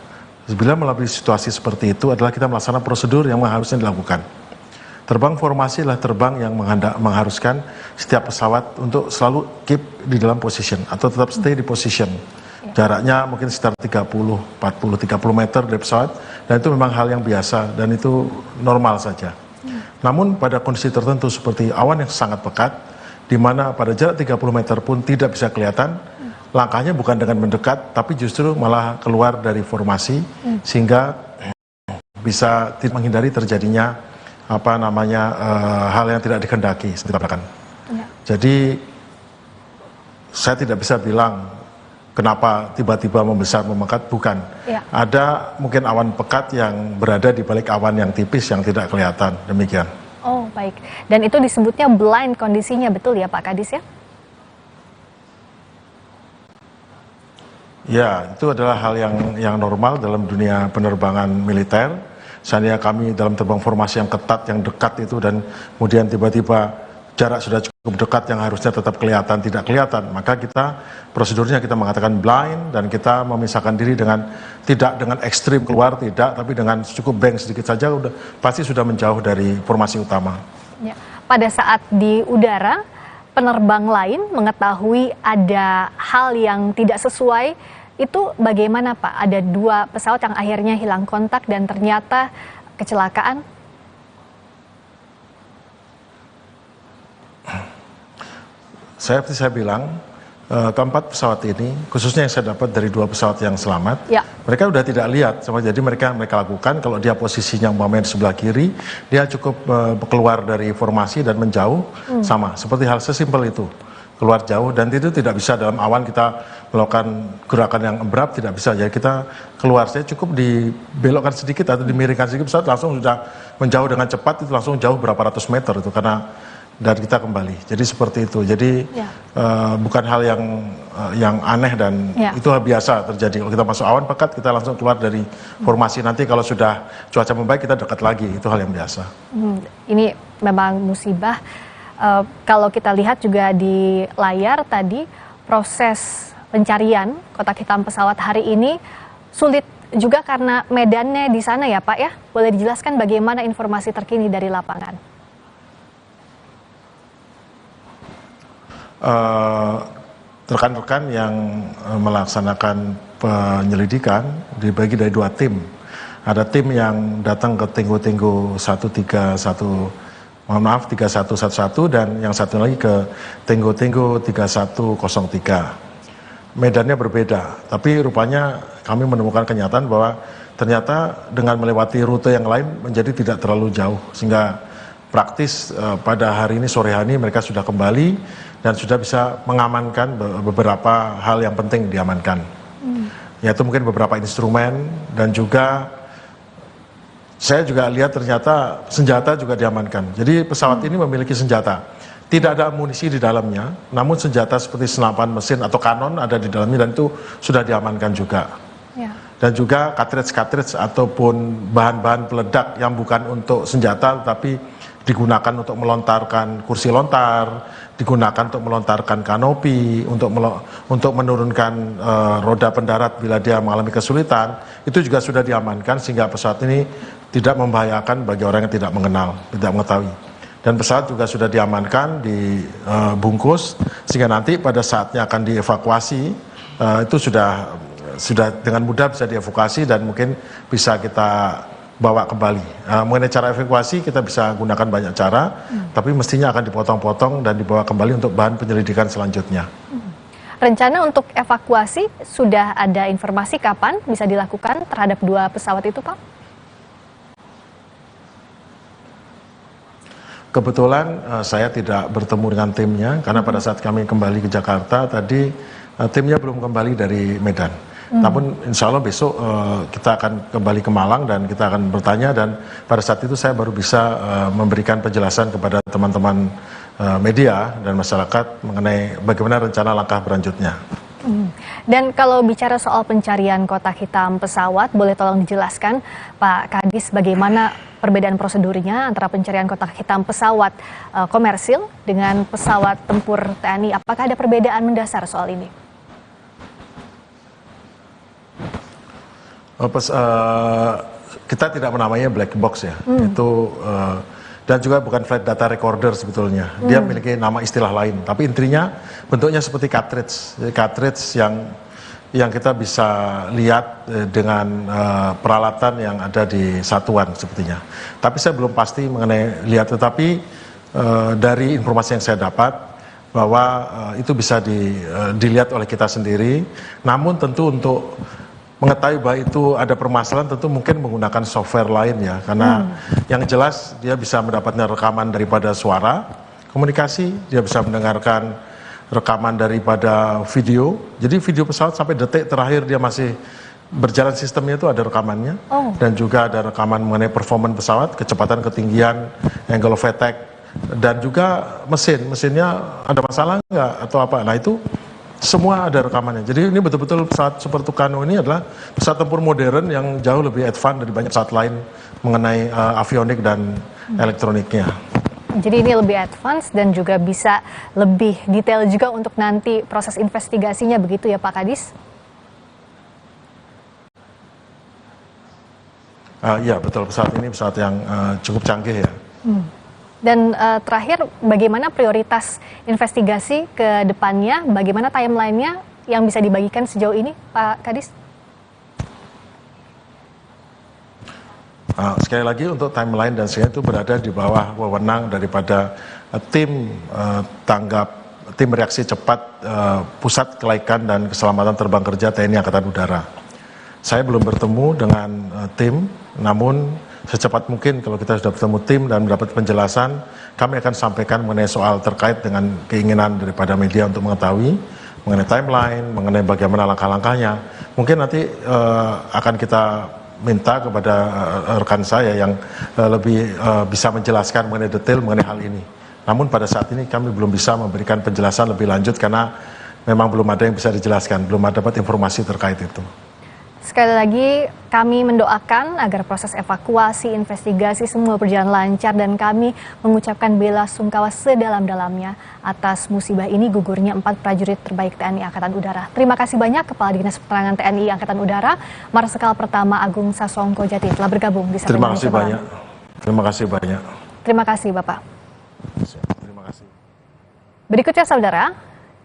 bila melalui situasi seperti itu adalah kita melaksanakan prosedur yang harusnya dilakukan. Terbang formasi adalah terbang yang mengharuskan setiap pesawat untuk selalu keep di dalam position atau tetap stay di position. Jaraknya mungkin sekitar 30 meter dari pesawat, dan itu memang hal yang biasa dan itu normal saja. Namun pada kondisi tertentu seperti awan yang sangat pekat, di mana pada jarak 30 meter pun tidak bisa kelihatan, langkahnya bukan dengan mendekat, tapi justru malah keluar dari formasi, sehingga bisa menghindari terjadinya hal yang tidak dikehendaki. Jadi saya tidak bisa bilang kenapa tiba-tiba membesar memekat, bukan. Ada mungkin awan pekat yang berada di balik awan yang tipis yang tidak kelihatan, demikian. Oh baik, dan itu disebutnya blind kondisinya, betul ya Pak Kadis ya? Ya, itu adalah hal yang normal dalam dunia penerbangan militer. Seandainya kami dalam terbang formasi yang ketat, yang dekat itu, dan kemudian tiba-tiba jarak sudah cukup dekat yang harusnya tetap kelihatan, tidak kelihatan, maka prosedurnya kita mengatakan blind, dan kita memisahkan diri tidak dengan ekstrim keluar, tidak, tapi dengan cukup bank sedikit saja, pasti sudah menjauh dari formasi utama. Ya. Pada saat di udara, penerbang lain mengetahui ada hal yang tidak sesuai, itu bagaimana Pak? Ada 2 pesawat yang akhirnya hilang kontak dan ternyata kecelakaan? Seperti saya bilang, keempat pesawat ini, khususnya yang saya dapat dari 2 pesawat yang selamat, mereka sudah tidak lihat, jadi mereka lakukan, kalau dia posisinya umpamanya di sebelah kiri, dia cukup keluar dari formasi dan menjauh, sama, seperti hal sesimpel itu, keluar jauh, dan itu tidak bisa dalam awan kita melakukan gerakan yang berat, tidak bisa, jadi kita keluar, saya cukup dibelokkan sedikit atau dimiringkan sedikit, pesawat langsung sudah menjauh dengan cepat, itu langsung jauh berapa ratus meter itu, dan kita kembali. Jadi seperti itu. Jadi bukan hal yang aneh, dan itu biasa terjadi. Kalau kita masuk awan pekat, kita langsung keluar dari formasi. Nanti kalau sudah cuaca membaik, kita dekat lagi. Itu hal yang biasa. Ini memang musibah. Kalau kita lihat juga di layar tadi, proses pencarian kotak hitam pesawat hari ini sulit juga karena medannya di sana ya Pak ya. Boleh dijelaskan bagaimana informasi terkini dari lapangan? Rekan-rekan yang melaksanakan penyelidikan dibagi dari 2 tim. Ada tim yang datang ke Tenggo 3111, dan yang satu lagi ke Tenggo 3103. Medannya berbeda, tapi rupanya kami menemukan kenyataan bahwa ternyata dengan melewati rute yang lain menjadi tidak terlalu jauh, sehingga praktis pada hari ini, sore hari ini mereka sudah kembali dan sudah bisa mengamankan beberapa hal yang penting diamankan, yaitu mungkin beberapa instrumen, dan juga saya juga lihat ternyata senjata juga diamankan. Jadi pesawat ini memiliki senjata, tidak ada amunisi di dalamnya, namun senjata seperti senapan mesin atau kanon ada di dalamnya, dan itu sudah diamankan juga. Dan juga cartridge ataupun bahan-bahan peledak yang bukan untuk senjata tapi digunakan untuk melontarkan kursi lontar, digunakan untuk melontarkan kanopi, untuk menurunkan roda pendarat bila dia mengalami kesulitan, itu juga sudah diamankan sehingga pesawat ini tidak membahayakan bagi orang yang tidak mengenal, tidak mengetahui. Dan pesawat juga sudah diamankan, dibungkus, sehingga nanti pada saatnya akan dievakuasi, itu sudah dengan mudah bisa dievakuasi dan mungkin bisa kita bawa kembali. Mengenai cara evakuasi kita bisa gunakan banyak cara, tapi mestinya akan dipotong-potong dan dibawa kembali untuk bahan penyelidikan selanjutnya. Rencana untuk evakuasi sudah ada informasi kapan bisa dilakukan terhadap 2 pesawat itu, Pak? Kebetulan saya tidak bertemu dengan timnya karena pada saat kami kembali ke Jakarta tadi timnya belum kembali dari Medan. Namun insya Allah besok kita akan kembali ke Malang dan kita akan bertanya, dan pada saat itu saya baru bisa memberikan penjelasan kepada teman-teman media dan masyarakat mengenai bagaimana rencana langkah berlanjutnya. Dan kalau bicara soal pencarian kotak hitam pesawat, boleh tolong dijelaskan Pak Kadis bagaimana perbedaan prosedurnya antara pencarian kotak hitam pesawat komersil dengan pesawat tempur TNI? Apakah ada perbedaan mendasar soal ini? Kita tidak menamainya black box ya, itu dan juga bukan flight data recorder sebetulnya. Dia memiliki nama istilah lain, tapi intinya bentuknya seperti cartridge. Jadi cartridge yang kita bisa lihat dengan peralatan yang ada di satuan sepertinya. Tapi saya belum pasti mengenai lihat, tetapi dari informasi yang saya dapat bahwa itu bisa dilihat oleh kita sendiri. Namun tentu untuk mengetahui bahwa itu ada permasalahan tentu mungkin menggunakan software lain ya, karena yang jelas dia bisa mendapatkan rekaman daripada suara komunikasi, dia bisa mendengarkan rekaman daripada video. Jadi video pesawat sampai detik terakhir dia masih berjalan sistemnya itu ada rekamannya, dan juga ada rekaman mengenai performance pesawat, kecepatan, ketinggian, angle of attack, dan juga mesinnya ada masalah nggak atau apa. Nah itu semua ada rekamannya. Jadi ini betul-betul pesawat Super Tucano ini adalah pesawat tempur modern yang jauh lebih advance dari banyak pesawat lain mengenai avionik dan elektroniknya. Jadi ini lebih advance dan juga bisa lebih detail juga untuk nanti proses investigasinya, begitu ya Pak Kadis? Iya betul, pesawat ini pesawat yang cukup canggih ya. Dan terakhir, bagaimana prioritas investigasi ke depannya? Bagaimana timeline-nya yang bisa dibagikan sejauh ini, Pak Kadis? Sekali lagi untuk timeline dan sebagainya itu berada di bawah wewenang daripada tim tim reaksi cepat Pusat Kelaikan dan Keselamatan Terbang Kerja TNI Angkatan Udara. Saya belum bertemu dengan tim, namun secepat mungkin kalau kita sudah bertemu tim dan mendapat penjelasan, kami akan sampaikan mengenai soal terkait dengan keinginan daripada media untuk mengetahui mengenai timeline, mengenai bagaimana langkah-langkahnya. Mungkin nanti akan kita minta kepada rekan saya yang lebih bisa menjelaskan mengenai detail mengenai hal ini. Namun pada saat ini kami belum bisa memberikan penjelasan lebih lanjut karena memang belum ada yang bisa dijelaskan, belum ada dapat informasi terkait itu. Sekali lagi kami mendoakan agar proses evakuasi, investigasi semua berjalan lancar, dan kami mengucapkan bela sungkawa sedalam-dalamnya atas musibah ini gugurnya 4 prajurit terbaik TNI Angkatan Udara. Terima kasih banyak Kepala Dinas Penerangan TNI Angkatan Udara, Marsikal Pertama Agung Sasongko Jati telah bergabung di Terima kasih banyak. Terima kasih banyak. Terima kasih Bapak. Terima kasih. Berikutnya saudara,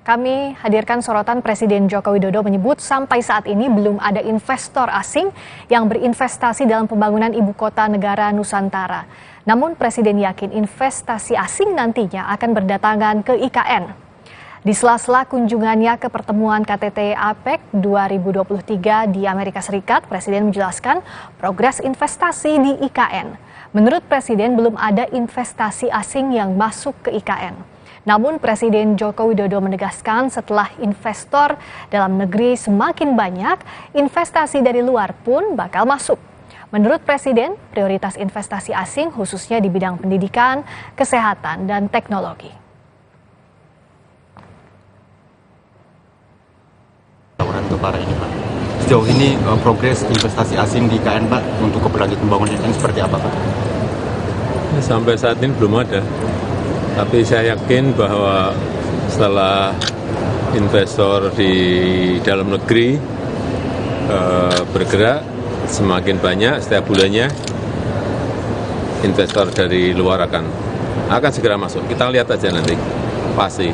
kami hadirkan sorotan Presiden Joko Widodo menyebut sampai saat ini belum ada investor asing yang berinvestasi dalam pembangunan ibu kota negara Nusantara. Namun Presiden yakin investasi asing nantinya akan berdatangan ke IKN. Di sela-sela kunjungannya ke pertemuan KTT APEC 2023 di Amerika Serikat, Presiden menjelaskan progres investasi di IKN. Menurut Presiden belum ada investasi asing yang masuk ke IKN. Namun Presiden Joko Widodo menegaskan setelah investor dalam negeri semakin banyak, investasi dari luar pun bakal masuk. Menurut Presiden, prioritas investasi asing khususnya di bidang pendidikan, kesehatan, dan teknologi. Untuk para ini Pak, sejauh ini progres investasi asing di IKN Pak untuk keberlanjutan pembangunan IKN seperti apa Pak? Sampai saat ini belum ada. Tapi saya yakin bahwa setelah investor di dalam negeri bergerak semakin banyak setiap bulannya, investor dari luar akan segera masuk. Kita lihat aja nanti, pasti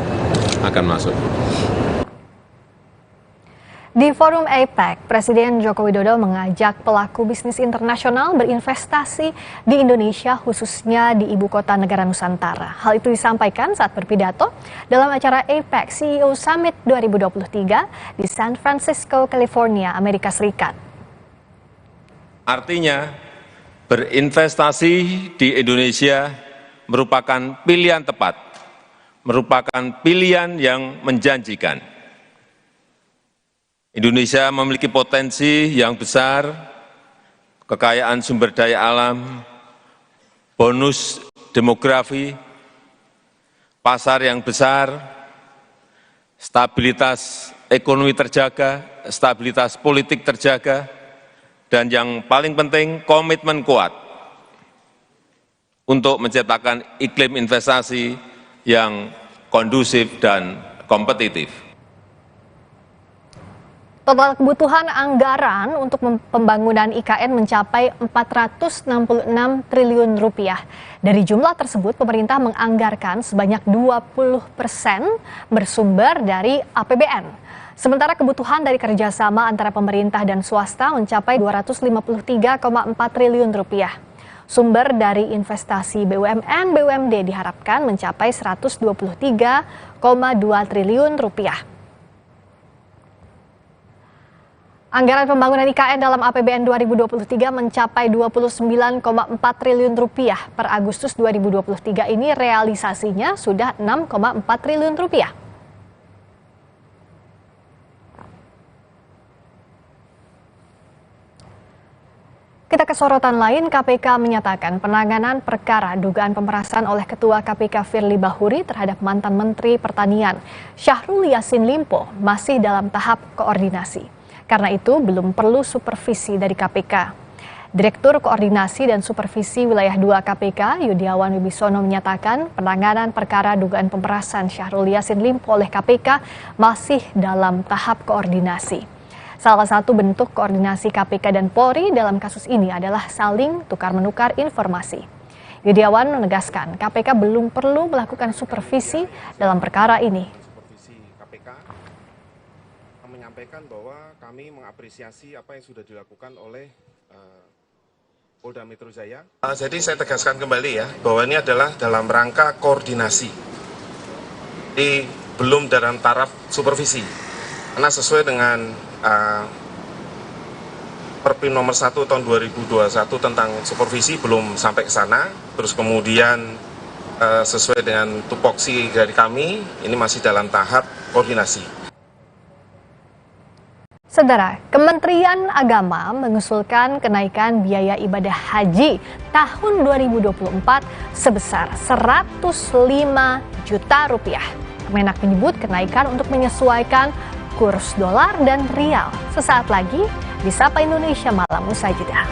akan masuk. Di forum APEC, Presiden Joko Widodo mengajak pelaku bisnis internasional berinvestasi di Indonesia, khususnya di ibu kota negara Nusantara. Hal itu disampaikan saat berpidato dalam acara APEC CEO Summit 2023 di San Francisco, California, Amerika Serikat. Artinya, berinvestasi di Indonesia merupakan pilihan tepat, merupakan pilihan yang menjanjikan. Indonesia memiliki potensi yang besar, kekayaan sumber daya alam, bonus demografi, pasar yang besar, stabilitas ekonomi terjaga, stabilitas politik terjaga, dan yang paling penting komitmen kuat untuk menciptakan iklim investasi yang kondusif dan kompetitif. Total kebutuhan anggaran untuk pembangunan IKN mencapai 466 triliun rupiah. Dari jumlah tersebut, pemerintah menganggarkan sebanyak 20% bersumber dari APBN. Sementara kebutuhan dari kerjasama antara pemerintah dan swasta mencapai 253,4 triliun rupiah. Sumber dari investasi BUMN, BUMD diharapkan mencapai 123,2 triliun rupiah. Anggaran pembangunan IKN dalam APBN 2023 mencapai 29,4 triliun rupiah. Per Agustus 2023 ini realisasinya sudah 6,4 triliun rupiah. Kita ke sorotan lain, KPK menyatakan penanganan perkara dugaan pemerasan oleh Ketua KPK Firly Bahuri terhadap mantan Menteri Pertanian Syahrul Yassin Limpo masih dalam tahap koordinasi. Karena itu belum perlu supervisi dari KPK. Direktur Koordinasi dan Supervisi Wilayah 2 KPK, Yudiawan Wibisono menyatakan penanganan perkara dugaan pemerasan Syahrul Yassin Limpo oleh KPK masih dalam tahap koordinasi. Salah satu bentuk koordinasi KPK dan Polri dalam kasus ini adalah saling tukar-menukar informasi. Yudiawan menegaskan KPK belum perlu melakukan supervisi dalam perkara ini. Menyampaikan bahwa kami mengapresiasi apa yang sudah dilakukan oleh Polda Metro Jaya. Jadi saya tegaskan kembali ya, bahwa ini adalah dalam rangka koordinasi. Jadi belum dalam taraf supervisi. Karena sesuai dengan Perpres nomor 1 tahun 2021 tentang supervisi belum sampai ke sana. Terus kemudian sesuai dengan tupoksi dari kami, ini masih dalam tahap koordinasi. Saudara, Kementerian Agama mengusulkan kenaikan biaya ibadah haji tahun 2024 sebesar 105 juta rupiah. Kemenak menyebut kenaikan untuk menyesuaikan kurs dolar dan rial. Sesaat lagi di Sapa Indonesia Malam usai jeda.